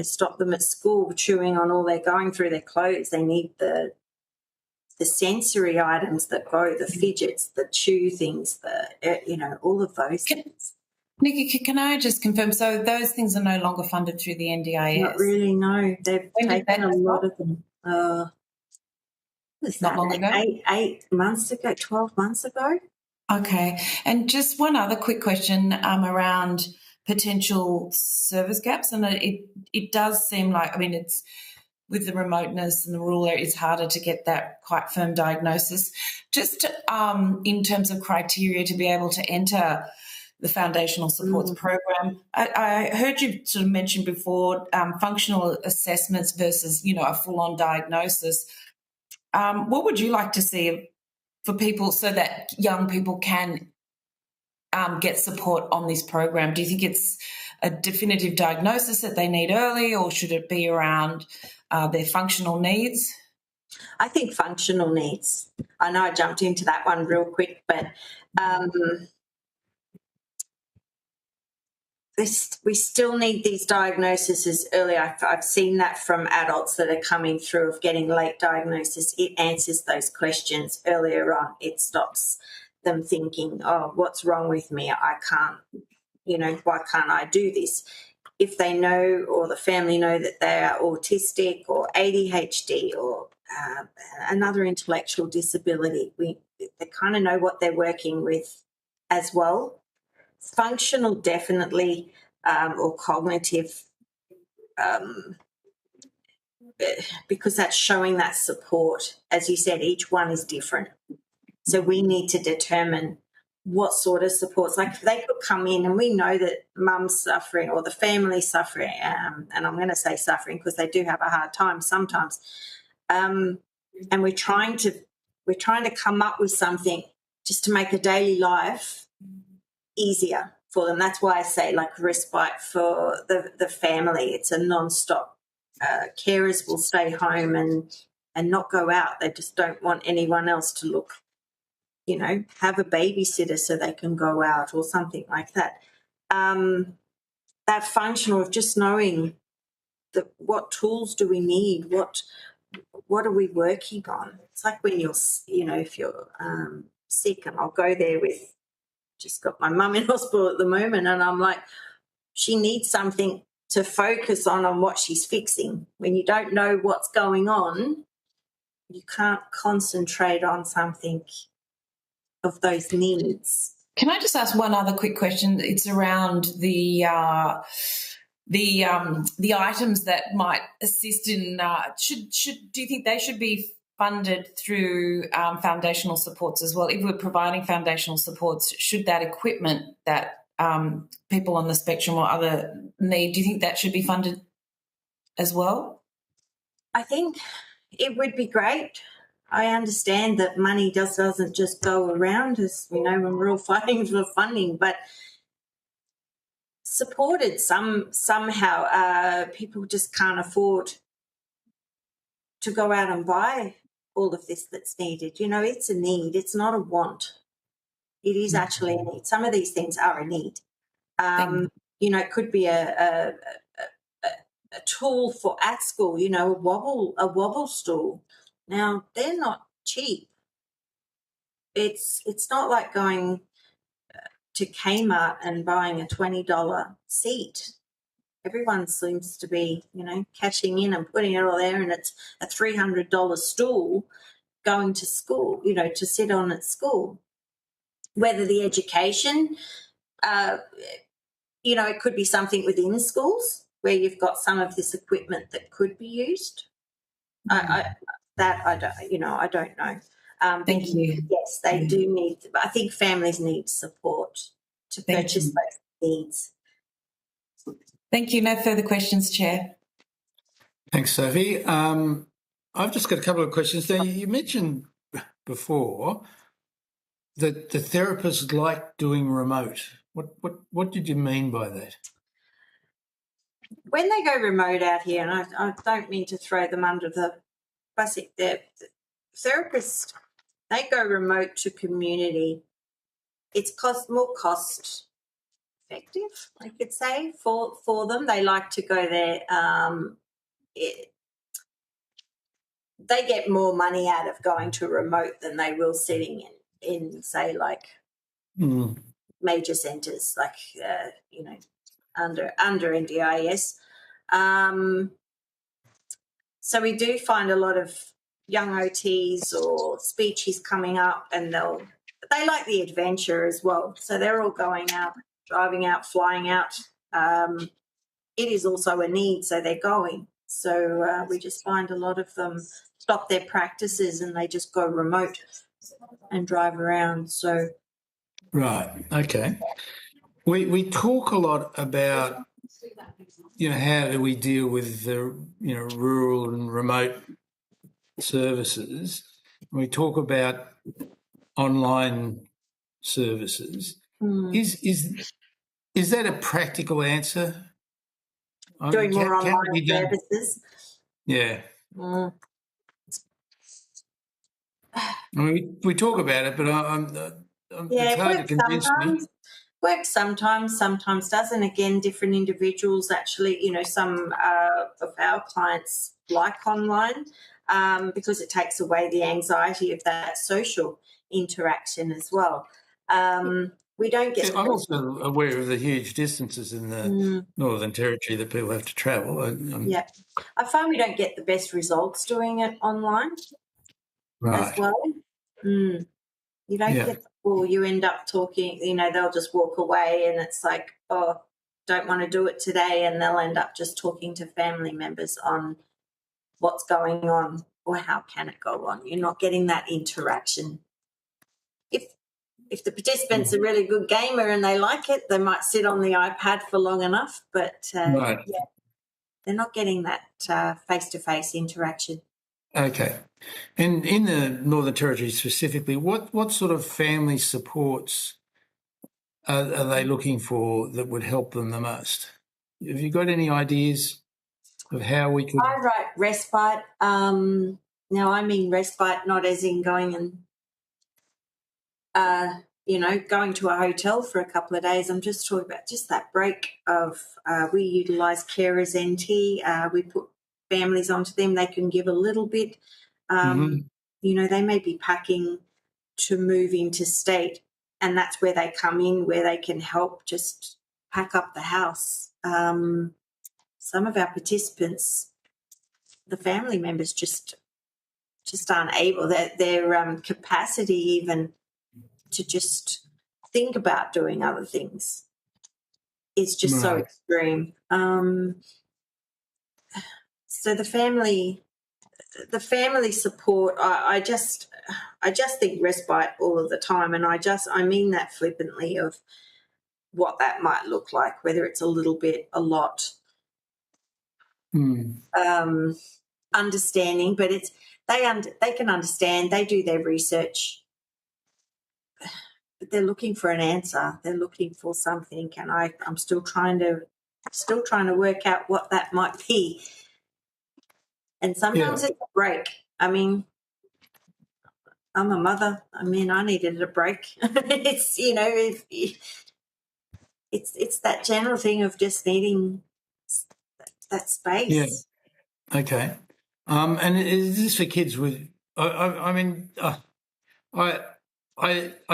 stop them at school chewing on all they're going through, their clothes. They need the sensory items that go, the fidgets, the chew things, all of those things. Nikki, can I just confirm, so those things are no longer funded through the NDIS? Not really, no. They've taken a lot of them. Not long ago? 8 months ago, 12 months ago. Okay. And just one other quick question around potential service gaps, and it does seem like, it's with the remoteness and the rural area, it's harder to get that quite firm diagnosis. Just in terms of criteria to be able to enter the foundational supports program, I heard you sort of mention before functional assessments versus a full-on diagnosis. What would you like to see for people so that young people can get support on this program? Do you think it's a definitive diagnosis that they need early, or should it be around their functional needs? I think functional needs. I know I jumped into that one real quick, but we still need these diagnoses early. I've seen that from adults that are coming through of getting late diagnosis. It answers those questions earlier on. It stops them thinking, oh, what's wrong with me? I can't, why can't I do this? If they know, or the family know, that they are autistic or ADHD or another intellectual disability, they kind of know what they're working with as well. Functional, definitely, or cognitive, because that's showing that support. As you said, each one is different. So we need to determine what sort of supports. Like, they could come in and we know that mum's suffering or the family's suffering, and I'm going to say suffering because they do have a hard time sometimes. And we're trying to come up with something just to make a daily life easier for them. That's why I say, like, respite for the family. It's a non-stop. Carers will stay home and not go out. They just don't want anyone else to look, have a babysitter so they can go out or something like that. That functional of just knowing what tools do we need, what are we working on. It's like when you're, if you're sick, and I'll go there with, just got my mum in hospital at the moment, and I'm like, she needs something to focus on what she's fixing. When you don't know what's going on, you can't concentrate on something of those needs. Can I just ask one other quick question? It's around the items that might assist in. Do you think they should be funded through foundational supports as well? If we're providing foundational supports, should that equipment that people on the spectrum or other need, do you think that should be funded as well? I think it would be great. I understand that money doesn't just go around, as we know, when we're all fighting for funding, but supported somehow. People just can't afford to go out and buy all of this that's needed. It's a need. It's not a want. It is actually a need. Some of these things are a need. It could be a tool for at school, a wobble stool. Now, they're not cheap. It's not like going to Kmart and buying a $20 seat. Everyone seems to be, cashing in and putting it all there, and it's a $300 stool going to school, to sit on at school. Whether the education, it could be something within schools where you've got some of this equipment that could be used. I don't know. Thank you. Yes, they do need. I think families need support to purchase those needs. Thank you. No further questions, Chair. Thanks, Sophie. I've just got a couple of questions. Now, you mentioned before that the therapists like doing remote. What did you mean by that? When they go remote out here, and I don't mean to throw them under the bus, the therapists, they go remote to community. It's more cost effective, I could say, for them. They like to go there. They get more money out of going to remote than they will sitting in say, like major centres, like under NDIS. So we do find a lot of young OTs or speechies coming up, and they like the adventure as well. So they're all going out, driving out, flying out. It is also a need, so they're going. So we just find a lot of them stop their practices and they just go remote and drive around. So right, okay. We talk a lot about how do we deal with the rural and remote services. We talk about online services. Is that a practical answer? Doing more online services? Yeah. I mean, we talk about it, but it's hard to convince me. works sometimes, sometimes doesn't. Again, different individuals actually, some of our clients like online because it takes away the anxiety of that social interaction as well. We don't get. I'm also aware of the huge distances in the Northern Territory that people have to travel. I find we don't get the best results doing it online as well. You don't get you end up talking, they'll just walk away and it's like, oh, don't want to do it today, and they'll end up just talking to family members on what's going on or how can it go on. You're not getting that interaction. If the participant's a really good gamer and they like it, they might sit on the iPad for long enough, but they're not getting that face-to-face interaction. Okay. And in the Northern Territory specifically, what sort of family supports are they looking for that would help them the most? Have you got any ideas of how we could... I write respite. Now, I mean respite not as in going and going to a hotel for a couple of days. I'm just talking about just that break of we utilise carers NT. We put families onto them. They can give a little bit. They may be packing to move interstate, and that's where they come in, where they can help just pack up the house. Some of our participants, the family members just aren't able, their capacity even to just think about doing other things is just so extreme. So the family support, I just think respite all of the time, and I mean that flippantly of what that might look like, whether it's a little bit, a lot. Understanding, but they can understand. They do their research, but they're looking for an answer. They're looking for something, and I'm still trying to work out what that might be. And sometimes it's a break. I mean, I'm a mother. I mean, I needed a break. It's it's that general thing of just needing that space. Yeah. Okay. And is this for kids with? I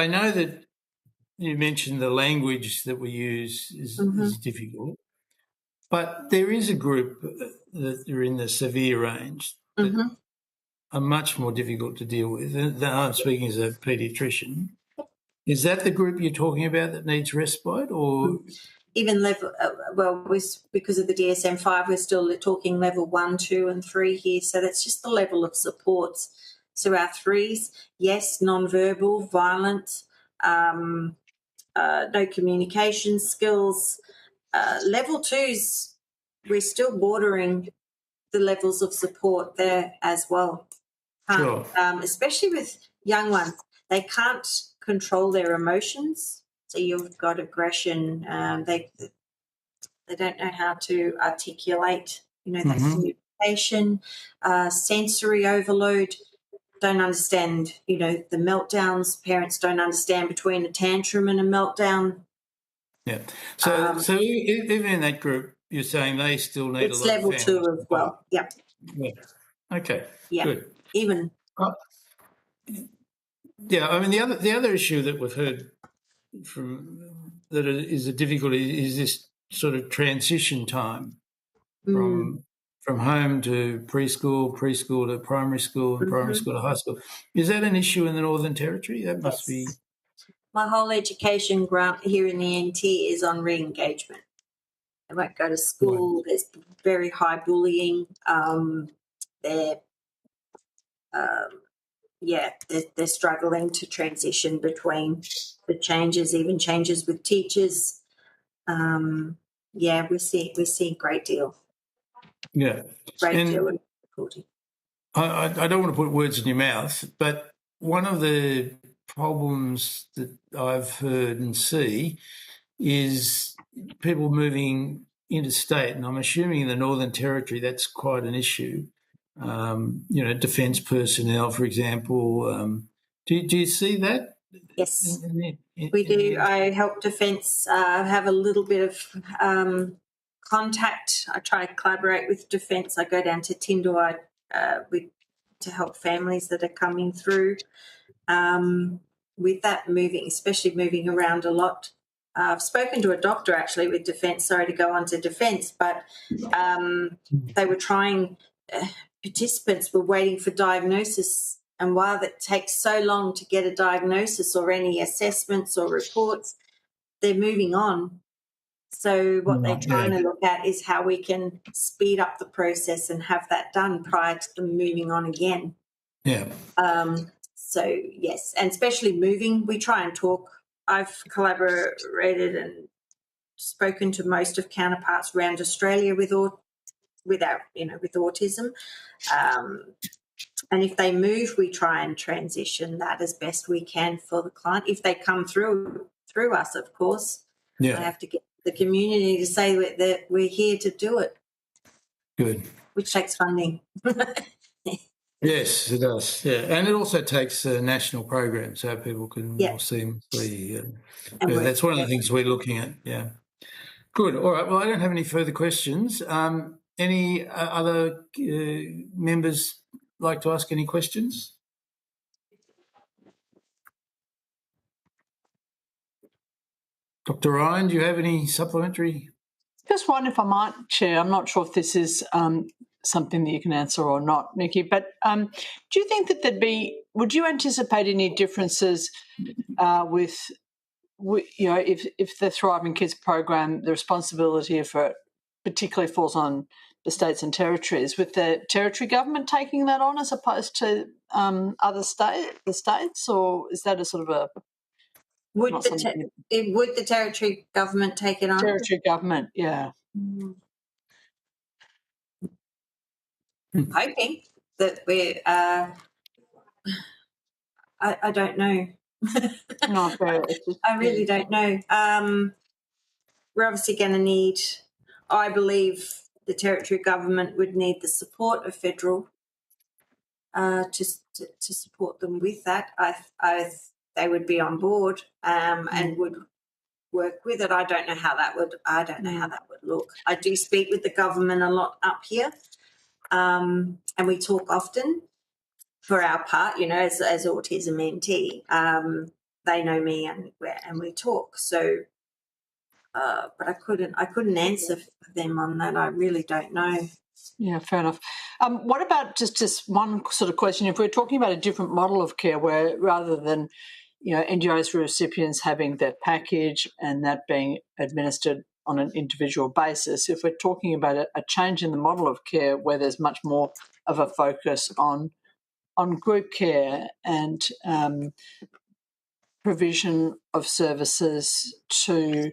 know that you mentioned the language that we use is difficult, but there is a group that are in the severe range that are much more difficult to deal with. I'm speaking as a paediatrician. Is that the group you're talking about that needs respite, or even level? Because of the DSM-5, we're still talking level 1, 2, and 3 here. So that's just the level of supports. So our 3s, yes, non-verbal, violent, no communication skills. Level 2s, we're still bordering the levels of support there as well. Sure. Especially with young ones, they can't control their emotions. So you've got aggression. They don't know how to articulate, that communication, sensory overload. Don't understand, the meltdowns. Parents don't understand between a tantrum and a meltdown. Yeah. So even in that group, you're saying they still need it's a lot level of 2 as well. Yeah. Okay. Yeah. Good. Even. Yeah. I mean, the other issue that we've heard that is a difficulty is this sort of transition time from home to preschool to primary school, and primary school to high school. Is that an issue in the Northern Territory? That must be. My whole education grant here in the NT is on re-engagement. They won't go to school. Right. There's very high bullying. They're struggling to transition between the changes, even changes with teachers. We're seeing a great deal. Yeah. Great deal of difficulty. I don't want to put words in your mouth, but one of the problems that I've heard and see is people moving interstate, and I'm assuming in the Northern Territory that's quite an issue. Defence personnel, for example. Do you see that? Yes, we do. I help Defence have a little bit of contact. I try to collaborate with Defence. I go down to Tyndall to help families that are coming through with that especially moving around a lot. I've spoken to a doctor actually with Defence. Sorry to go on to Defence, but they were trying. Participants were waiting for diagnosis, and while it takes so long to get a diagnosis or any assessments or reports, they're moving on. So what they're trying to look at is how we can speed up the process and have that done prior to them moving on again. Yeah. So, yes, and especially moving, we try and talk. I've collaborated and spoken to most of counterparts around Australia with autism. And if they move, we try and transition that as best we can for the client. If they come through us, of course, I have to get the community to say that we're here to do it. Good. Which takes funding. Yes, it does. Yeah, and it also takes national programs so people can more seamlessly. That's one of the things we're looking at. Yeah. Good. All right. Well, I don't have any further questions. Any other members like to ask any questions? Dr. Ryan, do you have any supplementary? Just one, if I might, Chair. I'm not sure if this is something that you can answer or not, Nikki, but do you think that would you anticipate any differences with if the Thriving Kids program, the responsibility for it particularly falls on the states and territories, with the territory government taking that on as opposed to the states, or is that a sort of a... Would the territory government take it on? Territory government, yeah. Hoping that we're... I don't know. No, I really don't know. We're obviously going to need... I believe the territory government would need the support of federal to support them with that. They would be on board and would work with it. I don't know how that would look. I do speak with the government a lot up here, and we talk often. For our part, as Autism NT, they know me and we talk. So, but I couldn't answer for them on that. I really don't know. Yeah, fair enough. What about just one sort of question? If we're talking about a different model of care, where rather than NGOs recipients having their package and that being administered on an individual basis, if we're talking about a change in the model of care where there's much more of a focus on group care and provision of services to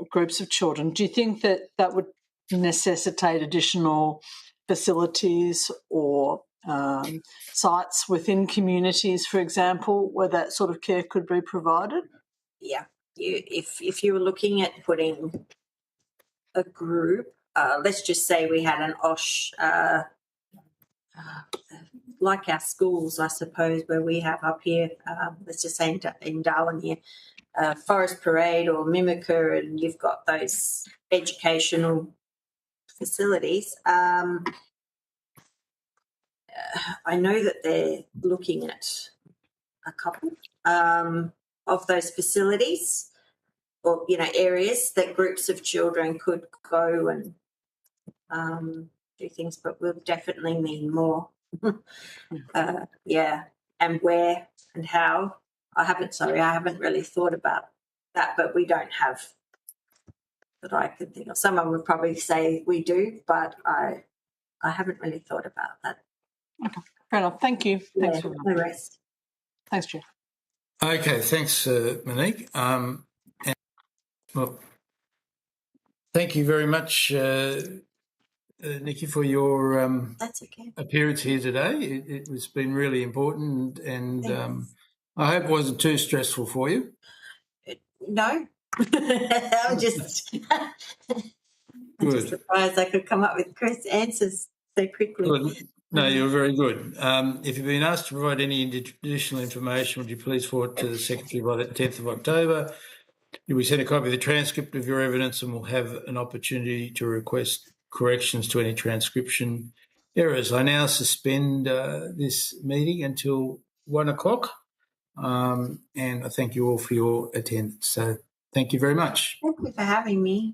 groups of children, do you think that would necessitate additional facilities or sites within communities, for example, where that sort of care could be provided? Yeah. If you were looking at putting a group, let's just say we had an OSH, like our schools, I suppose, where we have up here, let's just say in Darwin here, Forest Parade or Mimica, and you've got those educational facilities. I know that they're looking at a couple of those facilities or, areas that groups of children could go and do things, but we'll definitely need more. And where and how. I haven't really thought about that, but we don't have that I could think of. Someone would probably say we do, but I haven't really thought about that. Okay, fair enough. Thank you. Thanks for the rest. Thanks, Chair. Okay, thanks, Monique. Thank you very much, Nikki, for your That's okay. appearance here today. It has been really important, and I hope it wasn't too stressful for you. No, I'm just surprised I could come up with answers so quickly. Good. No, you're very good. If you've been asked to provide any additional information, would you please forward to the Secretary by the 10th of October? You'll be sent a copy of the transcript of your evidence and will have an opportunity to request corrections to any transcription errors. I now suspend this meeting until 1 o'clock, and I thank you all for your attendance. So thank you very much. Thank you for having me.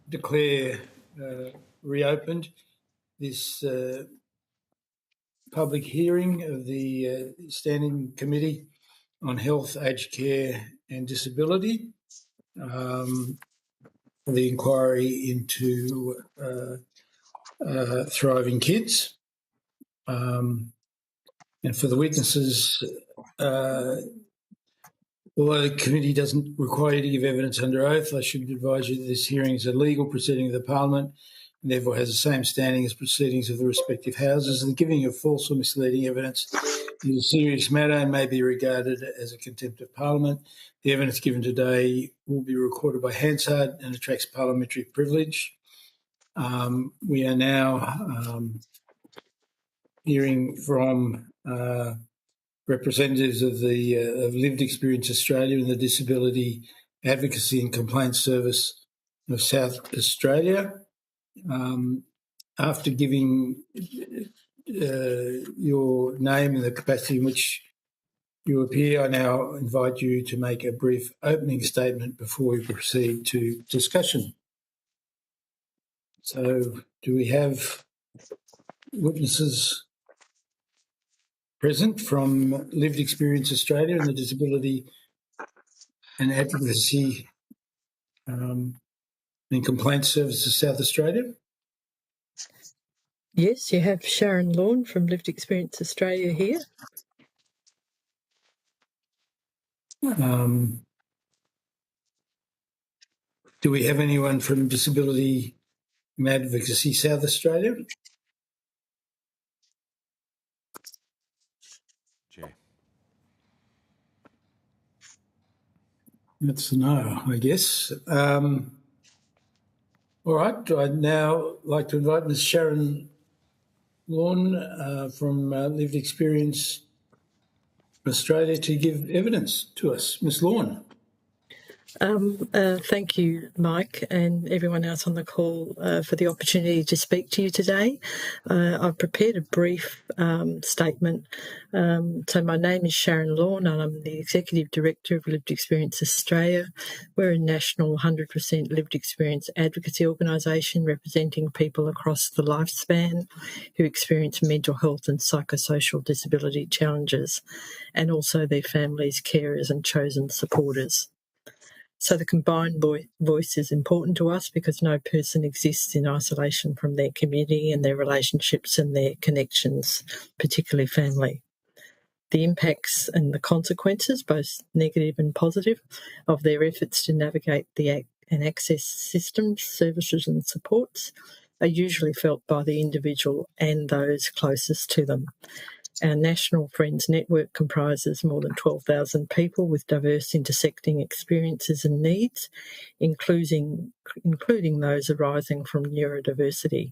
declare reopened this public hearing of the Standing Committee on Health, Aged Care and Disability, the inquiry into thriving kids. And for the witnesses, although the committee doesn't require you to give evidence under oath, I should advise you that this hearing is a legal proceeding of the Parliament and therefore has the same standing as proceedings of the respective houses. The giving of false or misleading evidence is a serious matter and may be regarded as a contempt of Parliament. The evidence given today will be recorded by Hansard and attracts parliamentary privilege. We are now hearing from representatives of the of Lived Experience Australia and the Disability Advocacy and Complaints Service of South Australia. After giving your name and the capacity in which you appear, I now invite you to make a brief opening statement before we proceed to discussion. So, do we have witnesses present from Lived Experience Australia and the Disability and Advocacy and Complaints Service of South Australia? Yes, you have Sharon Lawn from Lived Experience Australia here. Do we have anyone from Disability and Advocacy South Australia? Chair. That's a no, I guess. All right, I'd now like to invite Ms. Sharon Lawn from Lived Experience Australia to give evidence to us. Ms. Lawn. Thank you, Mike, and everyone else on the call for the opportunity to speak to you today. I've prepared a brief statement. So my name is Sharon Lawn and I'm the Executive Director of Lived Experience Australia. We're a national 100% lived experience advocacy organisation representing people across the lifespan who experience mental health and psychosocial disability challenges, and also their families, carers and chosen supporters. So the combined voice is important to us because no person exists in isolation from their community and their relationships and their connections, particularly family. The impacts and the consequences, both negative and positive, of their efforts to navigate and access systems, services and supports are usually felt by the individual and those closest to them. Our National Friends Network comprises more than 12,000 people with diverse intersecting experiences and needs, including those arising from neurodiversity,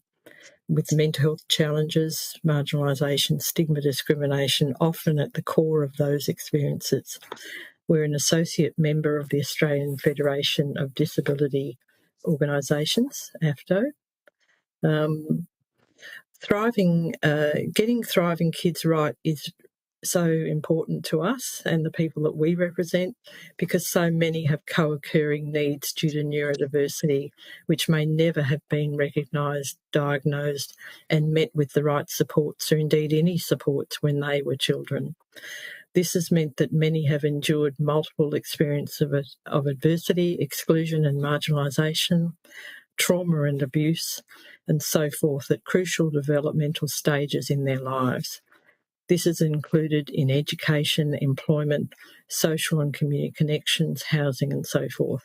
with mental health challenges, marginalisation, stigma, discrimination often at the core of those experiences. We're an associate member of the Australian Federation of Disability Organisations, AFDO. Getting thriving kids right is so important to us and the people that we represent because so many have co-occurring needs due to neurodiversity, which may never have been recognised, diagnosed and met with the right supports or indeed any supports when they were children. This has meant that many have endured multiple experiences of adversity, exclusion and marginalisation, trauma and abuse, and so forth at crucial developmental stages in their lives. This is included in education, employment, social and community connections, housing and so forth.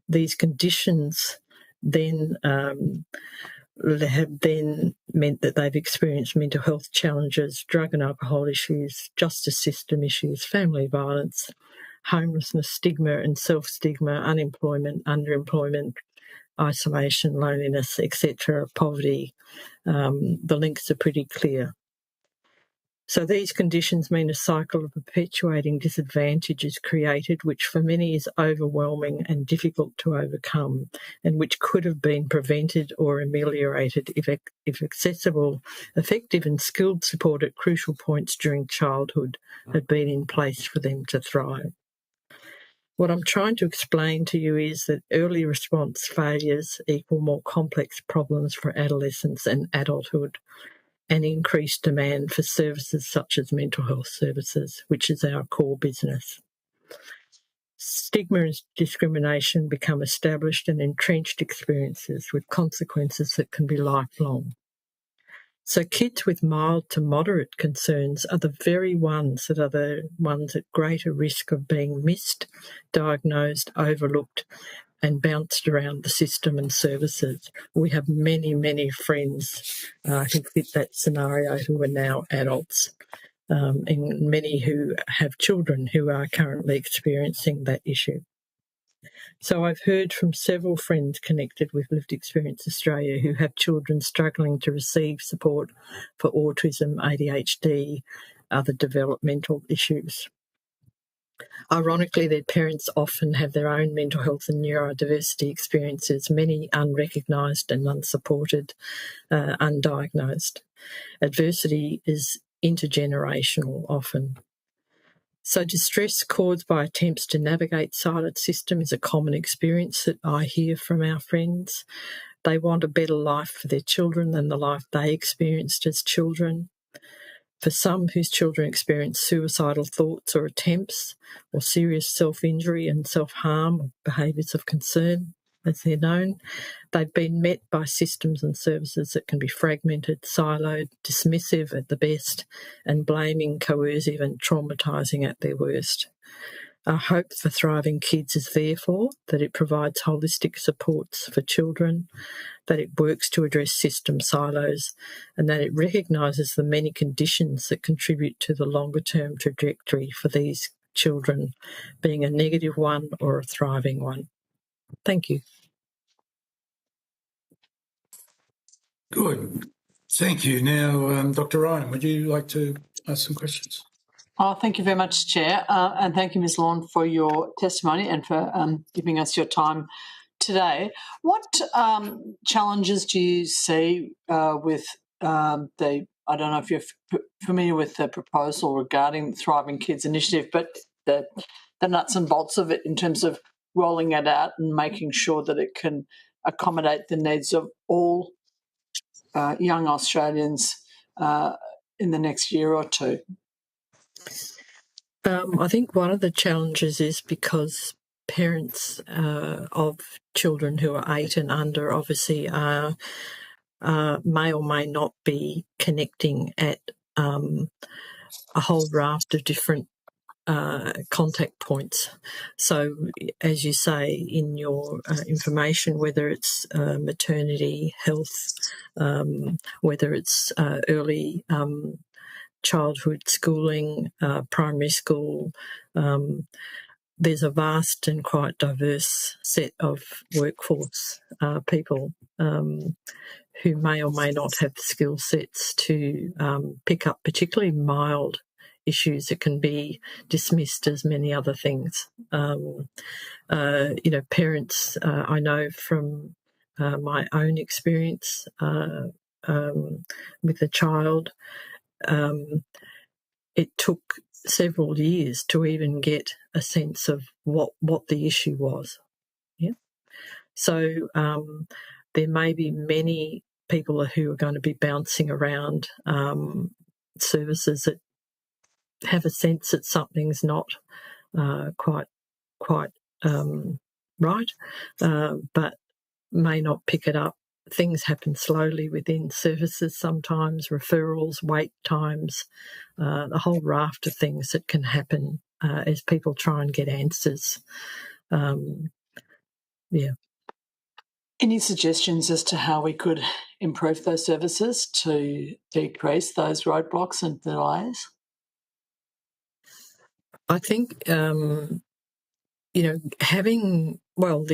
These conditions then have then meant that they've experienced mental health challenges, drug and alcohol issues, justice system issues, family violence, homelessness, stigma and self-stigma, unemployment, underemployment, isolation, loneliness, etc., poverty. The links are pretty clear. So these conditions mean a cycle of perpetuating disadvantage is created, which for many is overwhelming and difficult to overcome, and which could have been prevented or ameliorated if accessible, effective and skilled support at crucial points during childhood had been in place for them to thrive. What I'm trying to explain to you is that early response failures equal more complex problems for adolescence and adulthood, and increased demand for services such as mental health services, which is our core business. Stigma and discrimination become established and entrenched experiences with consequences that can be lifelong. So kids with mild to moderate concerns are the very ones that are the ones at greater risk of being missed, diagnosed, overlooked, and bounced around the system and services. We have many, many friends who fit that scenario who are now adults, and many who have children who are currently experiencing that issue. So I've heard from several friends connected with Lived Experience Australia who have children struggling to receive support for autism, ADHD, other developmental issues. Ironically, their parents often have their own mental health and neurodiversity experiences, many unrecognised and unsupported, undiagnosed. Adversity is intergenerational often. So distress caused by attempts to navigate siloed system is a common experience that I hear from our friends. They want a better life for their children than the life they experienced as children. For some whose children experience suicidal thoughts or attempts, or serious self-injury and self-harm or behaviours of concern, as they're known, they've been met by systems and services that can be fragmented, siloed, dismissive at the best, and blaming, coercive and traumatising at their worst. Our hope for Thriving Kids is therefore that it provides holistic supports for children, that it works to address system silos, and that it recognises the many conditions that contribute to the longer-term trajectory for these children, being a negative one or a thriving one. Thank you. Good. Thank you. Now, Dr. Ryan, would you like to ask some questions? Oh, thank you very much, Chair, and thank you, Ms. Lawn, for your testimony and for giving us your time today. What challenges do you see with the, I don't know if you're familiar with the proposal regarding the Thriving Kids initiative, but the nuts and bolts of it in terms of rolling it out and making sure that it can accommodate the needs of all young Australians in the next year or two? I think one of the challenges is because parents of children who are 8 and under obviously may or may not be connecting at a whole raft of different contact points. So, as you say in your information, whether it's maternity, health, whether it's early childhood schooling, primary school, there's a vast and quite diverse set of workforce people who may or may not have the skill sets to pick up particularly mild issues that can be dismissed as many other things. Parents, I know from my own experience with a child, it took several years to even get a sense of what the issue was. Yeah. So there may be many people who are going to be bouncing around services that have a sense that something's not quite right, but may not pick it up. Things happen slowly within services sometimes, referrals, wait times, a whole raft of things that can happen as people try and get answers. Any suggestions as to how we could improve those services to decrease those roadblocks and delays? I think, the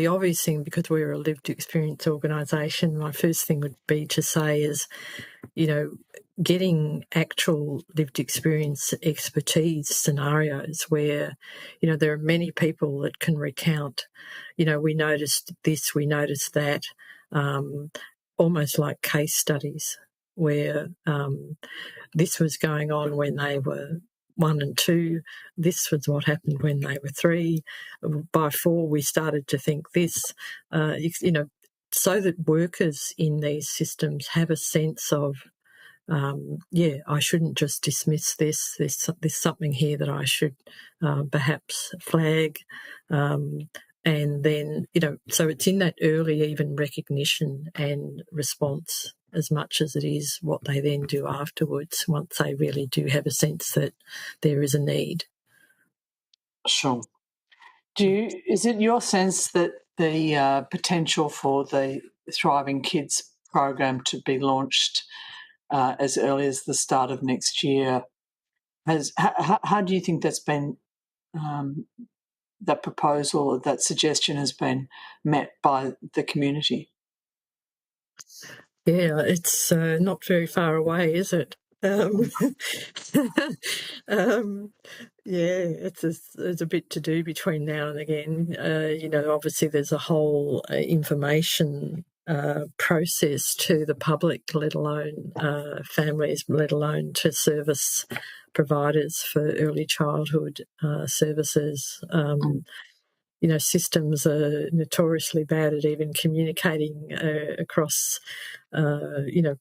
obvious thing, because we're a lived experience organisation, my first thing would be to say is, getting actual lived experience expertise scenarios where, there are many people that can recount, we noticed this, we noticed that, almost like case studies where this was going on when they were 1 and 2, this was what happened when they were 3. By 4, we started to think this, so that workers in these systems have a sense of, I shouldn't just dismiss this. There's something here that I should perhaps flag. And then, so it's in that early even recognition and response as much as it is what they then do afterwards once they really do have a sense that there is a need. Sure. Is it your sense that the potential for the Thriving Kids program to be launched as early as the start of next year how do you think that's been that proposal or that suggestion has been met by the community? Yeah, it's not very far away, is it? There's a bit to do between now and again. Obviously there's a whole information process to the public, let alone families, let alone to service providers for early childhood services. Systems are notoriously bad at even communicating across,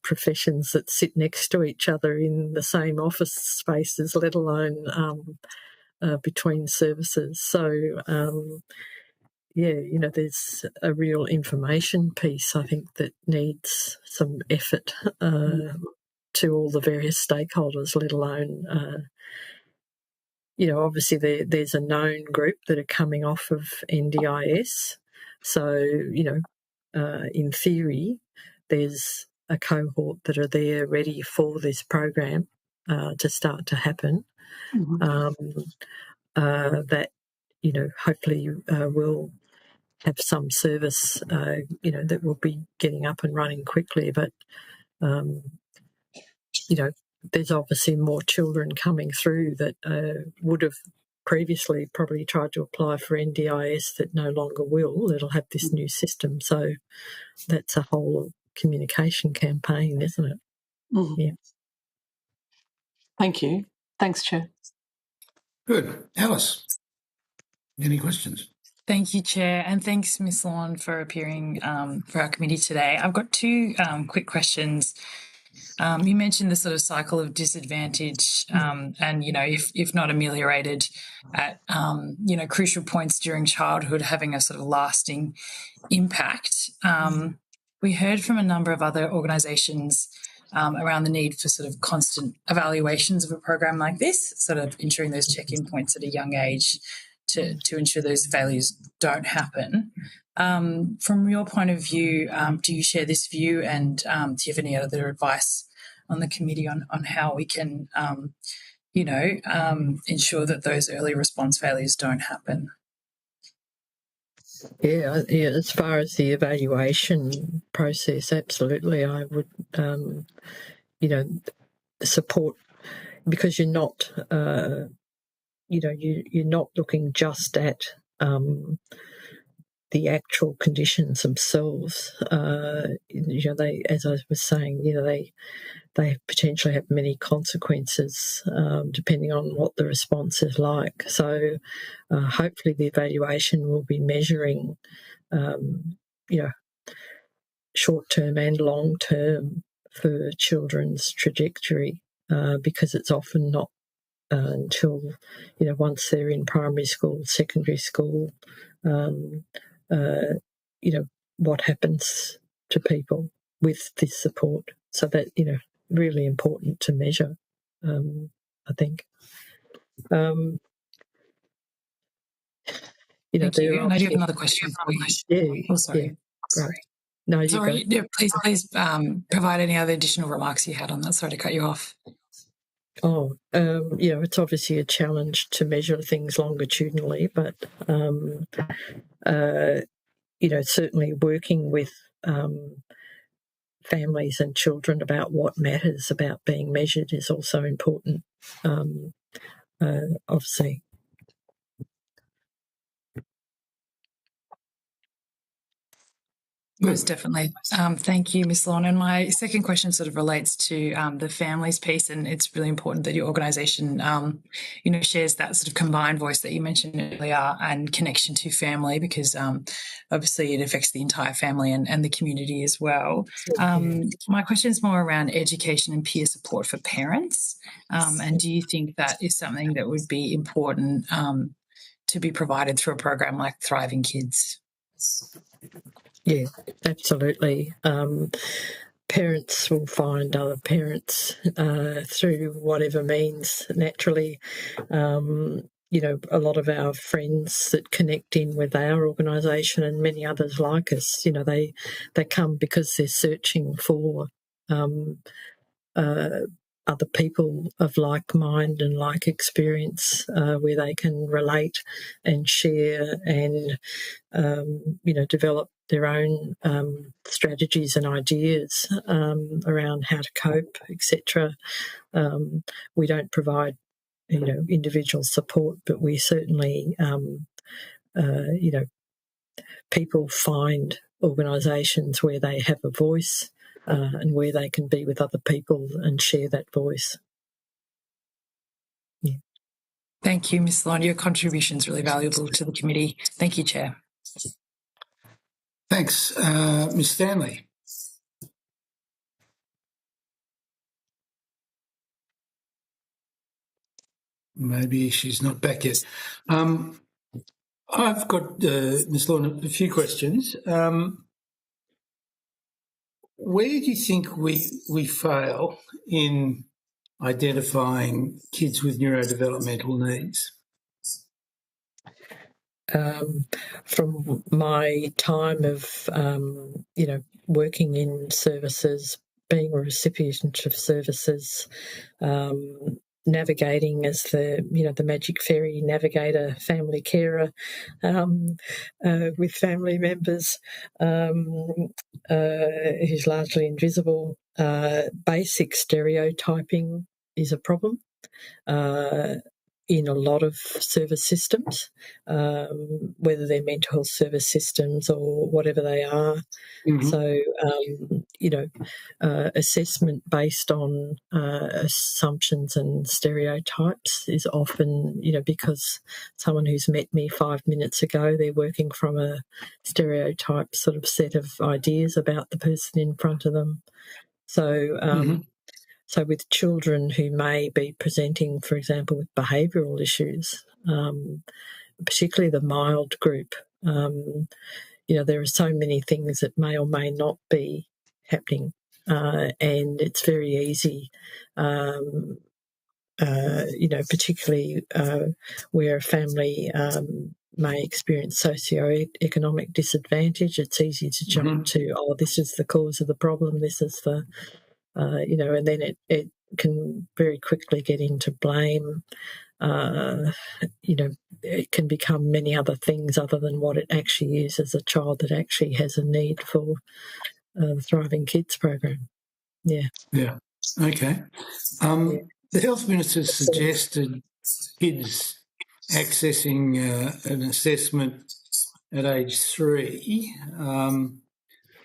professions that sit next to each other in the same office spaces, let alone between services. So, there's a real information piece, I think, that needs some effort to all the various stakeholders, let alone obviously there's a known group that are coming off of NDIS. So, in theory, there's a cohort that are there ready for this program to start to happen. That, hopefully will have some service, that will be getting up and running quickly. But, there's obviously more children coming through that would have previously probably tried to apply for NDIS that no longer will. It'll have this new system. So that's a whole communication campaign, isn't it? Mm-hmm. Yeah. Thank you. Thanks, Chair. Good. Alice, any questions? Thank you, Chair, and thanks, Ms. Lawn, for appearing for our committee today. I've got 2 quick questions. You mentioned the sort of cycle of disadvantage and, if not ameliorated at, crucial points during childhood, having a sort of lasting impact. We heard from a number of other organisations around the need for sort of constant evaluations of a program like this, sort of ensuring those check-in points at a young age to ensure those failures don't happen. From your point of view, do you share this view, and do you have any other advice on the committee on how we can, ensure that those early response failures don't happen? Yeah, as far as the evaluation process, absolutely, I would, support, because you're not, you're not looking just at the actual conditions themselves. They, as I was saying, they potentially have many consequences depending on what the response is like. So hopefully the evaluation will be measuring, short-term and long-term for children's trajectory, because it's often not until, once they're in primary school, secondary school, what happens to people with this support. So that, really important to measure, I think. Thank you. And I do have another question for you. Yeah. Oh, sorry. Yeah, right. No, you sorry. go. Yeah, please provide any other additional remarks you had on that. Sorry to cut you off. Oh, it's obviously a challenge to measure things longitudinally, but, certainly working with families and children about what matters about being measured is also important, obviously. Most definitely. Thank you, Ms. Lorne. And my second question sort of relates to the families piece, and it's really important that your organisation, shares that sort of combined voice that you mentioned earlier and connection to family, because obviously it affects the entire family and the community as well. My question is more around education and peer support for parents. And do you think that is something that would be important to be provided through a program like Thriving Kids? Yeah, absolutely. Parents will find other parents through whatever means naturally. A lot of our friends that connect in with our organisation and many others like us, they come because they're searching for other people of like mind and like experience where they can relate and share and, develop their own strategies and ideas around how to cope, etc. We don't provide, individual support, but we certainly, people find organisations where they have a voice and where they can be with other people and share that voice. Yeah. Thank you, Ms. Lorne. Your contribution is really valuable to the committee. Thank you, Chair. Thanks. Ms. Stanley. Maybe she's not back yet. I've got, Ms. Lorne, a few questions. Where do you think we fail in identifying kids with neurodevelopmental needs? From my time of, working in services, being a recipient of services, navigating as the magic fairy navigator, family carer with family members who's largely invisible. Basic stereotyping is a problem in a lot of service systems, whether they're mental health service systems or whatever they are. Mm-hmm. So, assessment based on assumptions and stereotypes is often, because someone who's met me 5 minutes ago, they're working from a stereotype sort of set of ideas about the person in front of them. So, So with children who may be presenting, for example, with behavioural issues, particularly the mild group, there are so many things that may or may not be happening, and it's very easy, particularly where a family may experience socioeconomic disadvantage. It's easy to jump to, this is the cause of the problem, this is the... and then it can very quickly get into blame. It can become many other things other than what it actually is as a child that actually has a need for the Thriving Kids program. Yeah. Yeah. Okay. The Health Minister suggested kids accessing an assessment at age 3.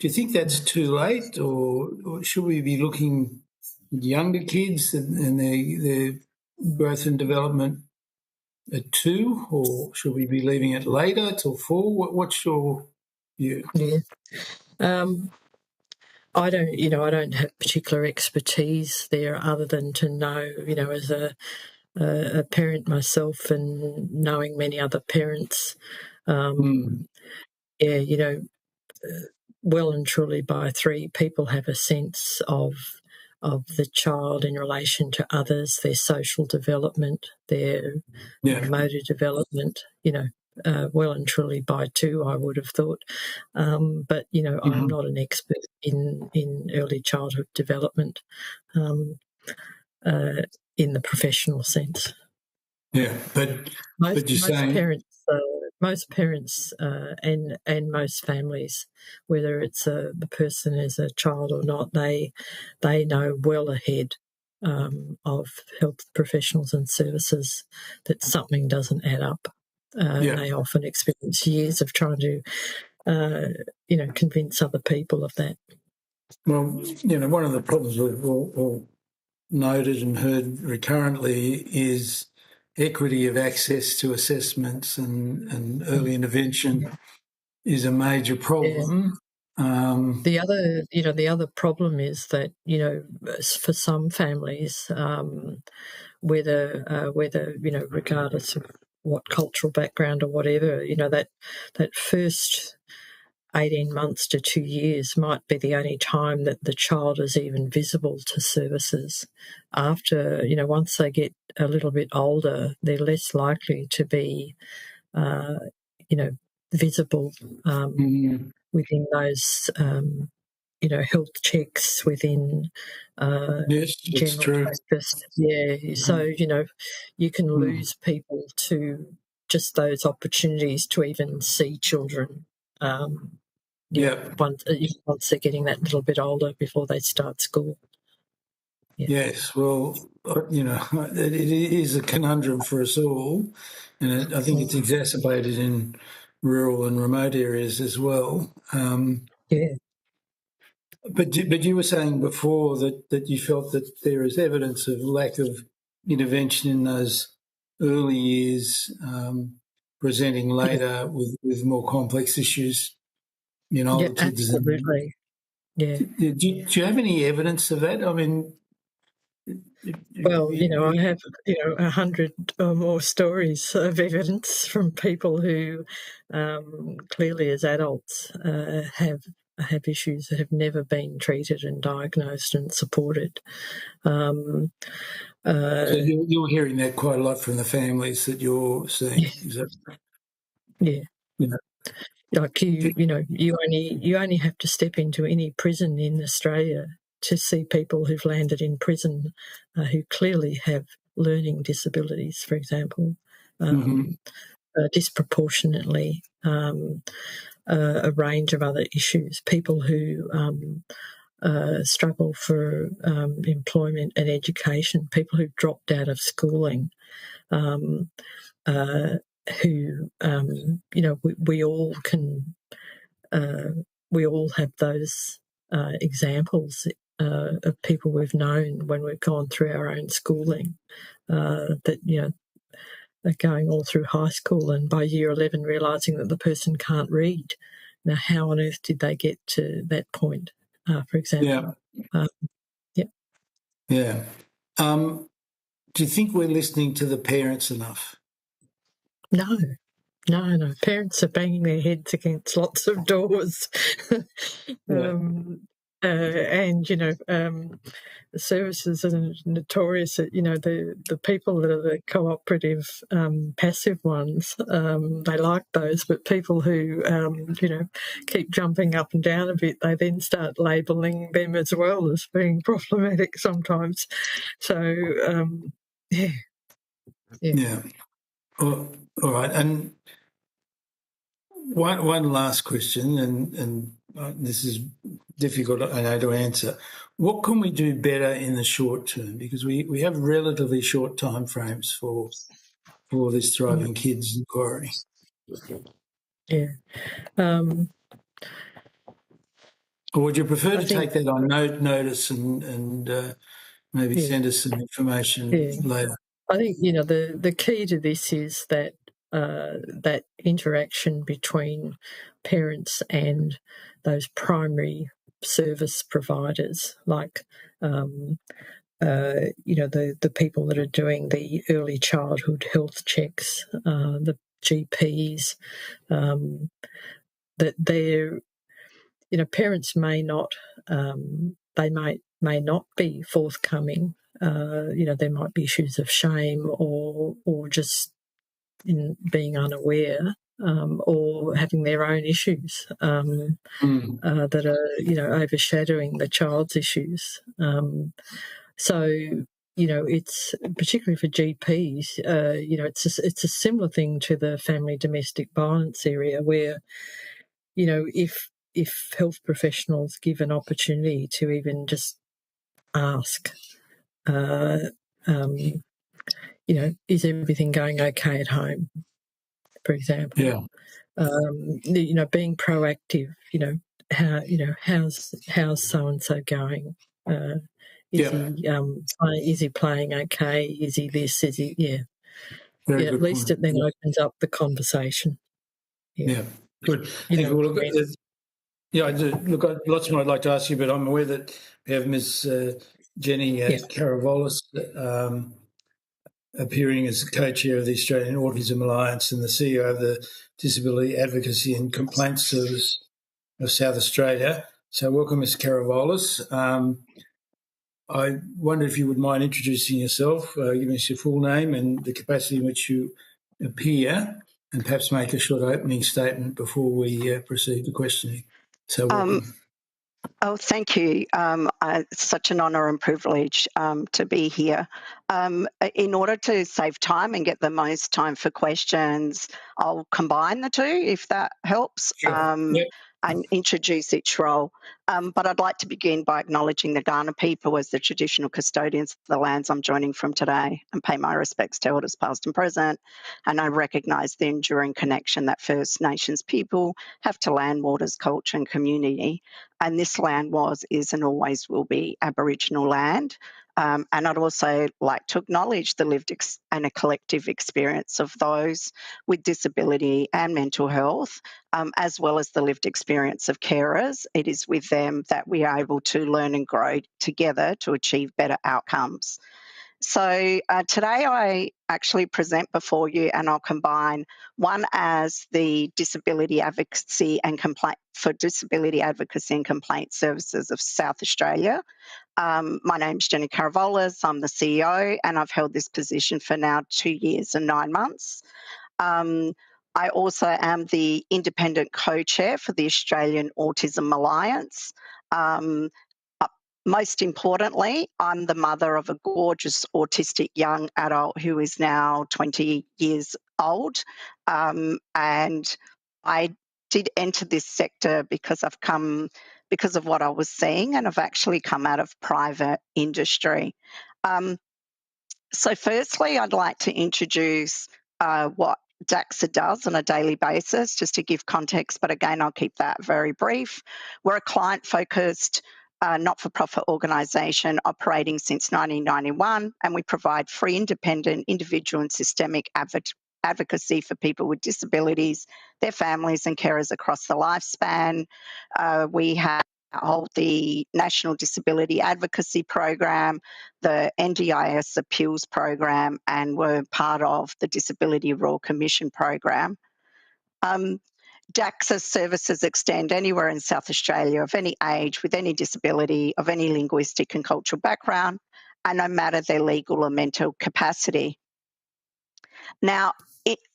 Do you think that's too late, or should we be looking at younger kids and their growth and development at 2, or should we be leaving it later till 4? What's your view? Yeah. I don't have particular expertise there other than to know, as a parent myself and knowing many other parents, well and truly by 3, people have a sense of the child in relation to others, their social development, their motor development, well and truly by 2, I would have thought. But, I'm not an expert in early childhood development in the professional sense. Yeah, but you're saying... Most parents and most families, whether it's the person is a child or not, they know well ahead of health professionals and services that something doesn't add up. They often experience years of trying to convince other people of that. Well, one of the problems we've all noted and heard recurrently is equity of access to assessments and early intervention is a major problem. The other problem is that for some families, whether regardless of what cultural background or whatever, that first 18 months to 2 years might be the only time that the child is even visible to services. After, once they get a little bit older, they're less likely to be, visible within those, health checks, within yes, that's general true. practice. Yeah, so, you can lose people to just those opportunities to even see children. Once they're getting that little bit older before they start school. Yeah. Yes, well, it is a conundrum for us all, and I think it's exacerbated in rural and remote areas as well. But you were saying before that you felt that there is evidence of lack of intervention in those early years, presenting later with more complex issues in older kids. Absolutely. Yeah. Do you have any evidence of that? I mean, well, I have 100 or more stories of evidence from people who clearly, as adults, have issues that have never been treated and diagnosed and supported. So you're hearing that quite a lot from the families that you're seeing. Is that? Yeah. Like you only have to step into any prison in Australia to see people who've landed in prison who clearly have learning disabilities, for example, disproportionately, a range of other issues. People who struggle for employment and education, people who've dropped out of schooling, who we all can. We all have those examples of people we've known when we've gone through our own schooling that are going all through high school and by year 11 realising that the person can't read. Now, how on earth did they get to that point, for example? Yeah. Do you think we're listening to the parents enough? No. Parents are banging their heads against lots of doors. The services are notorious that, the people that are the cooperative, passive ones, they like those, but people who, keep jumping up and down a bit, they then start labelling them as well as being problematic sometimes. So, Yeah. All right. And one last question, and this is difficult, I know, to answer. What can we do better in the short term? Because we have relatively short time frames for this Thriving Kids inquiry. Yeah. Or would you prefer to take that on notice and maybe send us some information later? I think, the key to this is that that interaction between parents and those primary service providers, like the people that are doing the early childhood health checks, the GPs, that they're, parents may not, they may not be forthcoming. There might be issues of shame or just in being unaware, or having their own issues that are, overshadowing the child's issues. So, it's particularly for GPs, it's a similar thing to the family domestic violence area where, if health professionals give an opportunity to even just ask, is everything going okay at home, for example? being proactive. How's so and so going? Is he playing okay? Is he this? Is he at least point. it then opens up the conversation. Yeah, good. Thank you. Well, I do. Look, lots of them I'd like to ask you, but I'm aware that we have Ms. Jenny Karavolis appearing as co-chair of the Australian Autism Alliance and the CEO of the Disability Advocacy and Complaints Service of South Australia. So welcome, Ms. Karavolis. I wonder if you would mind introducing yourself, giving us your full name and the capacity in which you appear, and perhaps make a short opening statement before we proceed to questioning. So welcome. Thank you. It's such an honour and privilege to be here. In order to save time and get the most time for questions, I'll combine the two, if that helps, and introduce each role. But I'd like to begin by acknowledging the Kaurna people as the traditional custodians of the lands I'm joining from today, and pay my respects to elders past and present. And I recognise the enduring connection that First Nations people have to land, waters, culture and community. And this land was, is and always will be Aboriginal land. And I'd also like to acknowledge the lived and a collective experience of those with disability and mental health, as well as the lived experience of carers. It is with them that we are able to learn and grow together to achieve better outcomes. So today I actually present before you, and I'll combine one as the Disability Advocacy and Complaint Services of South Australia. My name's Jenny Karavolis. I'm the CEO, and I've held this position for now 2 years and 9 months. I also am the independent co-chair for the Australian Autism Alliance. Most importantly, I'm the mother of a gorgeous autistic young adult who is now 20 years old. And I did enter this sector because of what I was seeing, and I've actually come out of private industry. So firstly, I'd like to introduce what DAXA does on a daily basis, just to give context, but again, I'll keep that very brief. We're a client-focused not-for-profit organisation operating since 1991, and we provide free, independent, individual and systemic advocacy for people with disabilities, their families and carers across the lifespan. We hold the National Disability Advocacy Program, the NDIS Appeals Program, and we're part of the Disability Royal Commission Program. DAXA services extend anywhere in South Australia of any age, with any disability, of any linguistic and cultural background, and no matter their legal or mental capacity. Now,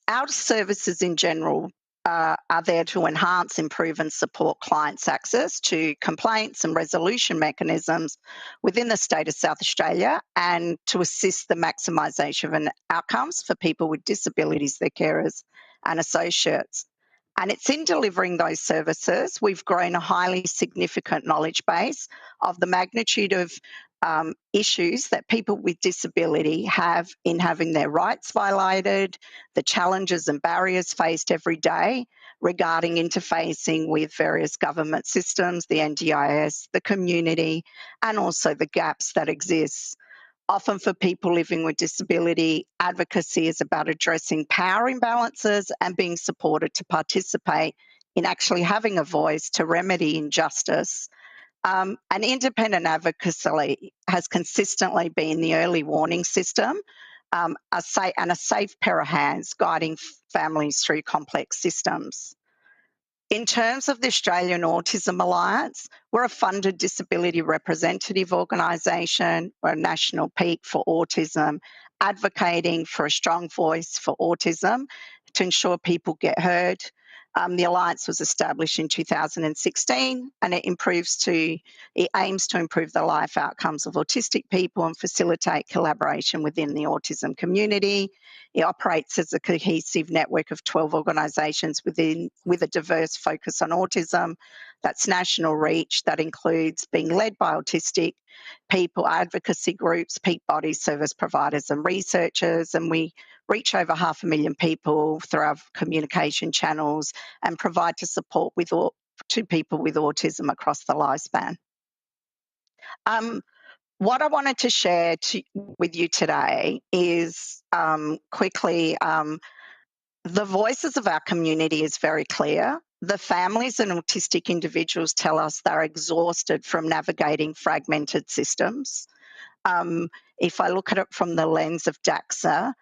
our services in general are there to enhance, improve and support clients' access to complaints and resolution mechanisms within the state of South Australia, and to assist the maximisation of outcomes for people with disabilities, their carers and associates. And it's in delivering those services, we've grown a highly significant knowledge base of the magnitude of issues that people with disability have in having their rights violated, the challenges and barriers faced every day regarding interfacing with various government systems, the NDIS, the community, and also the gaps that exist. Often for people living with disability, advocacy is about addressing power imbalances and being supported to participate in actually having a voice to remedy injustice. And independent advocacy has consistently been the early warning system, a safe pair of hands guiding families through complex systems. In terms of the Australian Autism Alliance, we're a funded disability representative organisation. We're a national peak for autism, advocating for a strong voice for autism to ensure people get heard. The Alliance was established in 2016, and it aims to improve the life outcomes of autistic people and facilitate collaboration within the autism community. It operates as a cohesive network of 12 organisations with a diverse focus on autism, That's national reach. That includes being led by autistic people, advocacy groups, peak bodies, service providers and researchers. And we reach over 500,000 people through our communication channels and provide support to people with autism across the lifespan. What I wanted to share with you today is quickly the voices of our community is very clear. The families and autistic individuals tell us they're exhausted from navigating fragmented systems. If I look at it from the lens of DAXA,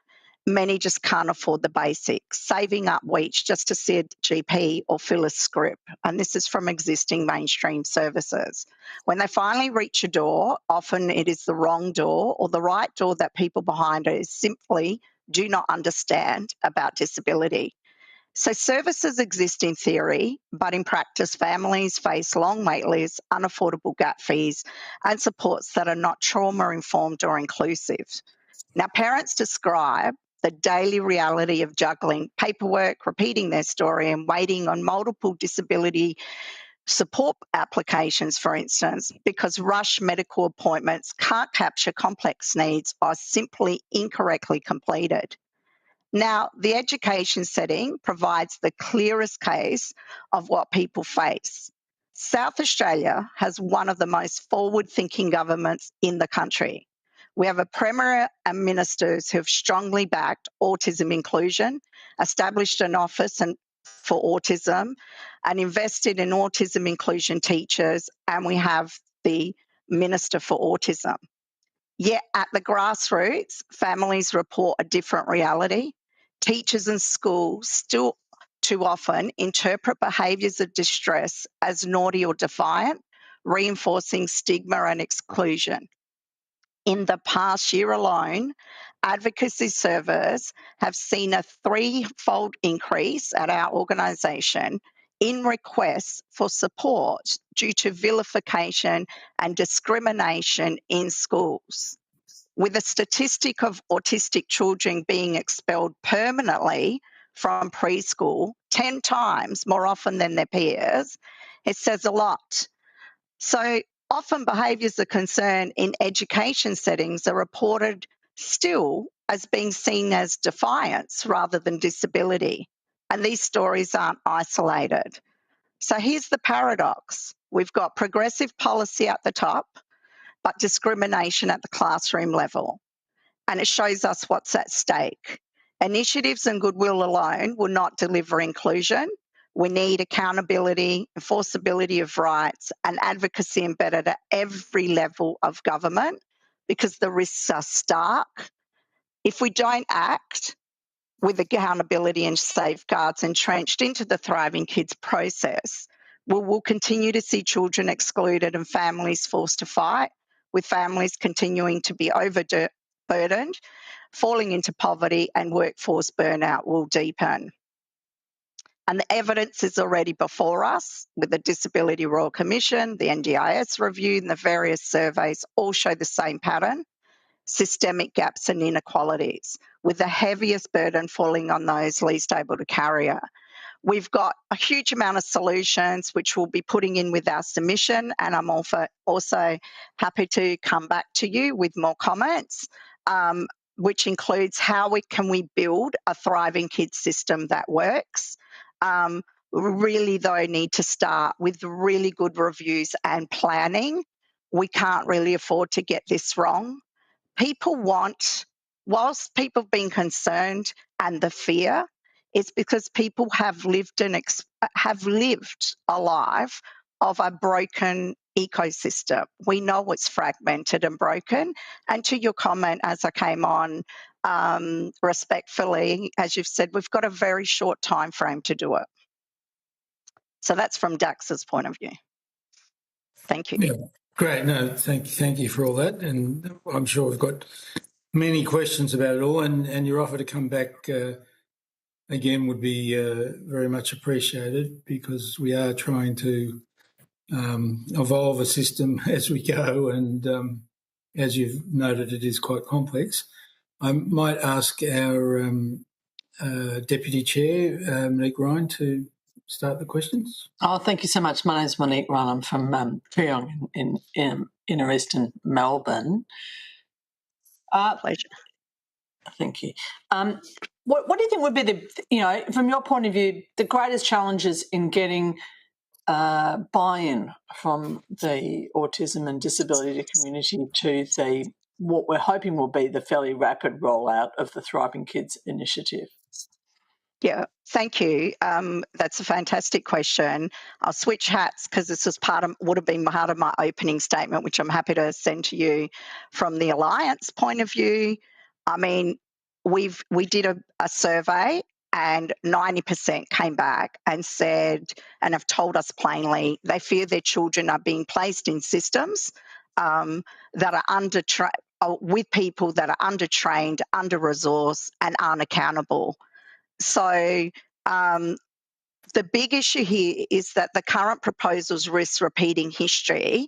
many just can't afford the basics, saving up weeks just to see a GP or fill a script. And this is from existing mainstream services. When they finally reach a door, often it is the wrong door or the right door that people behind it simply do not understand about disability. So services exist in theory, but in practice, families face long wait lists, unaffordable gap fees, and supports that are not trauma-informed or inclusive. Now, parents describe the daily reality of juggling paperwork, repeating their story, and waiting on multiple disability support applications, for instance, because rush medical appointments can't capture complex needs or are simply incorrectly completed. Now, the education setting provides the clearest case of what people face. South Australia has one of the most forward-thinking governments in the country. We have a Premier and ministers who have strongly backed autism inclusion, established an office for autism, and invested in autism inclusion teachers, and we have the Minister for Autism. Yet at the grassroots, families report a different reality. Teachers and schools still too often interpret behaviours of distress as naughty or defiant, reinforcing stigma and exclusion. In the past year alone, advocacy servers have seen a threefold increase at our organisation in requests for support due to vilification and discrimination in schools. With a statistic of autistic children being expelled permanently from preschool 10 times more often than their peers, it says a lot. So often behaviours of concern in education settings are reported still as being seen as defiance rather than disability. And these stories aren't isolated. So here's the paradox. We've got progressive policy at the top, but discrimination at the classroom level. And it shows us what's at stake. Initiatives and goodwill alone will not deliver inclusion. We need accountability, enforceability of rights, and advocacy embedded at every level of government because the risks are stark. If we don't act with accountability and safeguards entrenched into the Thriving Kids process, we'll continue to see children excluded and families forced to fight, with families continuing to be overburdened, falling into poverty, and workforce burnout will deepen. And the evidence is already before us with the Disability Royal Commission, the NDIS review, and the various surveys all show the same pattern: systemic gaps and inequalities, with the heaviest burden falling on those least able to carry it. We've got a huge amount of solutions which we'll be putting in with our submission, and I'm also happy to come back to you with more comments, which includes how can we build a thriving kids system that works. We really, though, need to start with really good reviews and planning. We can't really afford to get this wrong. People want, whilst people have been concerned and the fear, it's because people have lived a life of a broken ecosystem. We know it's fragmented and broken. And to your comment, as I came on, respectfully, as you've said, we've got a very short time frame to do it. So that's from DAXA's point of view. Thank you. Yeah, great. No, thank you for all that. And I'm sure we've got many questions about it all, and your offer to come back again would be very much appreciated, because we are trying to evolve a system as we go, and as you've noted, it is quite complex. I might ask our Deputy Chair, Monique Ryan, to start the questions. Oh, thank you so much. My name's Monique Ryan. I'm from Kooyong in inner eastern Melbourne. Pleasure. Thank you. What do you think would be from your point of view, the greatest challenges in getting buy-in from the autism and disability community to what we're hoping will be the fairly rapid rollout of the Thriving Kids initiative? Yeah, thank you. That's a fantastic question. I'll switch hats because this would have been part of my opening statement, which I'm happy to send to you from the Alliance point of view. I mean, we did a survey and 90% came back and said, and have told us plainly, they fear their children are being placed in systems that are with people that are undertrained, under-resourced and aren't accountable. So the big issue here is that the current proposals risk repeating history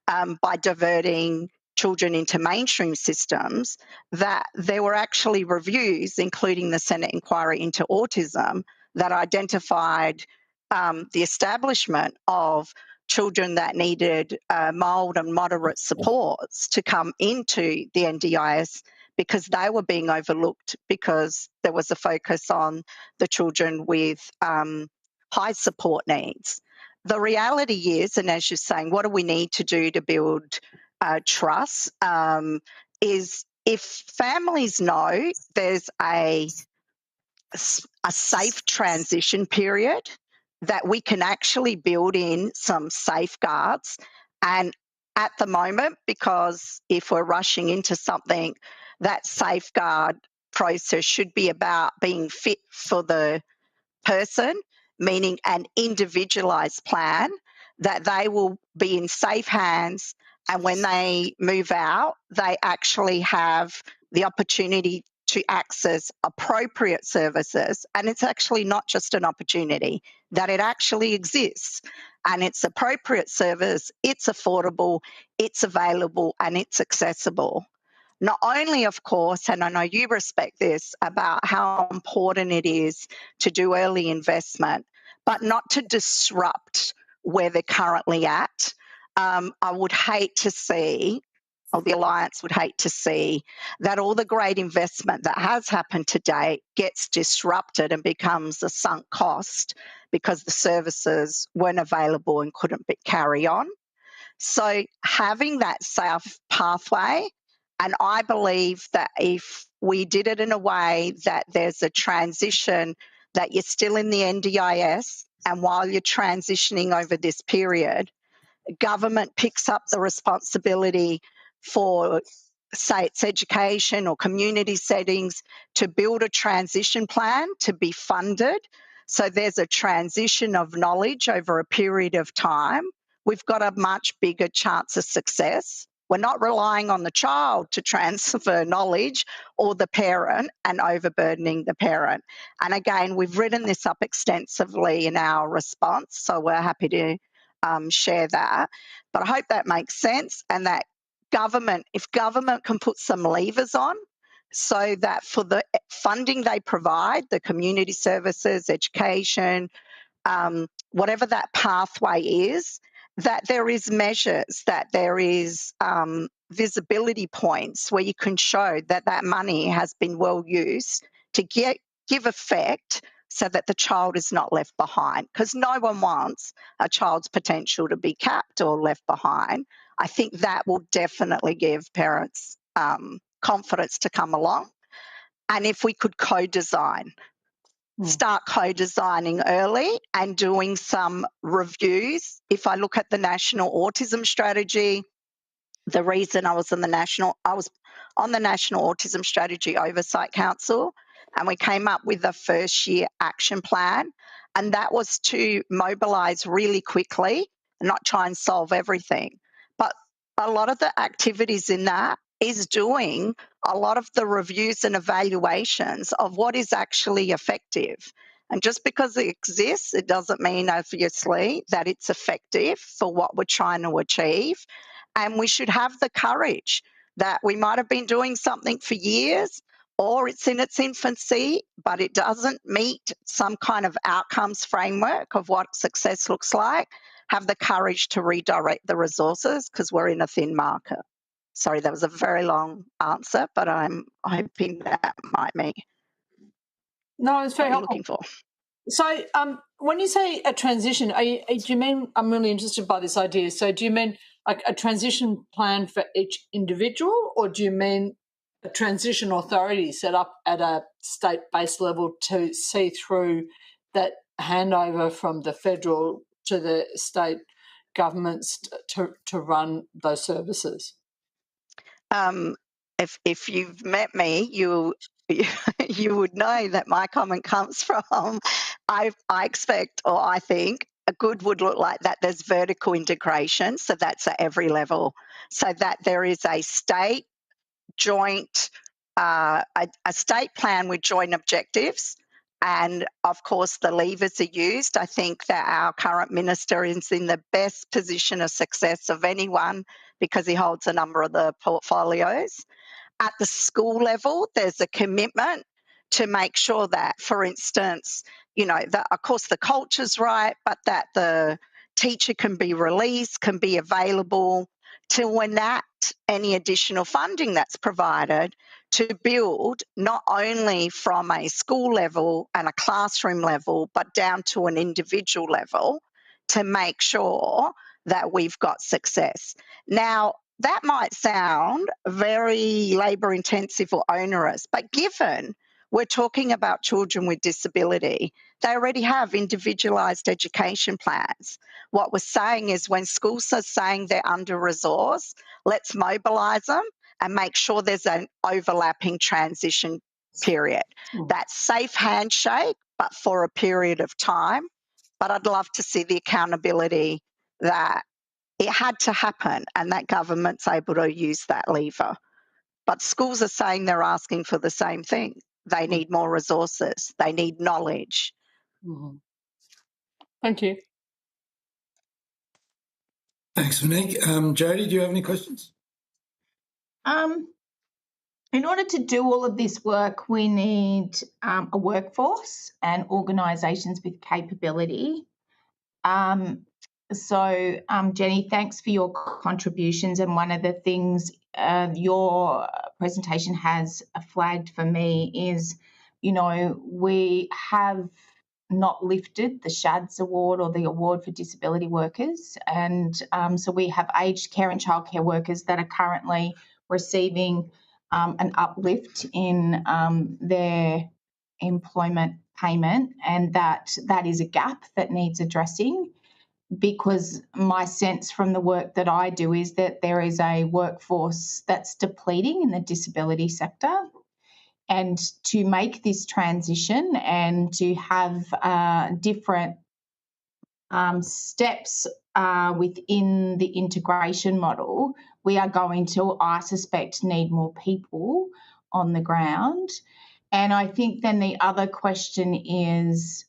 by diverting children into mainstream systems, that there were actually reviews, including the Senate inquiry into autism, that identified the establishment of children that needed mild and moderate supports to come into the NDIS because they were being overlooked because there was a focus on the children with high support needs. The reality is, and as you're saying, what do we need to do to build trust, is if families know there's a safe transition period, that we can actually build in some safeguards. And at the moment, because if we're rushing into something, that safeguard process should be about being fit for the person, meaning an individualised plan, that they will be in safe hands, and when they move out, they actually have the opportunity to access appropriate services. And it's actually not just an opportunity, that it actually exists. And it's appropriate service, it's affordable, it's available, and it's accessible. Not only, of course, and I know you respect this, about how important it is to do early investment, but not to disrupt where they're currently at. I would hate to see, or the Alliance would hate to see, that all the great investment that has happened to date gets disrupted and becomes a sunk cost because the services weren't available and couldn't carry on. So having that safe pathway, and I believe that if we did it in a way that there's a transition, that you're still in the NDIS, and while you're transitioning over this period, government picks up the responsibility for, say it's education or community settings, to build a transition plan to be funded. So there's a transition of knowledge over a period of time. We've got a much bigger chance of success. We're not relying on the child to transfer knowledge or the parent and overburdening the parent. And again, we've written this up extensively in our response, so we're happy to share that. But I hope that makes sense, and that if government can put some levers on so that for the funding they provide, the community services, education, whatever that pathway is, that there is measures, that there is visibility points where you can show that that money has been well used to give effect, so that the child is not left behind, because no one wants a child's potential to be capped or left behind. I think that will definitely give parents confidence to come along. And if we could co-design, start co-designing early and doing some reviews. If I look at the National Autism Strategy, the reason I was on the National Autism Strategy Oversight Council, and we came up with a first year action plan, and that was to mobilise really quickly and not try and solve everything. But a lot of the activities in that is doing a lot of the reviews and evaluations of what is actually effective. And just because it exists, it doesn't mean, obviously, that it's effective for what we're trying to achieve. And we should have the courage that we might have been doing something for years, or it's in its infancy, but it doesn't meet some kind of outcomes framework of what success looks like, have the courage to redirect the resources because we're in a thin market. Sorry, that was a very long answer, but I'm hoping that might meet. No, it's very helpful. Looking for. So when you say a transition, do you mean, I'm really interested by this idea, so do you mean like a transition plan for each individual, or do you mean a transition authority set up at a state-based level to see through that handover from the federal to the state governments to run those services? If you've met me, you would know that my comment comes from I expect, or I think a good would look like that there's vertical integration, so that's at every level, so that there is a state joint a state plan with joint objectives, and of course the levers are used. I think that our current minister is in the best position of success of anyone because he holds a number of the portfolios. At the school level, there's a commitment to make sure that, for instance, that of course the culture's right, but that the teacher can be released, can be available to enact any additional funding that's provided to build not only from a school level and a classroom level, but down to an individual level to make sure that we've got success. Now, that might sound very labour intensive or onerous, but given we're talking about children with disability, they already have individualised education plans. What we're saying is when schools are saying they're under-resourced, let's mobilise them and make sure there's an overlapping transition period. That's safe handshake, but for a period of time. But I'd love to see the accountability that it had to happen and that government's able to use that lever. But schools are saying they're asking for the same thing. They need more resources. They need knowledge. Mm-hmm. Thank you. Thanks, Monique. Jodie, do you have any questions? In order to do all of this work, we need a workforce and organisations with capability. So, Jenny, thanks for your contributions. And one of the things your presentation has flagged for me is, we have not lifted the SHADS award or the award for disability workers. And so we have aged care and childcare workers that are currently receiving an uplift in their employment payment, and that is a gap that needs addressing, because my sense from the work that I do is that there is a workforce that's depleting in the disability sector. And to make this transition and to have different steps within the integration model, we are going to, I suspect, need more people on the ground. And I think then the other question is,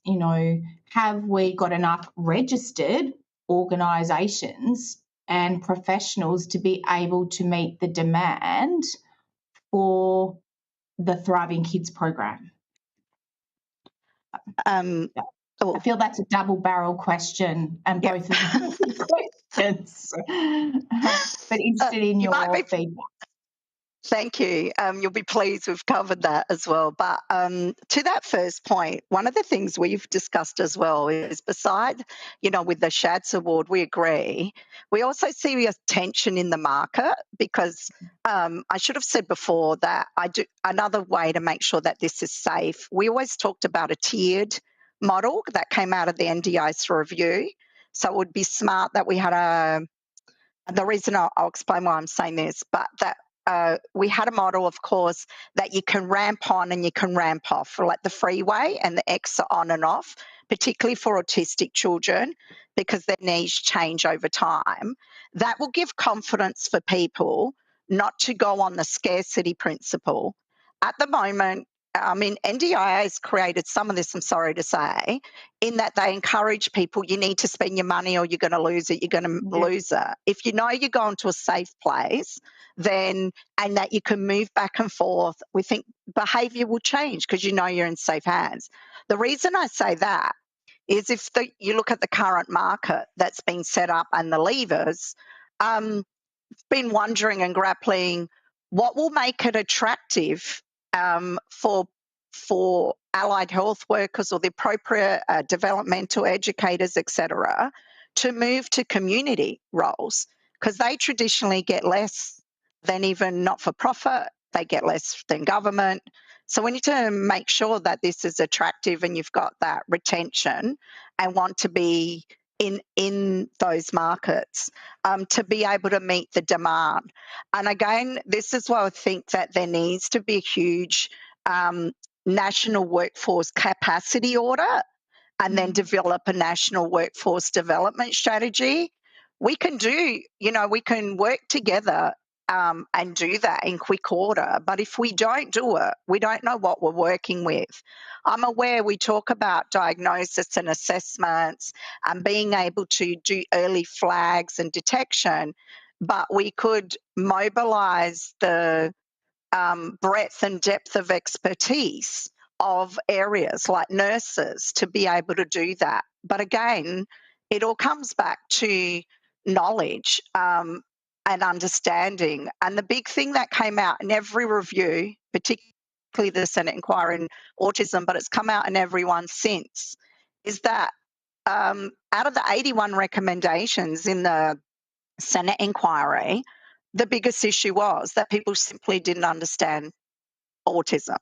have we got enough registered organisations and professionals to be able to meet the demand for the Thriving Kids program? I feel that's a double-barrel question, and both of them questions. But interested in your feedback. Thank you. You'll be pleased we've covered that as well. But to that first point, one of the things we've discussed as well is beside, with the SHADS award, we agree. We also see a tension in the market because I should have said before that another way to make sure that this is safe. We always talked about a tiered model that came out of the NDIS review. So it would be smart that we had the reason I'll explain why I'm saying this, but that we had a model, of course, that you can ramp on and you can ramp off, for like the freeway and the X are on and off, particularly for autistic children, because their needs change over time. That will give confidence for people not to go on the scarcity principle. At the moment, I mean, NDIA has created some of this, I'm sorry to say, in that they encourage people, you need to spend your money or you're going to lose it, you're going to lose it. If you know you're going to a safe place, then, and that you can move back and forth, we think behaviour will change because you know you're in safe hands. The reason I say that is if you look at the current market that's been set up and the levers, been wondering and grappling what will make it attractive for allied health workers or the appropriate developmental educators, etc., to move to community roles, because they traditionally get less than even not-for-profit, they get less than government. So we need to make sure that this is attractive and you've got that retention and want to be in those markets to be able to meet the demand. And again, this is why I think that there needs to be a huge national workforce capacity audit and then develop a national workforce development strategy. We can do, we can work together and do that in quick order. But if we don't do it, we don't know what we're working with. I'm aware we talk about diagnosis and assessments and being able to do early flags and detection, but we could mobilise the breadth and depth of expertise of areas like nurses to be able to do that. But again, it all comes back to knowledge and understanding. And the big thing that came out in every review, particularly the Senate inquiry in autism, but it's come out in every one since, is that out of the 81 recommendations in the Senate inquiry, the biggest issue was that people simply didn't understand autism.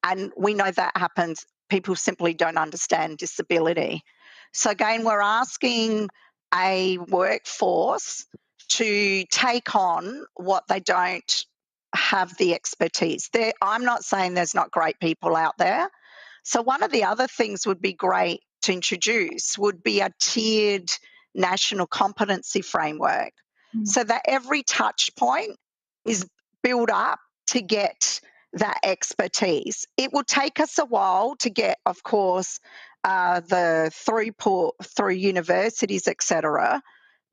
And we know that happens. People simply don't understand disability. So again, we're asking a workforce to take on what they don't have the expertise. I'm not saying there's not great people out there. So one of the other things would be great to introduce would be a tiered national competency framework so that every touch point is built up to get that expertise. It will take us a while to get, of course, the throughput through universities, etc.,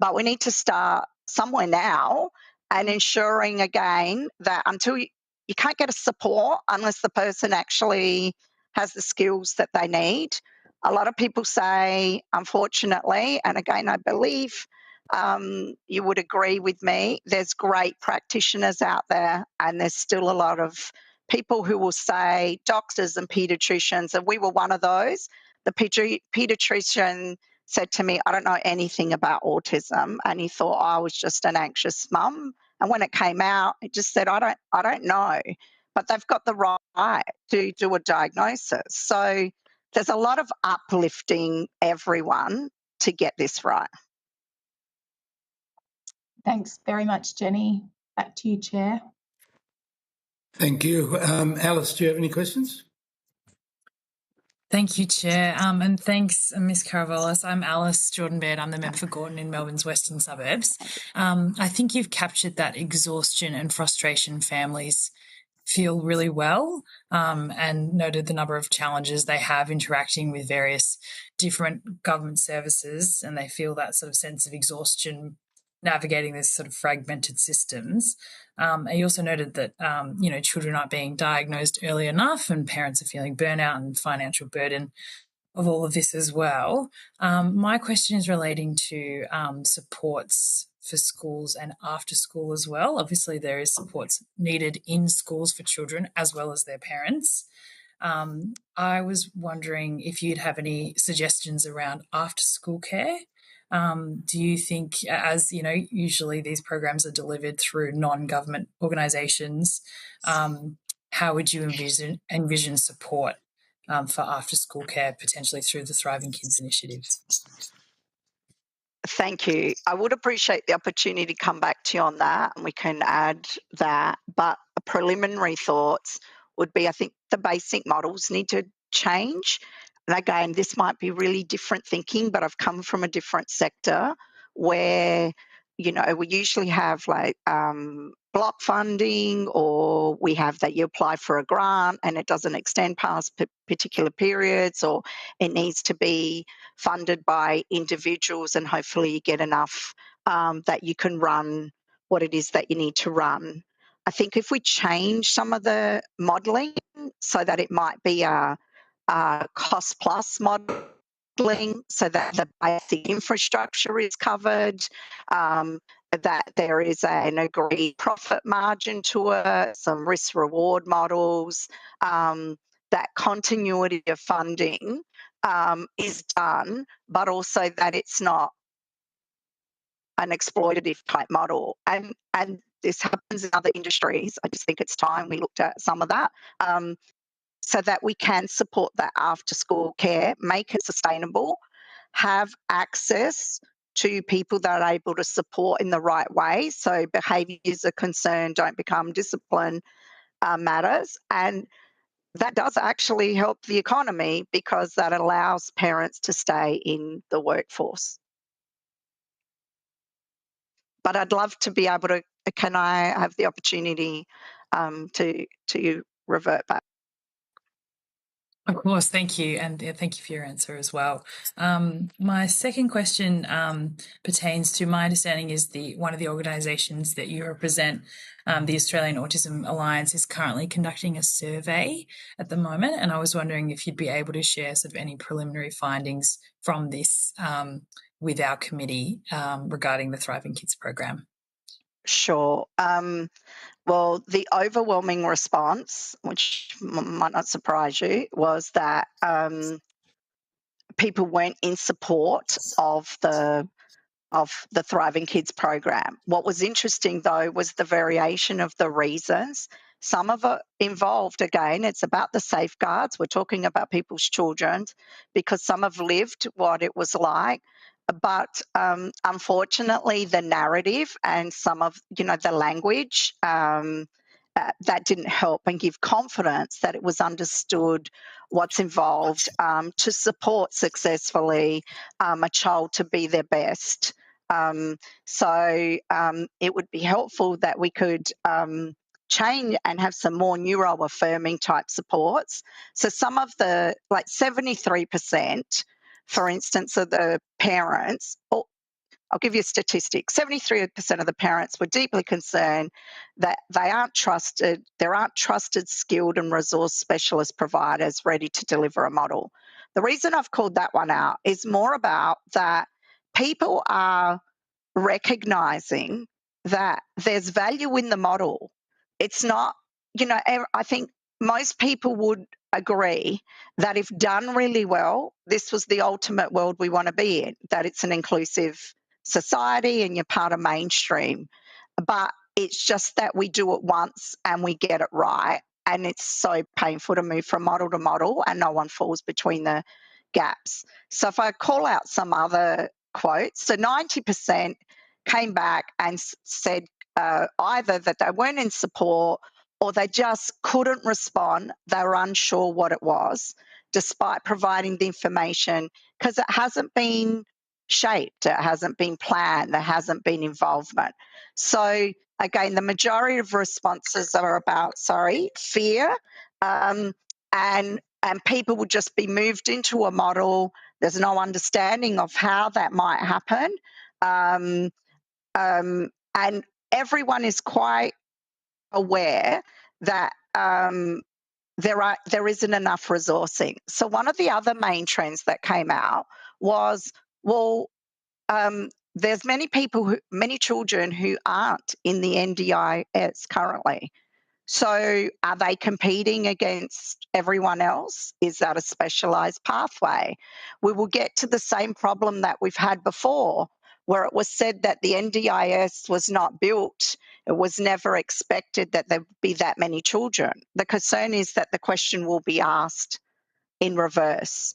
but we need to start somewhere now and ensuring again that until you can't get a support unless the person actually has the skills that they need. A lot of people say, unfortunately, and again, I believe you would agree with me, there's great practitioners out there and there's still a lot of people who will say, doctors and paediatricians, and we were one of those. The paediatrician said to me, I don't know anything about autism, and he thought I was just an anxious mum. And when it came out, it just said, I don't know. But they've got the right to do a diagnosis. So there's a lot of uplifting everyone to get this right. Thanks very much, Jenny. Back to you, Chair. Thank you. Alice, do you have any questions? Thank you, Chair. And thanks, Ms. Caravelis. I'm Alice Jordan-Baird. I'm the member for Gorton in Melbourne's western suburbs. I think you've captured that exhaustion and frustration families feel really well, and noted the number of challenges they have interacting with various different government services, and they feel that sort of sense of exhaustion navigating this sort of fragmented systems. And you also noted that, children aren't being diagnosed early enough and parents are feeling burnout and financial burden of all of this as well. My question is relating to supports for schools and after school as well. Obviously, there is supports needed in schools for children as well as their parents. I was wondering if you'd have any suggestions around after school care. Do you think, as you know, usually these programs are delivered through non-government organisations, how would you envision support for after-school care, potentially through the Thriving Kids initiative? Thank you. I would appreciate the opportunity to come back to you on that, and we can add that. But preliminary thoughts would be, I think the basic models need to change. And again, this might be really different thinking, but I've come from a different sector where, we usually have like block funding, or we have that you apply for a grant and it doesn't extend past particular periods, or it needs to be funded by individuals and hopefully you get enough that you can run what it is that you need to run. I think if we change some of the modelling so that it might be a cost plus modelling so that the basic infrastructure is covered, that there is an agreed profit margin to it, some risk reward models, that continuity of funding is done, but also that it's not an exploitative type model. And this happens in other industries. I just think it's time we looked at some of that. So that we can support that after school care, make it sustainable, have access to people that are able to support in the right way. So behaviours are concerned, don't become discipline matters. And that does actually help the economy because that allows parents to stay in the workforce. But I'd love to be able to, can I have the opportunity to revert back? Of course, thank you, and thank you for your answer as well. My second question pertains to my understanding is one of the organisations that you represent, the Australian Autism Alliance, is currently conducting a survey at the moment, and I was wondering if you'd be able to share sort of any preliminary findings from this with our committee regarding the Thriving Kids program. Sure. Well, the overwhelming response, which might not surprise you, was that people weren't in support of the Thriving Kids program. What was interesting, though, was the variation of the reasons. Some of it involved, again, it's about the safeguards. We're talking about people's children because some have lived what it was like. But unfortunately, the narrative and some of, the language, that didn't help and give confidence that it was understood what's involved to support successfully a child to be their best. So it would be helpful that we could change and have some more neuro-affirming type supports. So some of the, like 73%, for instance, of the parents, I'll give you a statistic. 73% of the parents were deeply concerned that there aren't trusted, skilled and resource specialist providers ready to deliver a model. The reason I've called that one out is more about that people are recognising that there's value in the model. It's not, I think most people would agree that if done really well, this was the ultimate world we want to be in, that it's an inclusive society and you're part of mainstream. But it's just that we do it once and we get it right. And it's so painful to move from model to model and no one falls between the gaps. So if I call out some other quotes, so 90% came back and said either that they weren't in support or they just couldn't respond. They were unsure what it was, despite providing the information, because it hasn't been shaped, it hasn't been planned, there hasn't been involvement. So again, the majority of responses are about, fear, and people would just be moved into a model. There's no understanding of how that might happen. And everyone is quite aware that there isn't enough resourcing. So one of the other main trends that came out was, there's many children who aren't in the NDIS currently. So are they competing against everyone else? Is that a specialised pathway? We will get to the same problem that we've had before, where it was said that the NDIS was not built. It was never expected that there would be that many children. The concern is that the question will be asked in reverse.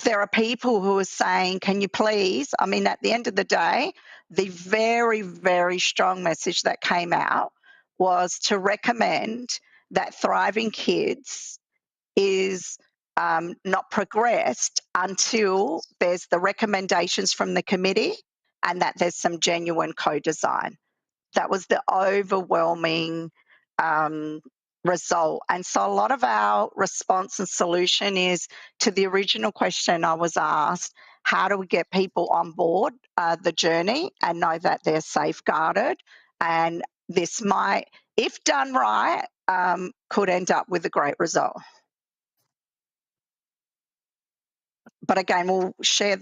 There are people who are saying, can you please, at the end of the day, the very, very strong message that came out was to recommend that Thriving Kids is not progressed until there's the recommendations from the committee and that there's some genuine co-design. That was the overwhelming result. And so a lot of our response and solution is to the original question I was asked, how do we get people on board the journey and know that they're safeguarded? And this might, if done right, could end up with a great result. But again, we'll share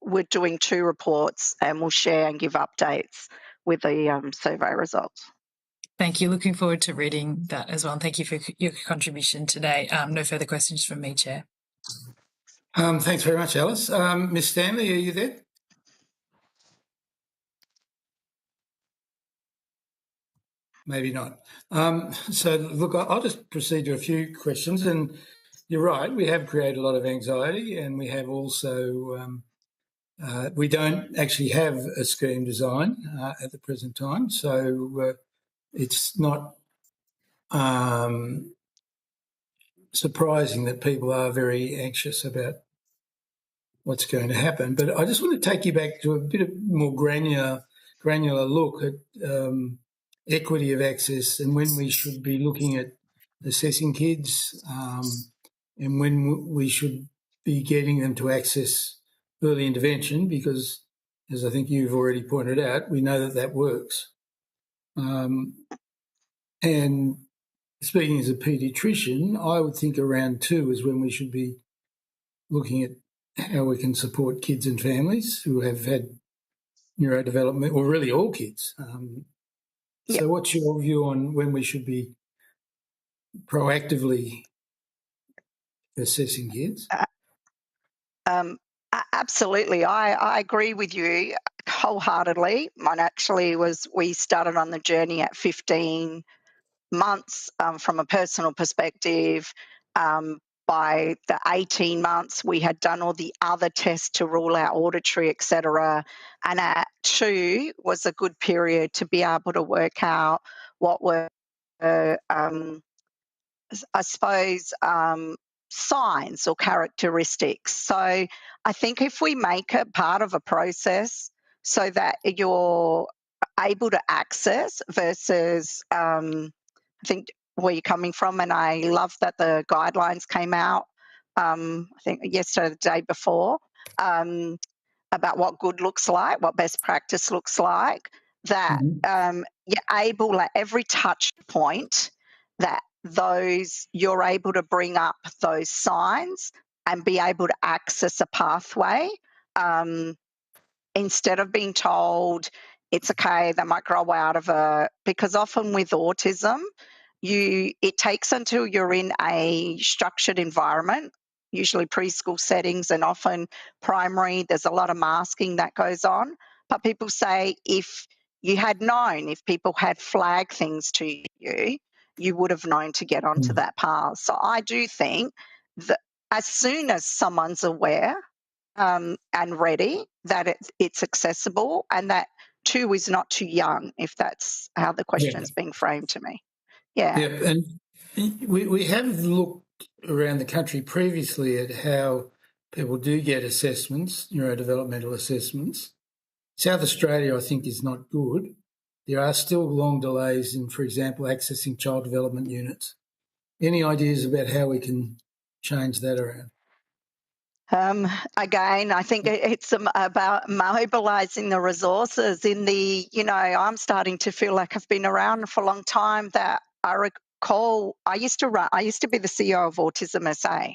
we're doing 2 reports and we'll share and give updates with the survey results. Thank you. Looking forward to reading that as well. And thank you for your contribution today. No further questions from me, Chair. Thanks very much, Alice. Ms Stanley, are you there? Maybe not. So, look, I'll just proceed to a few questions. And you're right, we have created a lot of anxiety, and we have also, we don't actually have a scheme design at the present time. So it's not surprising that people are very anxious about what's going to happen. But I just want to take you back to a bit of more granular look at equity of access and when we should be looking at assessing kids and when we should be getting them to access early intervention, because, as I think you've already pointed out, we know that that works. And speaking as a paediatrician, I would think around 2 is when we should be looking at how we can support kids and families who have had neurodevelopment, or really all kids. So what's your view on when we should be proactively assessing kids? Absolutely. I agree with you wholeheartedly. Mine actually we started on the journey at 15 months from a personal perspective. By the 18 months, we had done all the other tests to rule out auditory, etc. And at 2 was a good period to be able to work out what were, I suppose, signs or characteristics. So I think if we make it part of a process so that you're able to access versus, I think where you're coming from, and I love that the guidelines came out, I think yesterday or the day before, about what good looks like, what best practice looks like, that you're able at every touch point that you're able to bring up those signs and be able to access a pathway instead of being told it's okay, they might grow out of it. Because often with autism, it takes until you're in a structured environment, usually preschool settings and often primary, there's a lot of masking that goes on. But people say if you had known, if people had flagged things to you, you would have known to get onto that path. So I do think that as soon as someone's aware and ready, that it's accessible, and that 2 is not too young, if that's how the question's being framed to me. Yeah. And we have looked around the country previously at how people do get assessments, neurodevelopmental assessments. South Australia, I think, is not good. There are still long delays in, for example, accessing child development units. Any ideas about how we can change that around? Again, I think it's about mobilising the resources I'm starting to feel like I've been around for a long time. That I recall I used to be the CEO of Autism SA.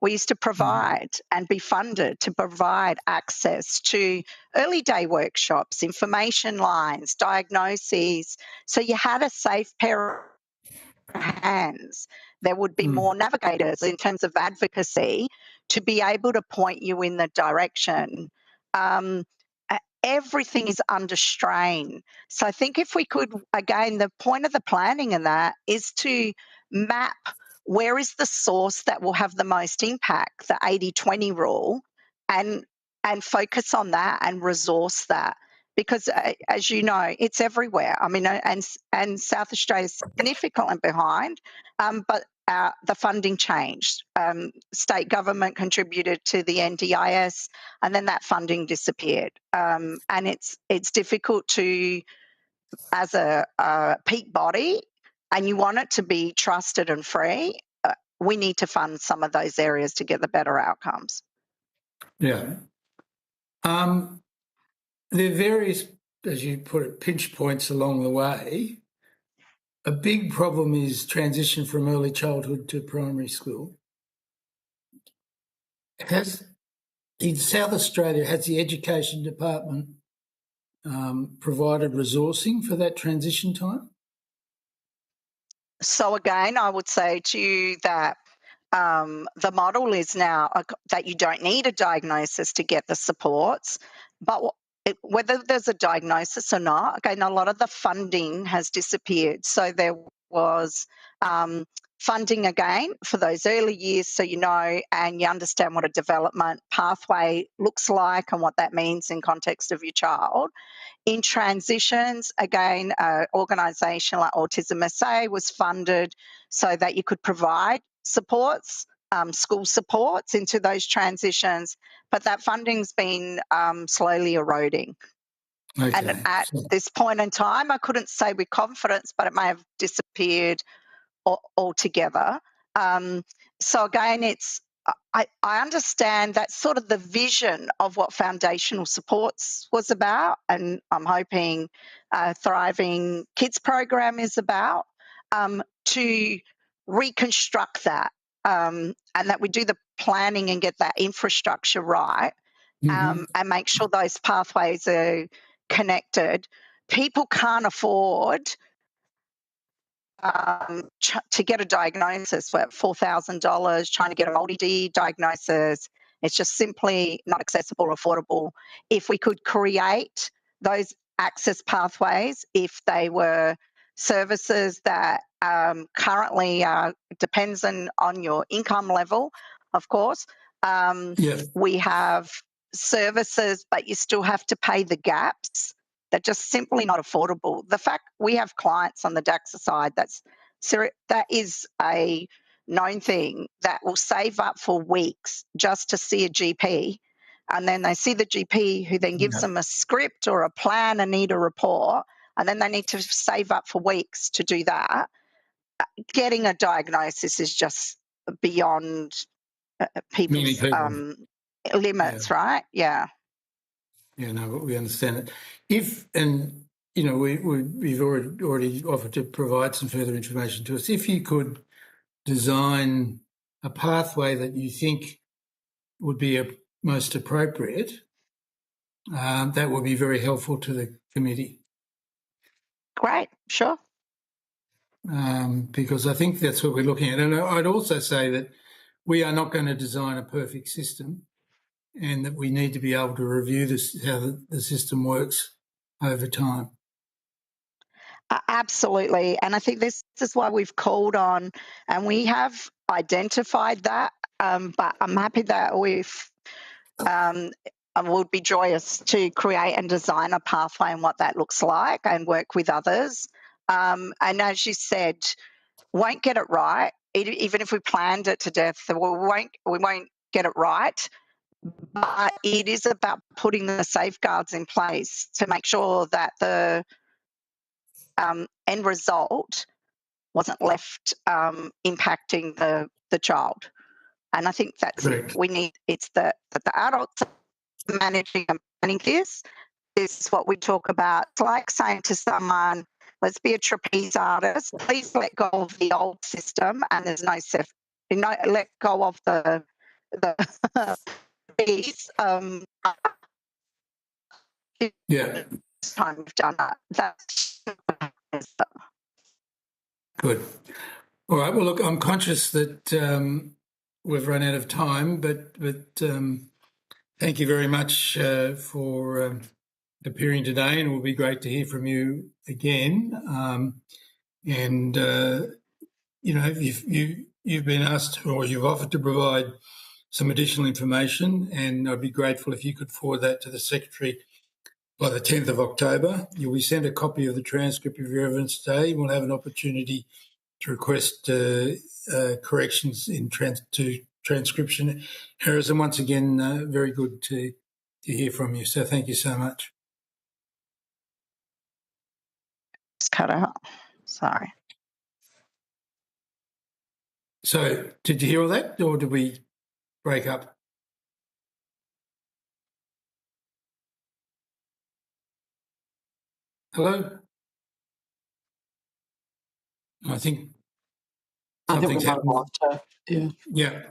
We used to provide and be funded to provide access to early day workshops, information lines, diagnoses. So you had a safe pair of hands. There would be more navigators in terms of advocacy to be able to point you in the direction. Everything is under strain. So I think if we could, again, the point of the planning in that is to map where is the source that will have the most impact, the 80-20 rule, and focus on that and resource that. Because as you know, it's everywhere. I mean, and South Australia is significantly behind, but the funding changed. State government contributed to the NDIS, and then that funding disappeared. And it's difficult to, as a peak body, and you want it to be trusted and free, we need to fund some of those areas to get the better outcomes. Yeah. There are various, as you put it, pinch points along the way. A big problem is transition from early childhood to primary school. In South Australia, has the Education Department provided resourcing for that transition time? So again, I would say to you that the model is now that you don't need a diagnosis to get the supports, but whether there's a diagnosis or not, again, a lot of the funding has disappeared. So there was funding again for those early years, so you know and you understand what a development pathway looks like and what that means in context of your child. In transitions, again, an organisation like Autism SA was funded so that you could provide supports, school supports into those transitions, but that funding's been slowly eroding. Okay. And at this point in time, I couldn't say with confidence, but it may have disappeared altogether. So again, I understand that's sort of the vision of what foundational supports was about, and I'm hoping Thriving Kids program is about, to reconstruct that and that we do the planning and get that infrastructure right, and make sure those pathways are connected. People can't afford to get a diagnosis for $4,000, trying to get a multi-D diagnosis. It's just simply not accessible or affordable. If we could create those access pathways, if they were services that currently depends on your income level, of course. We have services, but you still have to pay the gaps. They're just simply not affordable. The fact we have clients on the DAXA side, that is a known thing, that will save up for weeks just to see a GP, and then they see the GP who then gives them a script or a plan and need a report, and then they need to save up for weeks to do that. Getting a diagnosis is just beyond people's limits, right? Yeah. Yeah, no, we understand it. We've already offered to provide some further information to us. If you could design a pathway that you think would be most appropriate, that would be very helpful to the committee. Great, sure. Because I think that's what we're looking at. And I'd also say that we are not going to design a perfect system, and that we need to be able to review how the system works over time. Absolutely. And I think this is why we've called on, and we have identified that, but I'm happy that I would be joyous to create and design a pathway and what that looks like and work with others. And as you said, won't get it right. Even if we planned it to death, we won't get it right. But it is about putting the safeguards in place to make sure that the end result wasn't left impacting the child. And I think that's it. We need, it's that the adults are managing and planning this. This is what we talk about. It's like saying to someone, let's be a trapeze artist, please let go of the old system, and there's let go of the piece. This time we've done that. That's good. All right. Well, look, I'm conscious that we've run out of time, but thank you very much for appearing today, and it will be great to hear from you again. You've been asked, or you've offered to provide some additional information, and I'd be grateful if you could forward that to the Secretary by the 10th of October. You'll be sent a copy of the transcript of your evidence today. We'll have an opportunity to request corrections in to transcription errors. And once again, very good to hear from you. So thank you so much. It's cut out. Sorry. So did you hear all that, or did we break up? Hello? I think something's happened. Yeah.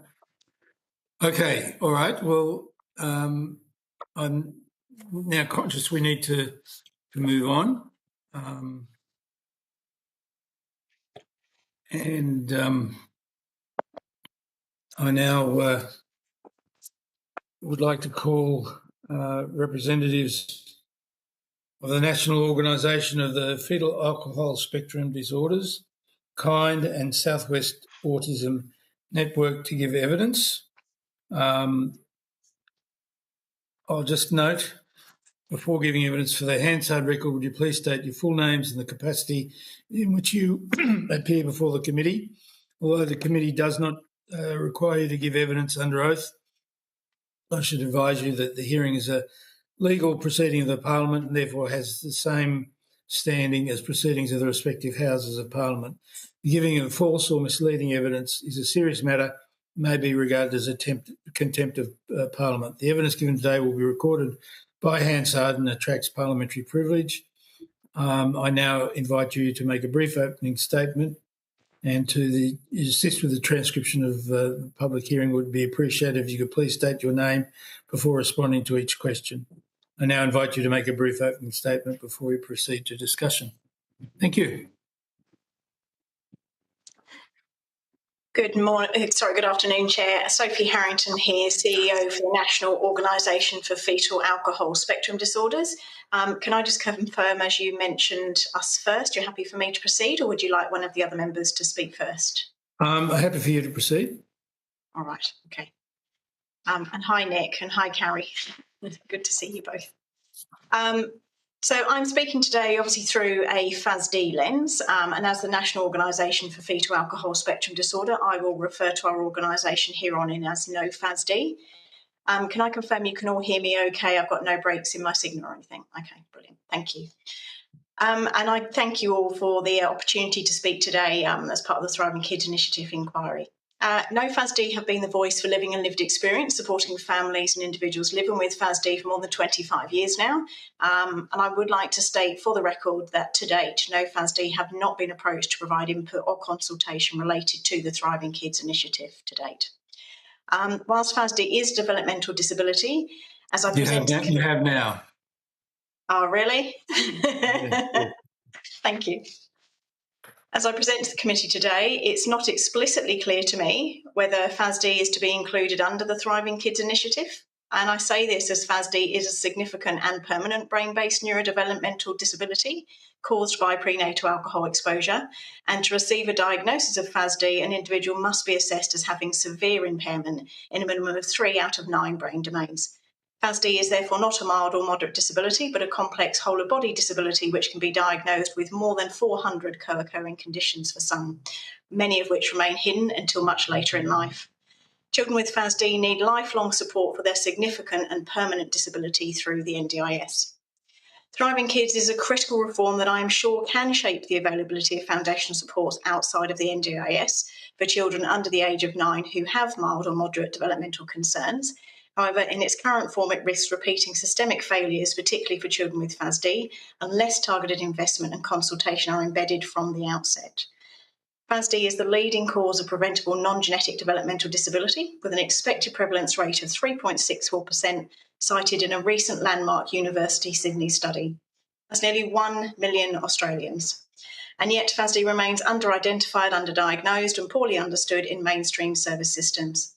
Okay. All right. Well, I'm now conscious we need to move on. I now would like to call representatives of the National Organisation of the Fetal Alcohol Spectrum Disorders, KIND and Southwest Autism Network to give evidence. I'll just note, before giving evidence for the Hansard record, would you please state your full names and the capacity in which you appear before the committee? Although the committee does not require you to give evidence under oath, I should advise you that the hearing is a legal proceeding of the Parliament and therefore has the same standing as proceedings of the respective Houses of Parliament. The giving of false or misleading evidence is a serious matter, may be regarded as contempt of Parliament. The evidence given today will be recorded by Hansard and attracts parliamentary privilege. I now invite you to make a brief opening statement, and to assist with the transcription of the public hearing would be appreciated if you could please state your name before responding to each question. I now invite you to make a brief opening statement before we proceed to discussion. Thank you. Good afternoon, Chair. Sophie Harrington here, CEO for the National Organisation for Fetal Alcohol Spectrum Disorders. Can I just confirm, as you mentioned us first, you're happy for me to proceed, or would you like one of the other members to speak first? I'm happy for you to proceed. All right, okay. And hi, Nick, and hi, Carrie. Good to see you both. So I'm speaking today obviously through a FASD lens, and as the National Organisation for Fetal Alcohol Spectrum Disorder, I will refer to our organisation here on in as no FASD. Can I confirm you can all hear me okay? I've got no breaks in my signal or anything. Okay, brilliant. Thank you. And I thank you all for the opportunity to speak today as part of the Thriving Kids Initiative inquiry. No FASD have been the voice for living and lived experience, supporting families and individuals living with FASD for more than 25 years now. And I would like to state for the record that to date, no FASD have not been approached to provide input or consultation related to the Thriving Kids Initiative to date. Whilst FASD is developmental disability, as I presented... You have now. Oh, really? Yeah. Thank you. As I present to the committee today, it's not explicitly clear to me whether FASD is to be included under the Thriving Kids Initiative. And I say this as FASD is a significant and permanent brain-based neurodevelopmental disability caused by prenatal alcohol exposure. And to receive a diagnosis of FASD, an individual must be assessed as having severe impairment in a minimum of 3 out of 9 brain domains. FASD is therefore not a mild or moderate disability, but a complex whole-of-body disability which can be diagnosed with more than 400 co-occurring conditions for some, many of which remain hidden until much later in life. Children with FASD need lifelong support for their significant and permanent disability through the NDIS. Thriving Kids is a critical reform that I am sure can shape the availability of foundational supports outside of the NDIS for children under the age of 9 who have mild or moderate developmental concerns. However, in its current form, it risks repeating systemic failures, particularly for children with FASD, unless targeted investment and consultation are embedded from the outset. FASD is the leading cause of preventable non-genetic developmental disability, with an expected prevalence rate of 3.64% cited in a recent landmark University Sydney study. That's nearly 1 million Australians. And yet FASD remains under-identified, underdiagnosed and poorly understood in mainstream service systems.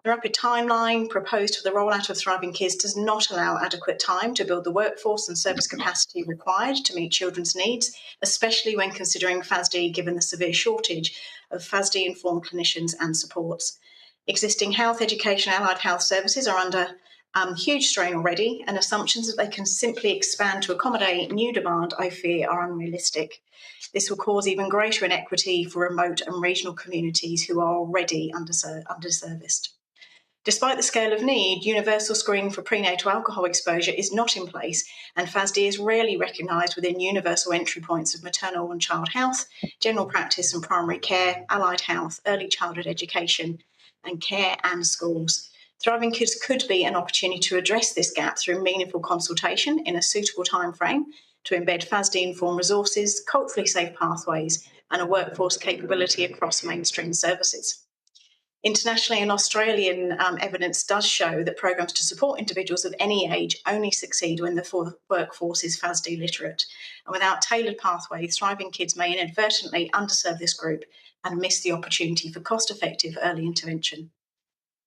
The rapid timeline proposed for the rollout of Thriving Kids does not allow adequate time to build the workforce and service capacity required to meet children's needs, especially when considering FASD given the severe shortage of FASD-informed clinicians and supports. Existing health, education and allied health services are under Huge strain already, and assumptions that they can simply expand to accommodate new demand, I fear, are unrealistic. This will cause even greater inequity for remote and regional communities who are already underserviced. Despite the scale of need, universal screening for prenatal alcohol exposure is not in place, and FASD is rarely recognised within universal entry points of maternal and child health, general practice and primary care, allied health, early childhood education, and care and schools. Thriving Kids could be an opportunity to address this gap through meaningful consultation in a suitable timeframe to embed FASD-informed resources, culturally safe pathways, and a workforce capability across mainstream services. Internationally and Australian evidence does show that programs to support individuals of any age only succeed when the workforce is FASD literate. And without tailored pathways, Thriving Kids may inadvertently underserve this group and miss the opportunity for cost-effective early intervention.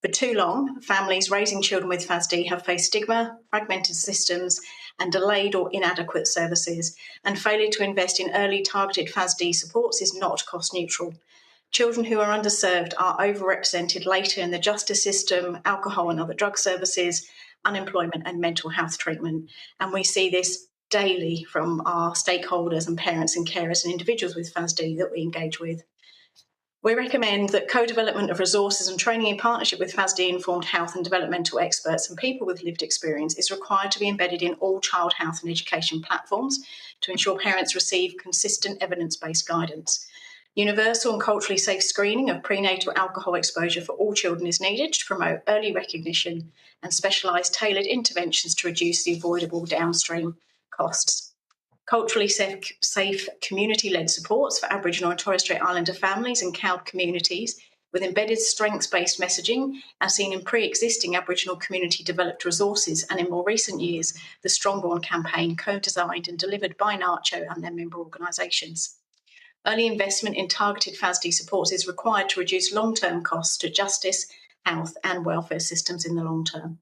For too long, families raising children with FASD have faced stigma, fragmented systems, and delayed or inadequate services, and failure to invest in early targeted FASD supports is not cost neutral. Children who are underserved are overrepresented later in the justice system, alcohol and other drug services, unemployment and mental health treatment. And we see this daily from our stakeholders and parents and carers and individuals with FASD that we engage with. We recommend that co-development of resources and training in partnership with FASD-informed health and developmental experts and people with lived experience is required to be embedded in all child health and education platforms to ensure parents receive consistent evidence-based guidance. Universal and culturally safe screening of prenatal alcohol exposure for all children is needed to promote early recognition and specialised tailored interventions to reduce the avoidable downstream costs. Culturally safe community-led supports for Aboriginal and Torres Strait Islander families and CALD communities with embedded strengths-based messaging as seen in pre-existing Aboriginal community-developed resources and in more recent years, the Strongborn campaign co-designed and delivered by NACCHO and their member organisations. Early investment in targeted FASD supports is required to reduce long-term costs to justice, health and welfare systems in the long term.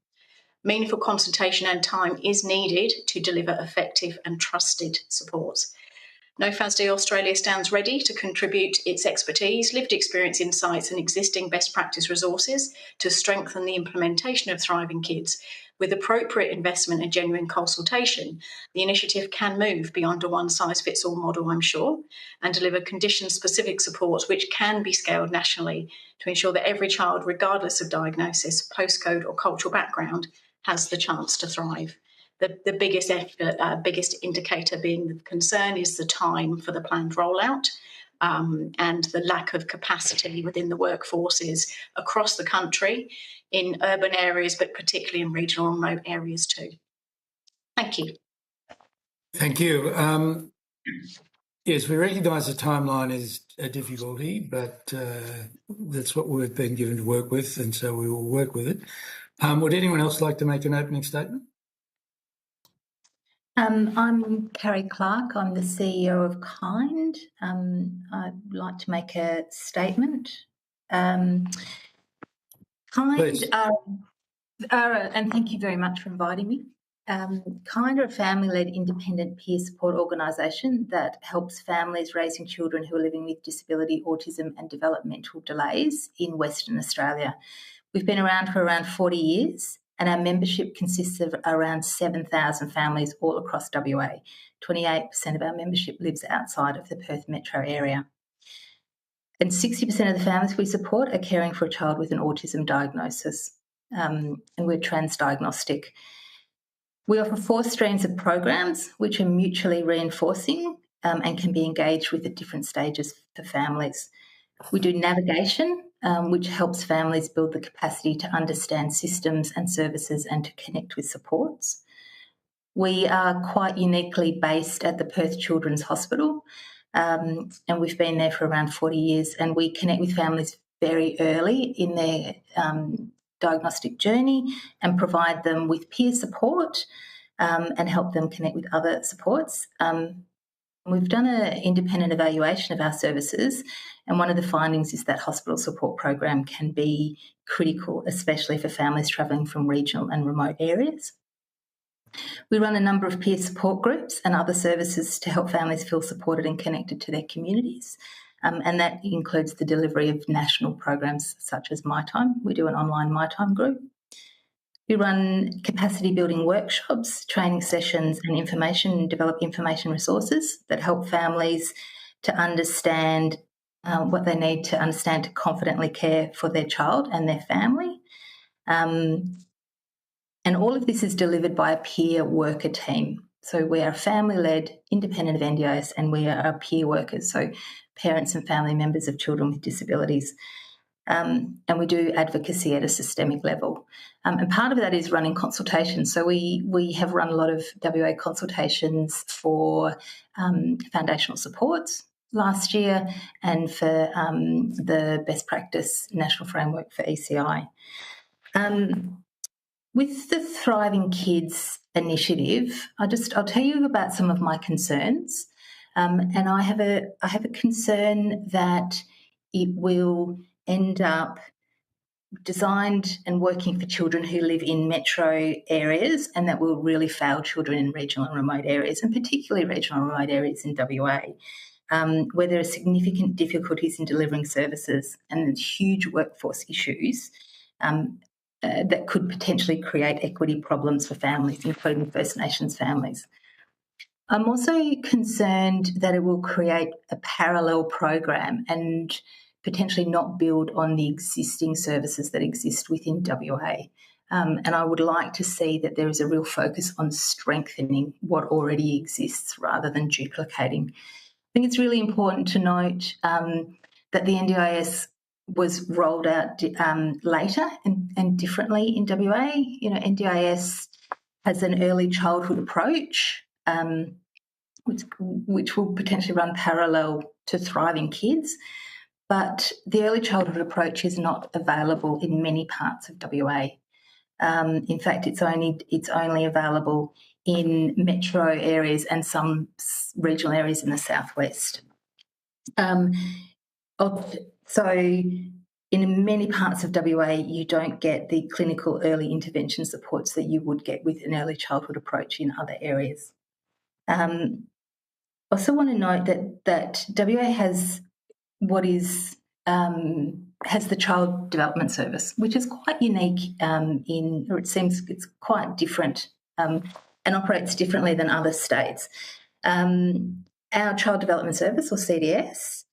Meaningful consultation and time is needed to deliver effective and trusted supports. No FASD Australia stands ready to contribute its expertise, lived experience insights and existing best practice resources to strengthen the implementation of Thriving Kids. With appropriate investment and genuine consultation, the initiative can move beyond a one-size-fits-all model, I'm sure, and deliver condition-specific supports which can be scaled nationally to ensure that every child, regardless of diagnosis, postcode or cultural background, has the chance to thrive. The biggest indicator being the concern is the time for the planned rollout and the lack of capacity within the workforces across the country in urban areas, but particularly in regional and remote areas too. Thank you. Thank you. Yes, we recognise the timeline is a difficulty, but that's what we've been given to work with, and so we will work with it. Would anyone else like to make an opening statement? I'm Carrie Clark. I'm the CEO of KIND. I'd like to make a statement. KIND and thank you very much for inviting me. KIND are a family-led independent peer support organisation that helps families raising children who are living with disability, autism and developmental delays in Western Australia. We've been around for around 40 years and our membership consists of around 7,000 families all across WA. 28% of our membership lives outside of the Perth metro area. And 60% of the families we support are caring for a child with an autism diagnosis, and we're transdiagnostic. We offer 4 streams of programs which are mutually reinforcing and can be engaged with at different stages for families. We do navigation, which helps families build the capacity to understand systems and services and to connect with supports. We are quite uniquely based at the Perth Children's Hospital, and we've been there for around 40 years, and we connect with families very early in their diagnostic journey and provide them with peer support and help them connect with other supports. We've done an independent evaluation of our services, and one of the findings is that hospital support program can be critical, especially for families travelling from regional and remote areas. We run a number of peer support groups and other services to help families feel supported and connected to their communities, and that includes the delivery of national programs such as My Time. We do an online My Time group. We run capacity building workshops, training sessions and develop information resources that help families to understand what they need to understand to confidently care for their child and their family. And all of this is delivered by a peer worker team. So we are family-led, independent of NDIS, and we are peer workers, so parents and family members of children with disabilities. And we do advocacy at a systemic level. And part of that is running consultations. So we have run a lot of WA consultations for foundational supports last year and for the best practice national framework for ECI. With the Thriving Kids initiative, I'll tell you about some of my concerns. And I have a concern that it will end up designed and working for children who live in metro areas, and that will really fail children in regional and remote areas, and particularly regional and remote areas in WA, where there are significant difficulties in delivering services and huge workforce issues that could potentially create equity problems for families, including First Nations families. I'm also concerned that it will create a parallel program and potentially not build on the existing services that exist within WA. And I would like to see that there is a real focus on strengthening what already exists rather than duplicating. I think it's really important to note that the NDIS was rolled out later and differently in WA. You know, NDIS has an early childhood approach, which will potentially run parallel to Thriving Kids. But the early childhood approach is not available in many parts of WA. In fact, it's only available in metro areas and some regional areas in the southwest. So in many parts of WA, you don't get the clinical early intervention supports that you would get with an early childhood approach in other areas. I also want to note that WA has has the Child Development Service, which is quite unique or it seems it's quite different and operates differently than other states. Our Child Development Service, or CDS,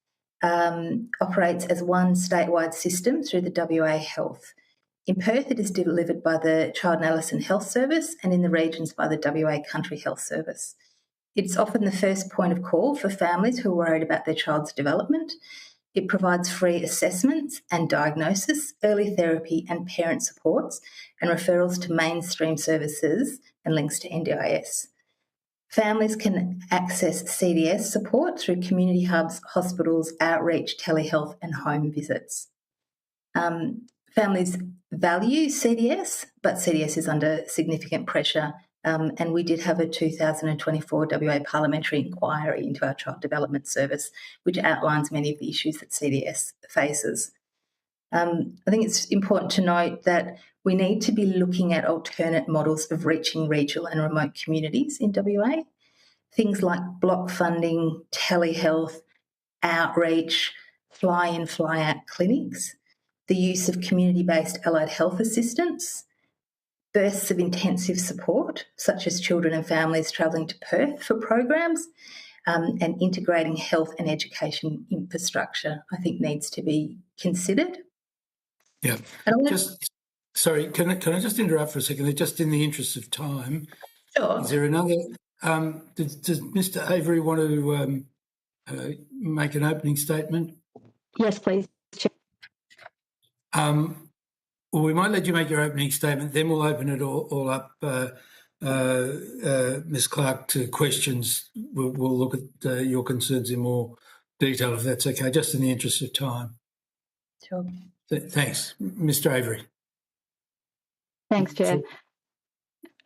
operates as one statewide system through the WA Health. In Perth, it is delivered by the Child and Adolescent Health Service, and in the regions by the WA Country Health Service. It's often the first point of call for families who are worried about their child's development. It provides free assessments and diagnosis, early therapy and parent supports, and referrals to mainstream services and links to NDIS. Families can access CDS support through community hubs, hospitals, outreach, telehealth and home visits. Families value CDS, but CDS is under significant pressure, and we did have a 2024 WA Parliamentary inquiry into our Child Development Service, which outlines many of the issues that CDS faces. I think it's important to note that we need to be looking at alternate models of reaching regional and remote communities in WA, things like block funding, telehealth, outreach, fly-in, fly-out clinics, the use of community-based allied health assistance, bursts of intensive support, such as children and families travelling to Perth for programs, and integrating health and education infrastructure, I think, needs to be considered. Yeah. Sorry, can I just interrupt for a second? Just in the interest of time, sure. Is there another? Does Mr. Avery want to make an opening statement? Yes, please, Chair. Well, we might let you make your opening statement, then we'll open it all up, Ms. Clark, to questions. We'll look at your concerns in more detail, if that's okay, just in the interest of time. Sure. Thanks. Mr. Avery. Thanks, Chair.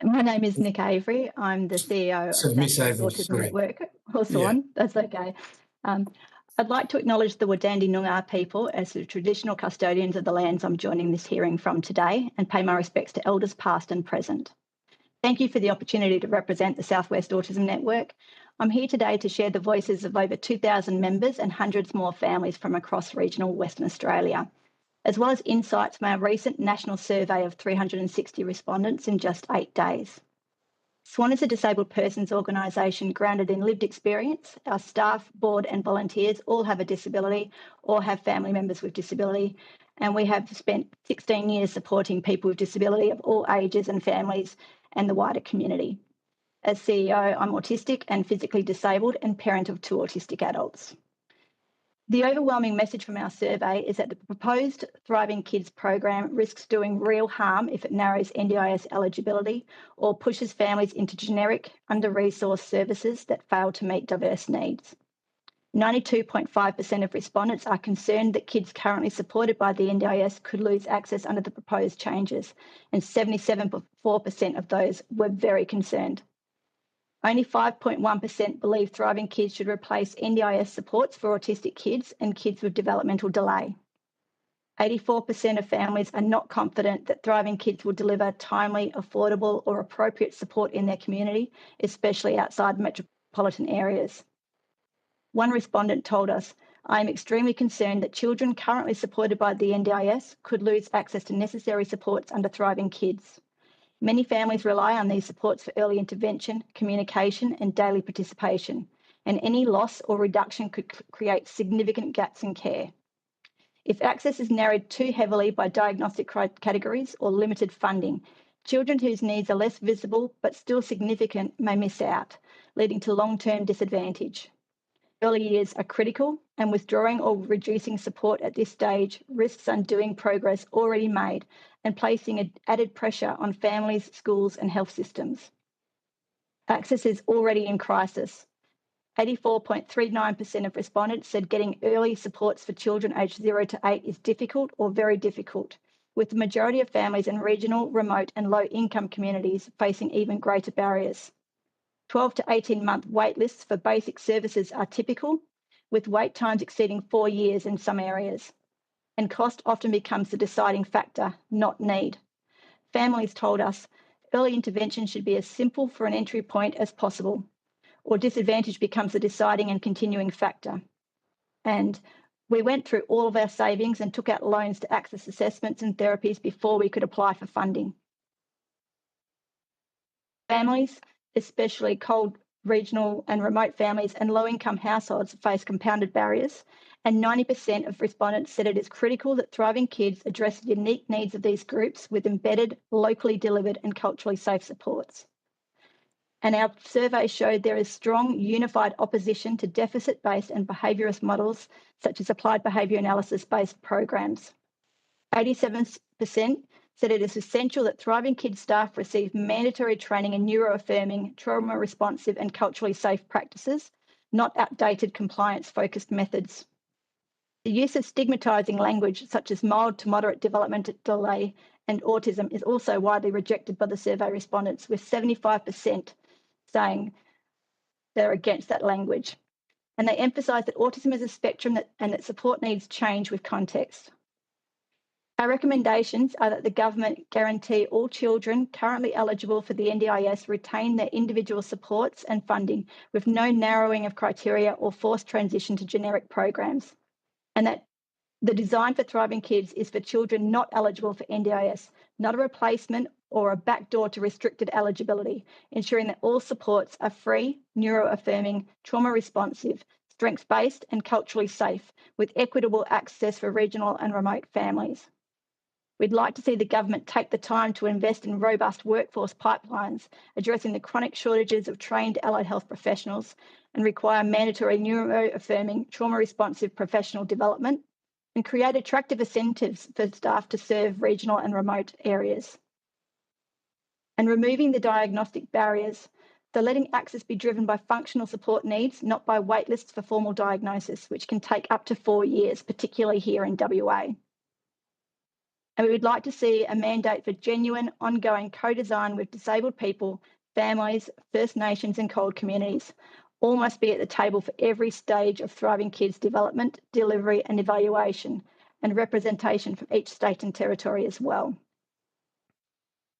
My name is Nick Avery. I'm the CEO of the Autism Network. Also on, that's okay. I'd like to acknowledge the Wadandi Noongar people as the traditional custodians of the lands I'm joining this hearing from today, and pay my respects to elders past and present. Thank you for the opportunity to represent the South West Autism Network. I'm here today to share the voices of over 2,000 members and hundreds more families from across regional Western Australia. as well as insights from our recent national survey of 360 respondents in just 8 days. SWAN is a disabled persons organisation grounded in lived experience. Our staff, board and volunteers all have a disability or have family members with disability, and we have spent 16 years supporting people with disability of all ages and families and the wider community. As CEO, I'm autistic and physically disabled and parent of 2 autistic adults. The overwhelming message from our survey is that the proposed Thriving Kids program risks doing real harm if it narrows NDIS eligibility or pushes families into generic, under-resourced services that fail to meet diverse needs. 92.5% of respondents are concerned that kids currently supported by the NDIS could lose access under the proposed changes, and 77.4% of those were very concerned. Only 5.1% believe Thriving Kids should replace NDIS supports for autistic kids and kids with developmental delay. 84% of families are not confident that Thriving Kids will deliver timely, affordable or appropriate support in their community, especially outside metropolitan areas. One respondent told us, "I am extremely concerned that children currently supported by the NDIS could lose access to necessary supports under Thriving Kids. Many families rely on these supports for early intervention, communication and daily participation, and any loss or reduction could create significant gaps in care. If access is narrowed too heavily by diagnostic categories or limited funding, children whose needs are less visible but still significant may miss out, leading to long-term disadvantage. Early years are critical, and withdrawing or reducing support at this stage risks undoing progress already made and placing added pressure on families, schools and health systems. Access is already in crisis. 84.39% of respondents said getting early supports for children aged 0 to 8 is difficult or very difficult, with the majority of families in regional, remote and low-income communities facing even greater barriers. 12 to 18-month wait lists for basic services are typical, with wait times exceeding 4 years in some areas. And cost often becomes the deciding factor, not need. Families told us early intervention should be as simple for an entry point as possible, or disadvantage becomes the deciding and continuing factor. And we went through all of our savings and took out loans to access assessments and therapies before we could apply for funding. Families, especially cold, regional and remote families and low-income households, face compounded barriers, and 90% of respondents said it is critical that Thriving Kids address the unique needs of these groups with embedded, locally delivered and culturally safe supports. And our survey showed there is strong, unified opposition to deficit-based and behaviourist models, such as applied behaviour analysis-based programs. 87% said it is essential that Thriving Kids staff receive mandatory training in neuroaffirming, trauma-responsive and culturally safe practices, not outdated compliance-focused methods. The use of stigmatising language, such as mild to moderate developmental delay and autism, is also widely rejected by the survey respondents, with 75% saying they're against that language. And they emphasise that autism is a spectrum and that support needs change with context. Our recommendations are that the government guarantee all children currently eligible for the NDIS retain their individual supports and funding with no narrowing of criteria or forced transition to generic programs, and that the design for Thriving Kids is for children not eligible for NDIS, not a replacement or a backdoor to restricted eligibility, ensuring that all supports are free, neuroaffirming, trauma-responsive, strengths-based and culturally safe, with equitable access for regional and remote families. We'd like to see the government take the time to invest in robust workforce pipelines, addressing the chronic shortages of trained allied health professionals, and require mandatory neuroaffirming, trauma-responsive professional development, and create attractive incentives for staff to serve regional and remote areas. And removing the diagnostic barriers, so letting access be driven by functional support needs, not by waitlists for formal diagnosis, which can take up to 4 years, particularly here in WA. And we would like to see a mandate for genuine, ongoing co-design with disabled people, families, First Nations and cold communities. All must be at the table for every stage of Thriving Kids development, delivery and evaluation, and representation from each state and territory as well.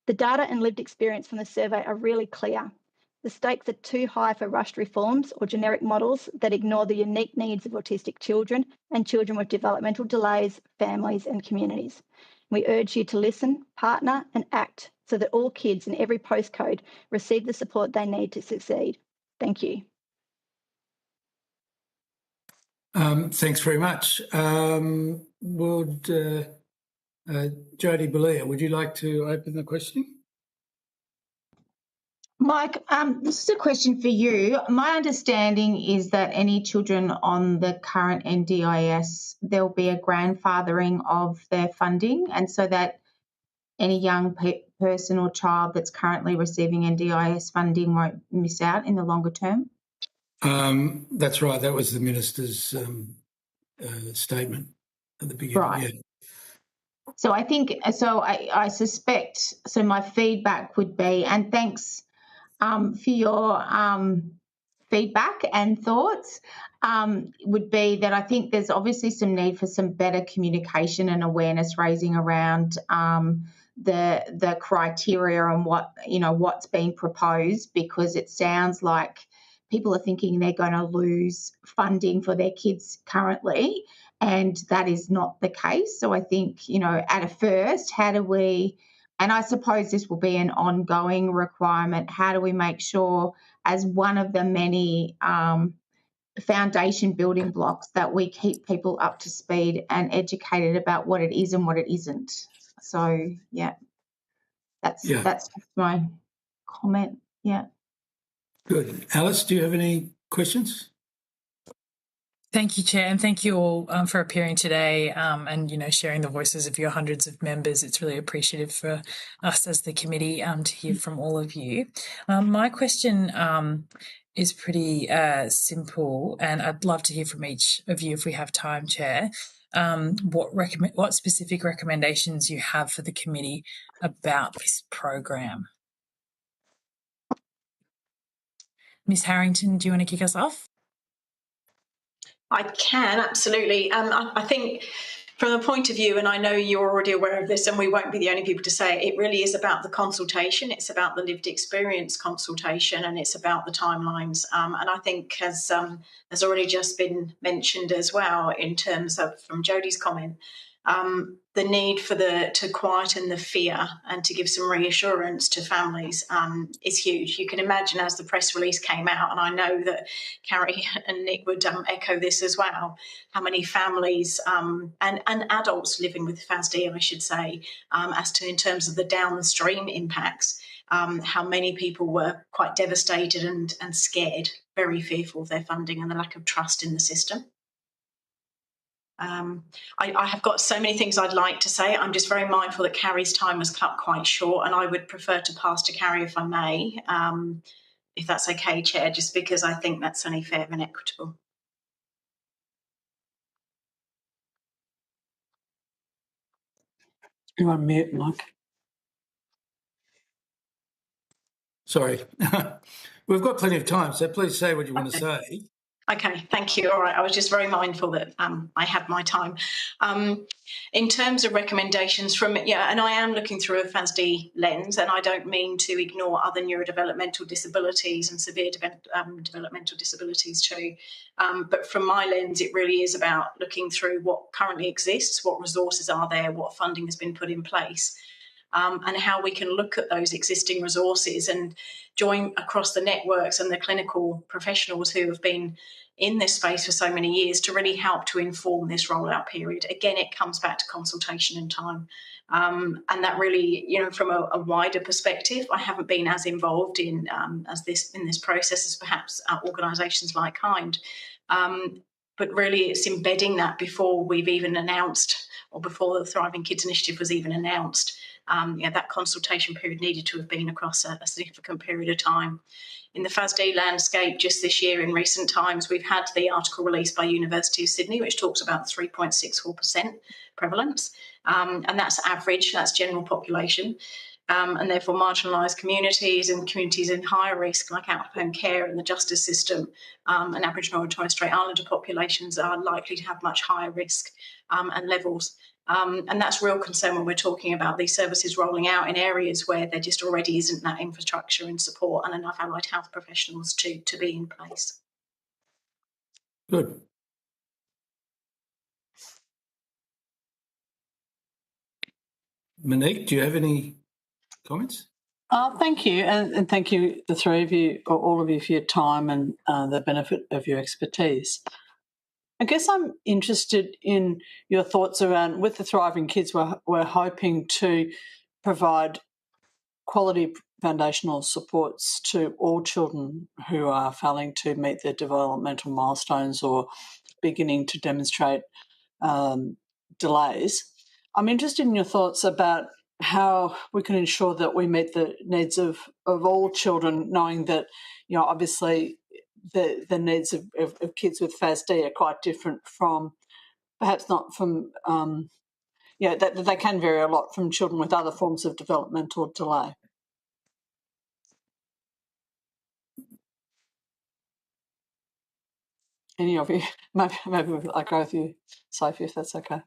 The data and lived experience from the survey are really clear. The stakes are too high for rushed reforms or generic models that ignore the unique needs of autistic children and children with developmental delays, families and communities. We urge you to listen, partner and act so that all kids in every postcode receive the support they need to succeed. Thank you. Thanks very much. Would Jodie Balea, would you like to open the questioning? Mike, this is a question for you. My understanding is that any children on the current NDIS, there'll be a grandfathering of their funding, and so that any young person or child that's currently receiving NDIS funding won't miss out in the longer term? That's right. That was the Minister's statement at the beginning. Right. Yeah. So I suspect, so my feedback would be, and thanks for your feedback and thoughts, would be that I think there's obviously some need for some better communication and awareness raising around the criteria and what's being proposed, because it sounds like people are thinking they're going to lose funding for their kids currently, and that is not the case. So I think, at a first, how do we, and I suppose this will be an ongoing requirement, how do we make sure, as one of the many foundation building blocks, that we keep people up to speed and educated about what it is and what it isn't? So, yeah, that's my comment. Yeah. Good. Alice, do you have any questions? Thank you, Chair, and thank you all for appearing today and, sharing the voices of your hundreds of members. It's really appreciative for us as the committee to hear from all of you. My question is pretty simple, and I'd love to hear from each of you if we have time, Chair. What specific recommendations you have for the committee about this program? Ms. Harrington, do you want to kick us off? I can, absolutely. I think from the point of view, and I know you're already aware of this and we won't be the only people to say it, it really is about the consultation. It's about the lived experience consultation, and it's about the timelines. And I think, as has already just been mentioned as well, in terms of from Jodie's comment, the need to quieten the fear and to give some reassurance to families is huge. You can imagine, as the press release came out, and I know that Carrie and Nick would echo this as well, how many families and adults living with FASD, I should say, as to in terms of the downstream impacts, how many people were quite devastated and scared, very fearful of their funding and the lack of trust in the system. I have got so many things I'd like to say. I'm just very mindful that Carrie's time was cut quite short, and I would prefer to pass to Carrie if I may, if that's okay, Chair, just because I think that's only fair and equitable. You're on mute, Mike. Sorry. We've got plenty of time, so please say what you want to say. Okay, thank you. All right, I was just very mindful that I had my time. In terms of recommendations from, and I am looking through a FASD lens, and I don't mean to ignore other neurodevelopmental disabilities and severe developmental disabilities too. But from my lens, it really is about looking through what currently exists, what resources are there, what funding has been put in place, and how we can look at those existing resources and join across the networks and the clinical professionals who have been in this space for so many years to really help to inform this rollout period. Again, it comes back to consultation and time. And that really, from a wider perspective, I haven't been as involved in this process as perhaps organisations like Kind. But really it's embedding that before we've even announced, or before the Thriving Kids Initiative was even announced. That consultation period needed to have been across a significant period of time. In the FASD landscape just this year, in recent times, we've had the article released by University of Sydney, which talks about 3.64% prevalence. And that's average, that's general population. And therefore marginalised communities and communities in higher risk, like out-of-home care and the justice system, and Aboriginal and Torres Strait Islander populations are likely to have much higher risk and levels. And that's a real concern when we're talking about these services rolling out in areas where there just already isn't that infrastructure and support and enough allied health professionals to be in place. Good. Monique, do you have any comments? Thank you, and thank you, the three of you, or all of you, for your time and the benefit of your expertise. I guess I'm interested in your thoughts around, with the Thriving Kids, we're hoping to provide quality foundational supports to all children who are failing to meet their developmental milestones or beginning to demonstrate delays. I'm interested in your thoughts about how we can ensure that we meet the needs of all children, knowing that, obviously the needs of kids with FASD are quite different from, perhaps not from, that they can vary a lot from children with other forms of developmental delay. Any of you? Maybe I'll go with you, Sophie, if that's okay.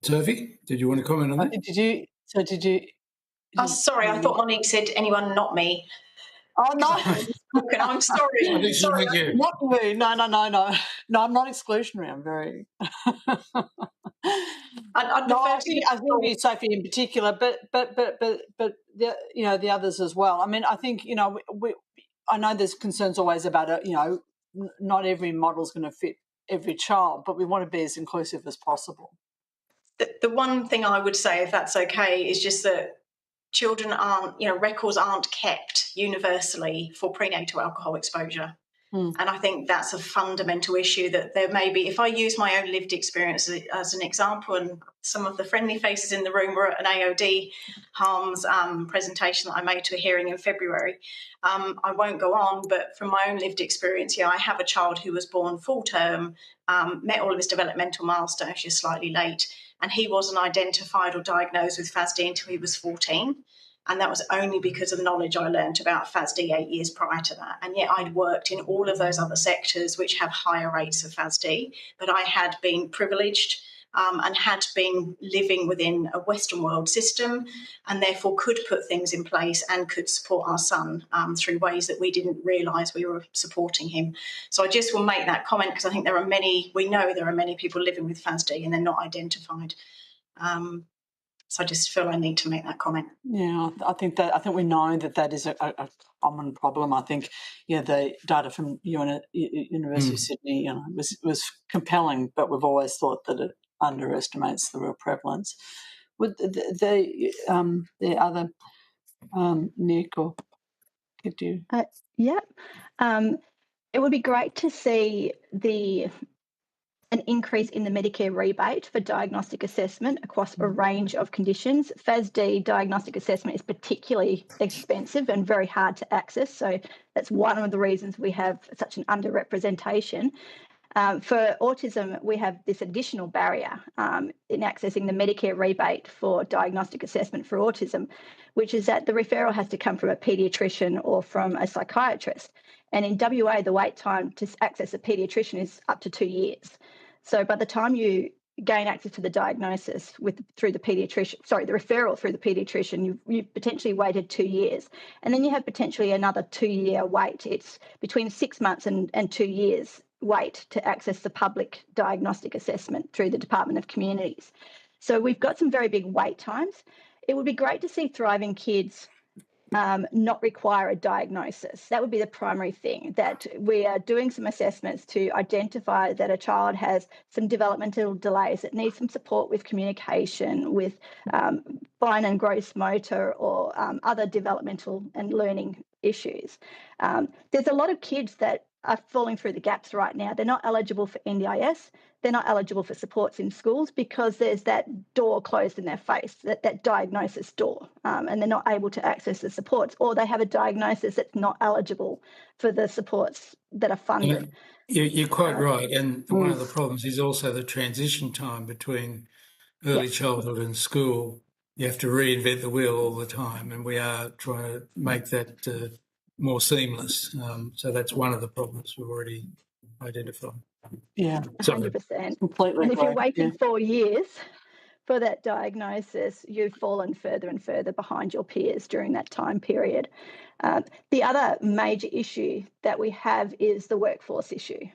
Sophie, did you want to comment on that? Sorry, I thought Monique said anyone, not me. Oh, no. I'm sorry. Not you. No. No, I'm not exclusionary. I'm very... I think Sophie in particular, but the others as well. I mean, I think, I know there's concerns always about it, not every model is going to fit every child, but we want to be as inclusive as possible. The one thing I would say, if that's okay, is just that children aren't, records aren't kept universally for prenatal alcohol exposure. And I think that's a fundamental issue that there may be. If I use my own lived experience as an example, and some of the friendly faces in the room were at an AOD harms presentation that I made to a hearing in February. I won't go on, but from my own lived experience, I have a child who was born full term, met all of his developmental milestones, just slightly late, and he wasn't identified or diagnosed with FASD until he was 14. And that was only because of the knowledge I learned about FASD 8 years prior to that. And yet I'd worked in all of those other sectors which have higher rates of FASD, but I had been privileged and had been living within a Western world system, and therefore could put things in place and could support our son through ways that we didn't realise we were supporting him. So I just will make that comment because I think we know there are many people living with FASD and they're not identified. So I just feel I need to make that comment. Yeah, I think we know that is a common problem. I think, the data from University of Sydney, was compelling, but we've always thought that it underestimates the real prevalence. Would the other Nick, or could you? It would be great to see an increase in the Medicare rebate for diagnostic assessment across a range of conditions. FASD diagnostic assessment is particularly expensive and very hard to access, so that's one of the reasons we have such an underrepresentation. For autism, we have this additional barrier in accessing the Medicare rebate for diagnostic assessment for autism, which is that the referral has to come from a paediatrician or from a psychiatrist. And in WA, the wait time to access a paediatrician is up to 2 years. So by the time you gain access to the diagnosis through the referral through the paediatrician, you've potentially waited 2 years. And then you have potentially another 2-year wait. It's between 6 months and 2 years wait to access the public diagnostic assessment through the Department of Communities. So we've got some very big wait times. It would be great to see Thriving Kids not require a diagnosis. That would be the primary thing, that we are doing some assessments to identify that a child has some developmental delays that need some support with communication, with fine and gross motor or other developmental and learning issues. There's a lot of kids that are falling through the gaps right now. They're not eligible for NDIS. They're not eligible for supports in schools because there's that door closed in their face, that diagnosis door, and they're not able to access the supports, or they have a diagnosis that's not eligible for the supports that are funded. You're quite right. And one of the problems is also the transition time between early childhood and school you have to reinvent the wheel all the time, and we are trying to make that more seamless. So that's one of the problems we've already identified. Yeah, 100%. completely. And if you're agree. waiting 4 years for that diagnosis, you've fallen further and further behind your peers during that time period. The other major issue that we have is the workforce issue.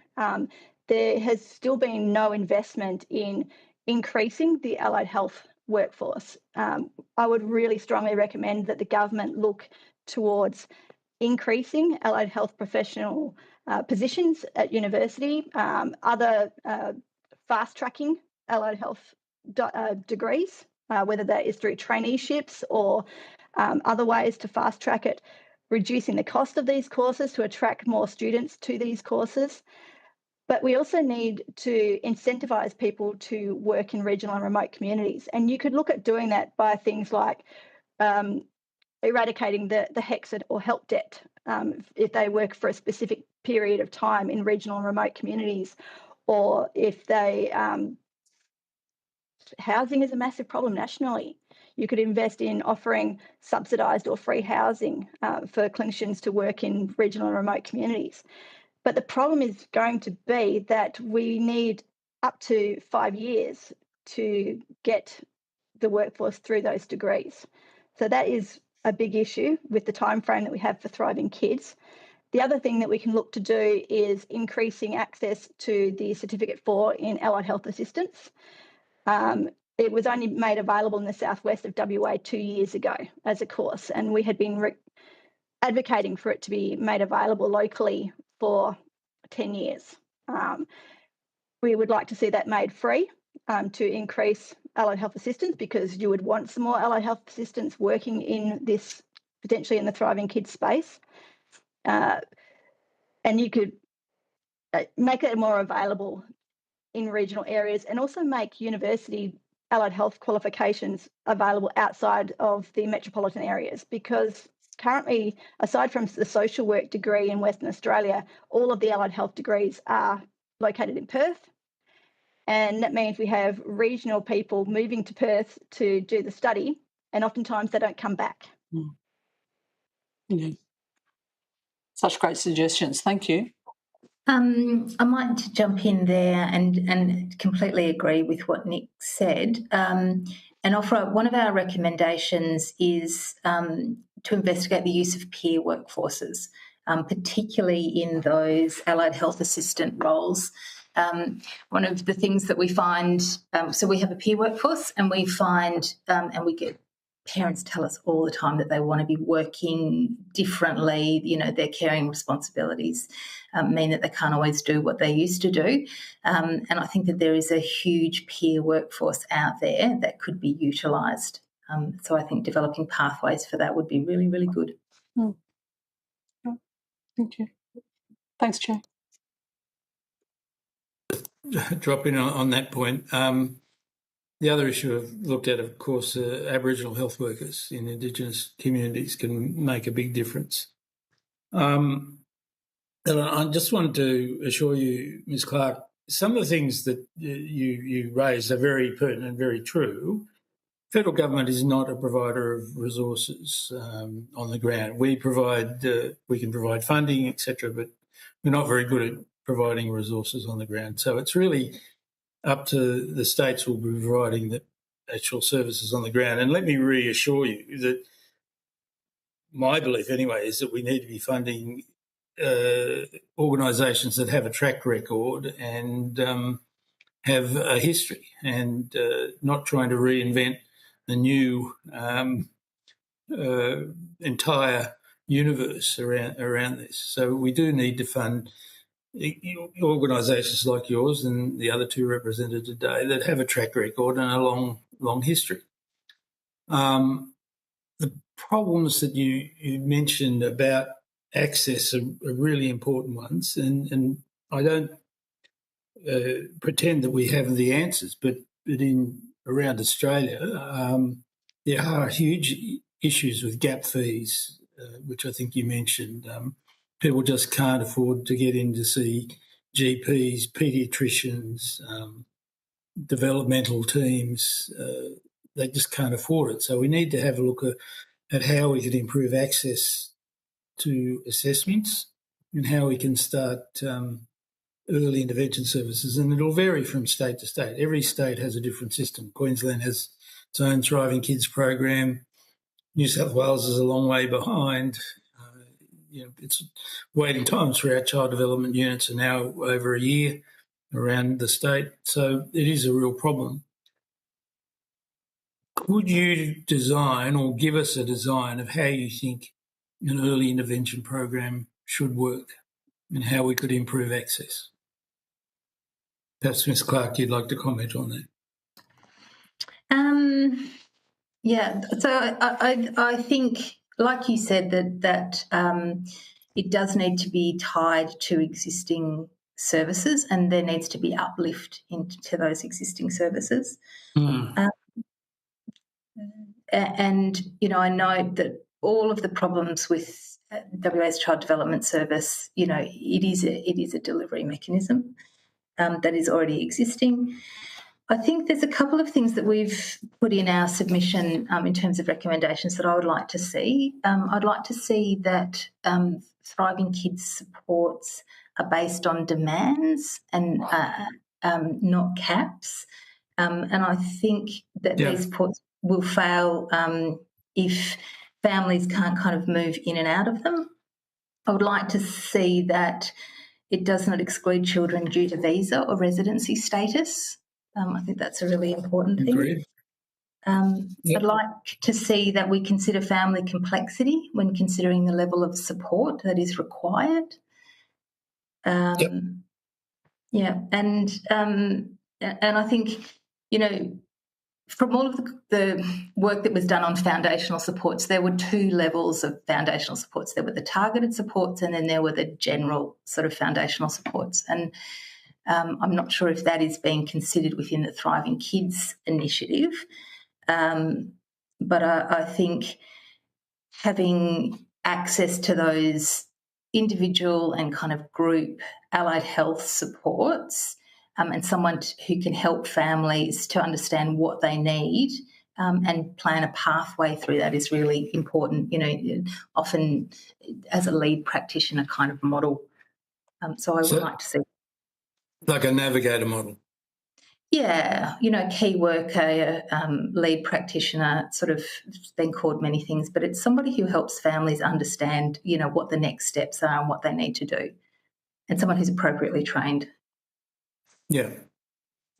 There has still been no investment in increasing the allied health workforce. I would really strongly recommend that the government look towards increasing allied health professional positions at university, other fast-tracking allied health degrees, whether that is through traineeships or other ways to fast-track it, reducing the cost of these courses to attract more students to these courses. But we also need to incentivise people to work in regional and remote communities. And you could look at doing that by things like eradicating the HECS or help debt if they work for a specific period of time in regional and remote communities, or if they housing is a massive problem nationally. You could invest in offering subsidised or free housing for clinicians to work in regional and remote communities. But the problem is going to be that we need up to 5 years to get the workforce through those degrees. So that is a big issue with the time frame that we have for Thriving Kids. The other thing that we can look to do is increasing access to the Certificate 4 in Allied Health Assistance. It was only made available in the southwest of WA 2 years ago as a course, and we had been advocating for it to be made available locally for 10 years. We would like to see that made free to increase allied health assistance, because you would want some more allied health assistants working in this, potentially in the Thriving Kids space. And you could make it more available in regional areas, and also make university allied health qualifications available outside of the metropolitan areas, because currently, aside from the social work degree in Western Australia, all of the allied health degrees are located in Perth. And that means we have regional people moving to Perth to do the study, and oftentimes they don't come back. Yeah. Such great suggestions. Thank you. I might jump in there and completely agree with what Nick said, and offer one of our recommendations is to investigate the use of peer workforces, particularly in those allied health assistant roles. One of the things that we find, so we have a peer workforce, and we find, and we get parents tell us all the time that they want to be working differently. You know, their caring responsibilities mean that they can't always do what they used to do. And I think that there is a huge peer workforce out there that could be utilised. So I think developing pathways for that would be really, really good. Thank you. Thanks, Chair. Drop in on that point. The other issue I've looked at, of course, Aboriginal health workers in Indigenous communities can make a big difference. And I just wanted to assure you, Ms. Clark, some of the things that you raised are very pertinent and very true. Federal government is not a provider of resources on the ground. We can provide funding, etc., but we're not very good at providing resources on the ground. So it's really up to the states who will be providing the actual services on the ground. And let me reassure you that my belief anyway is that we need to be funding organisations that have a track record and have a history, and not trying to reinvent the new entire universe around this. So we do need to fund organisations like yours and the other two represented today that have a track record and a long history. The problems that you mentioned about access are really important ones, and I don't pretend that we have the answers, but around Australia, there are huge issues with gap fees, which I think you mentioned. People just can't afford to get in to see GPs, paediatricians, developmental teams, they just can't afford it. So we need to have a look at how we can improve access to assessments and how we can start early intervention services. And it'll vary from state to state. Every state has a different system. Queensland has its own Thriving Kids program. New South Wales is a long way behind. It's waiting times for our child development units are now over a year around the state. So it is a real problem. Could you design or give us a design of how you think an early intervention program should work and how we could improve access? Perhaps, Ms. Clark, you'd like to comment on that. Yeah, so I think, like you said, that it does need to be tied to existing services, and there needs to be uplift into those existing services. And I know that all of the problems with WA's Child Development Service, it is a delivery mechanism that is already existing. I think there's a couple of things that we've put in our submission in terms of recommendations that I would like to see. I'd like to see that Thriving Kids supports are based on demands and not caps. And I think that these supports will fail if families can't kind of move in and out of them. I would like to see that it does not exclude children due to visa or residency status. I think that's a really important thing. Agreed. I'd like to see that we consider family complexity when considering the level of support that is required. And I think, from all of the work that was done on foundational supports, there were two levels of foundational supports. There were the targeted supports and then there were the general sort of foundational supports. And I'm not sure if that is being considered within the Thriving Kids initiative, but I think having access to those individual and kind of group allied health supports and someone who can help families to understand what they need and plan a pathway through that is really important, often as a lead practitioner kind of model. So I would like to see. Like a navigator model. Yeah, key worker, lead practitioner, sort of been called many things, but it's somebody who helps families understand, what the next steps are and what they need to do, and someone who's appropriately trained. Yeah.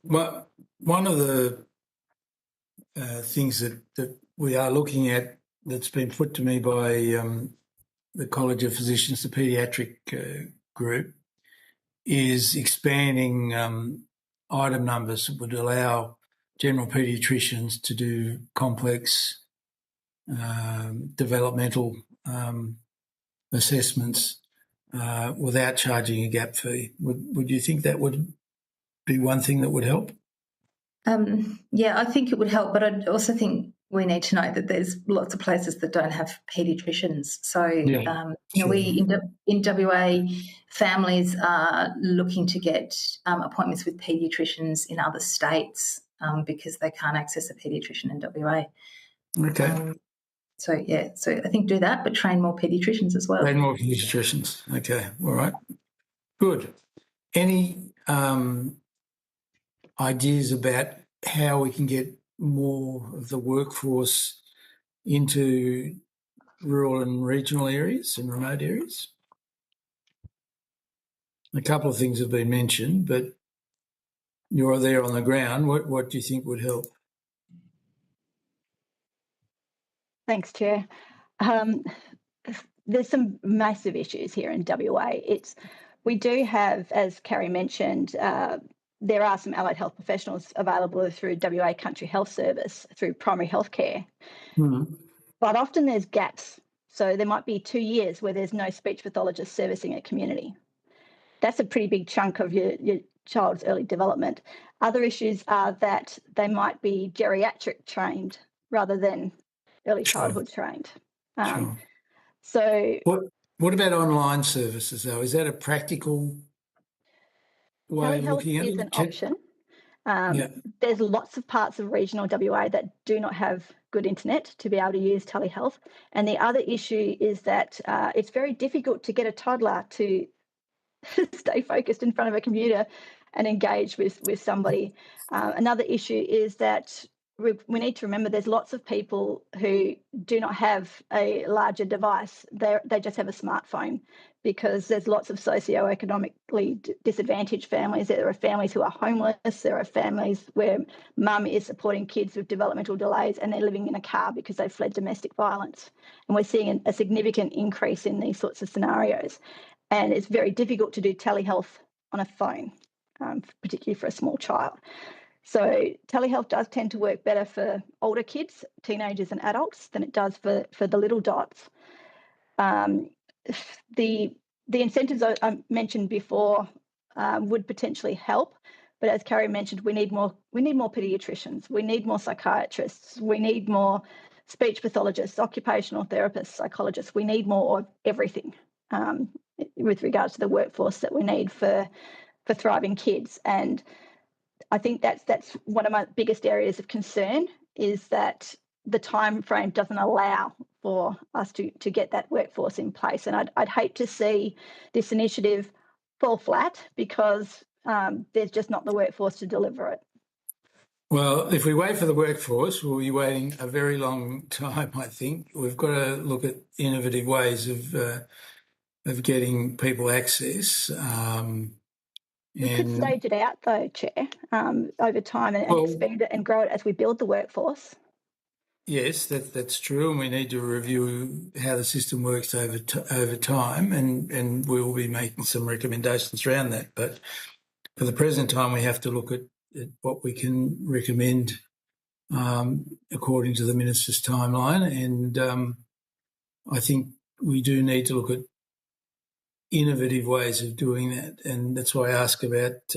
Well, one of the things that we are looking at that's been put to me by the College of Physicians, the paediatric group, is expanding item numbers that would allow general paediatricians to do complex developmental assessments without charging a gap fee. Would you think that would be one thing that would help? Yeah, I think it would help, but I also think we need to note that there's lots of places that don't have paediatricians. So, we in WA, families are looking to get appointments with paediatricians in other states because they can't access a paediatrician in WA. Okay. So I think do that, but train more paediatricians as well. Train more paediatricians. Okay, all right. Good. Any ideas about how we can get more of the workforce into rural and regional areas and remote areas? A couple of things have been mentioned, but you're there on the ground. What do you think would help? Thanks, Chair. There's some massive issues here in WA. We do have, as Carrie mentioned, there are some allied health professionals available through WA Country Health Service, through primary health care. But often there's gaps. So there might be 2 years where there's no speech pathologist servicing a community. That's a pretty big chunk of your child's early development. Other issues are that they might be geriatric trained rather than early childhood trained. So what about online services though? Is that a practical way of looking at it? Telehealth is an option. There's lots of parts of regional WA that do not have good internet to be able to use telehealth. And the other issue is that it's very difficult to get a toddler to stay focused in front of a computer and engage with somebody. Another issue is that we need to remember there's lots of people who do not have a larger device. They just have a smartphone, because there's lots of socioeconomically disadvantaged families. There are families who are homeless. There are families where mum is supporting kids with developmental delays and they're living in a car because they've fled domestic violence. And we're seeing a significant increase in these sorts of scenarios. And it's very difficult to do telehealth on a phone, particularly for a small child. So telehealth does tend to work better for older kids, teenagers and adults, than it does for the little dots. The incentives I mentioned before would potentially help, but as Carrie mentioned, we need more paediatricians, we need more psychiatrists, we need more speech pathologists, occupational therapists, psychologists. We need more of everything with regards to the workforce that we need for thriving kids. And I think that's one of my biggest areas of concern, is that the time frame doesn't allow for us to get that workforce in place. And I'd hate to see this initiative fall flat because there's just not the workforce to deliver it. Well, if we wait for the workforce, we'll be waiting a very long time, I think. We've got to look at innovative ways of getting people access. We could stage it out, though, Chair, over time and expand it and grow it as we build the workforce. Yes, that's true, and we need to review how the system works over time, and we'll be making some recommendations around that. But for the present time, we have to look at what we can recommend according to the Minister's timeline, and I think we do need to look at innovative ways of doing that, and that's why I ask about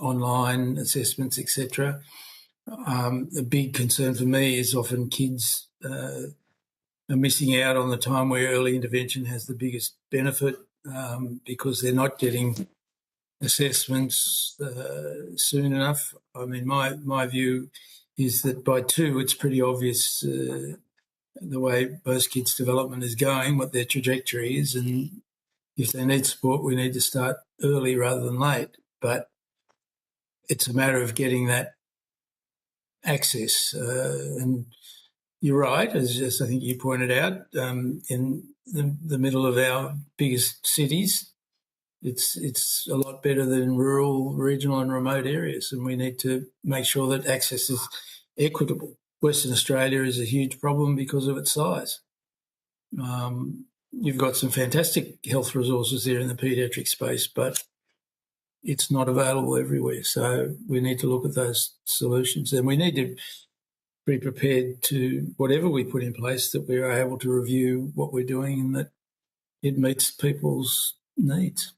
online assessments, etc. A big concern for me is often kids are missing out on the time where early intervention has the biggest benefit because they're not getting assessments soon enough. I mean, my view is that by 2, it's pretty obvious the way most kids' development is going, what their trajectory is, and if they need support, we need to start early rather than late. But it's a matter of getting that access. And you're right, as I think you pointed out, in the middle of our biggest cities, it's a lot better than rural, regional and remote areas, and we need to make sure that access is equitable. Western Australia is a huge problem because of its size. You've got some fantastic health resources there in the paediatric space, but it's not available everywhere. So we need to look at those solutions, and we need to be prepared to, whatever we put in place, that we are able to review what we're doing and that it meets people's needs.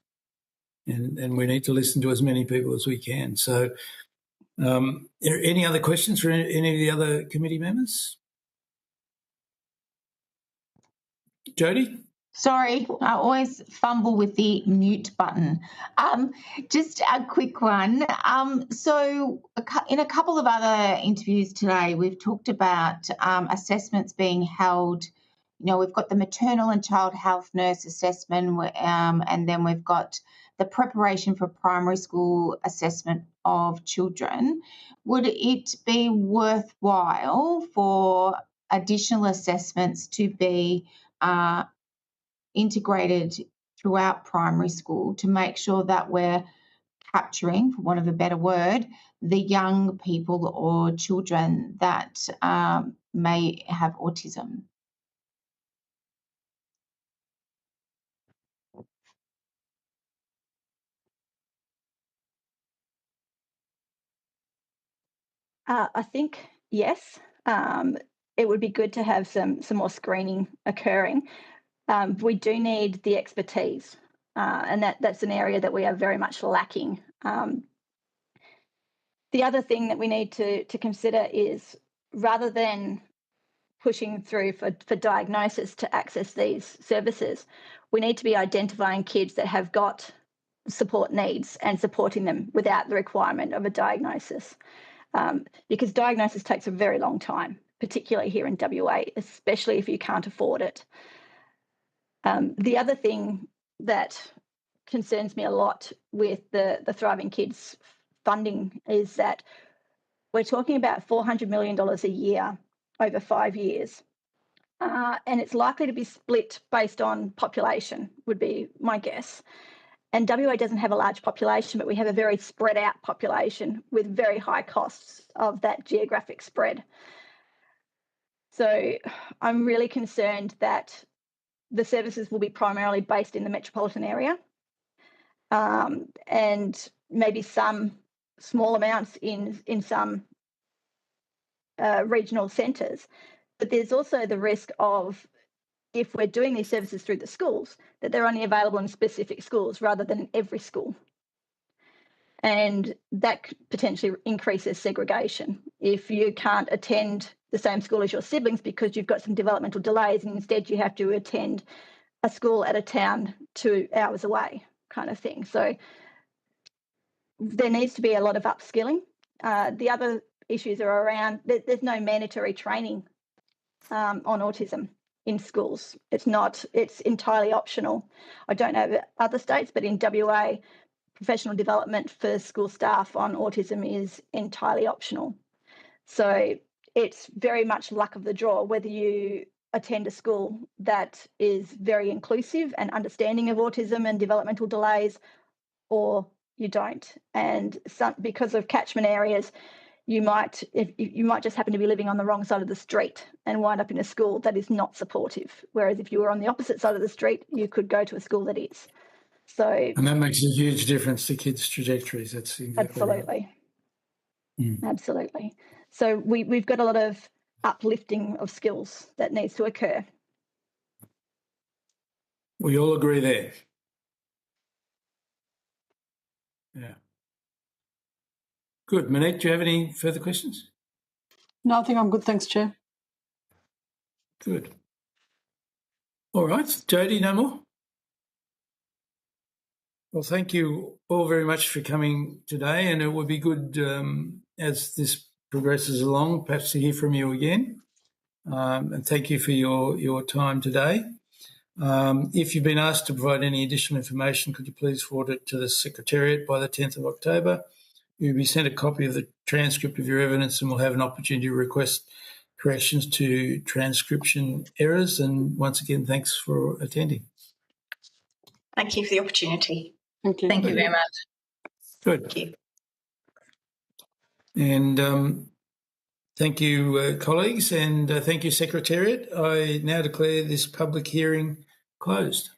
And we need to listen to as many people as we can. So any other questions for any of the other committee members? Jody? Sorry, I always fumble with the mute button. Just a quick one. So in a couple of other interviews today, we've talked about assessments being held. You know, we've got the maternal and child health nurse assessment, and then we've got the preparation for primary school assessment of children. Would it be worthwhile for additional assessments to be integrated throughout primary school to make sure that we're capturing, for want of a better word, the young people or children that may have autism? I think yes. It would be good to have some more screening occurring. We do need the expertise, and that's an area that we are very much lacking. The other thing that we need to consider is, rather than pushing through for diagnosis to access these services, we need to be identifying kids that have got support needs and supporting them without the requirement of a diagnosis. Because diagnosis takes a very long time, particularly here in WA, especially if you can't afford it. The other thing that concerns me a lot with the Thriving Kids funding is that we're talking about $400 million a year over 5 years. And it's likely to be split based on population, would be my guess. And WA doesn't have a large population, but we have a very spread out population with very high costs of that geographic spread. So I'm really concerned that the services will be primarily based in the metropolitan area, and maybe some small amounts in some regional centres. But there's also the risk of, if we're doing these services through the schools, that they're only available in specific schools rather than every school. And that potentially increases segregation. If you can't attend the same school as your siblings because you've got some developmental delays, and instead you have to attend a school at a town 2 hours away, kind of thing. So there needs to be a lot of upskilling. The other issues are around, there's no mandatory training on autism in schools. It's entirely optional. I don't know about other states, but in WA, professional development for school staff on autism is entirely optional. So it's very much luck of the draw whether you attend a school that is very inclusive and understanding of autism and developmental delays, or you don't. And because of catchment areas, you might just happen to be living on the wrong side of the street and wind up in a school that is not supportive. Whereas if you were on the opposite side of the street, you could go to a school that is. And that makes a huge difference to kids' trajectories. That's exactly absolutely right. Absolutely. So we've got a lot of uplifting of skills that needs to occur. We all agree there. Yeah. Good. Monique, do you have any further questions? No, I think I'm good. Thanks, Chair. Good. All right. Jody, no more? Well, thank you all very much for coming today, and it would be good as this progresses along, perhaps to hear from you again. And thank you for your time today. If you've been asked to provide any additional information, could you please forward it to the Secretariat by the 10th of October? You'll be sent a copy of the transcript of your evidence, and we'll have an opportunity to request corrections to transcription errors. And once again, thanks for attending. Thank you for the opportunity. Thank you. Thank you very much. Good. Thank you. And thank you, colleagues, and thank you, Secretariat. I now declare this public hearing closed.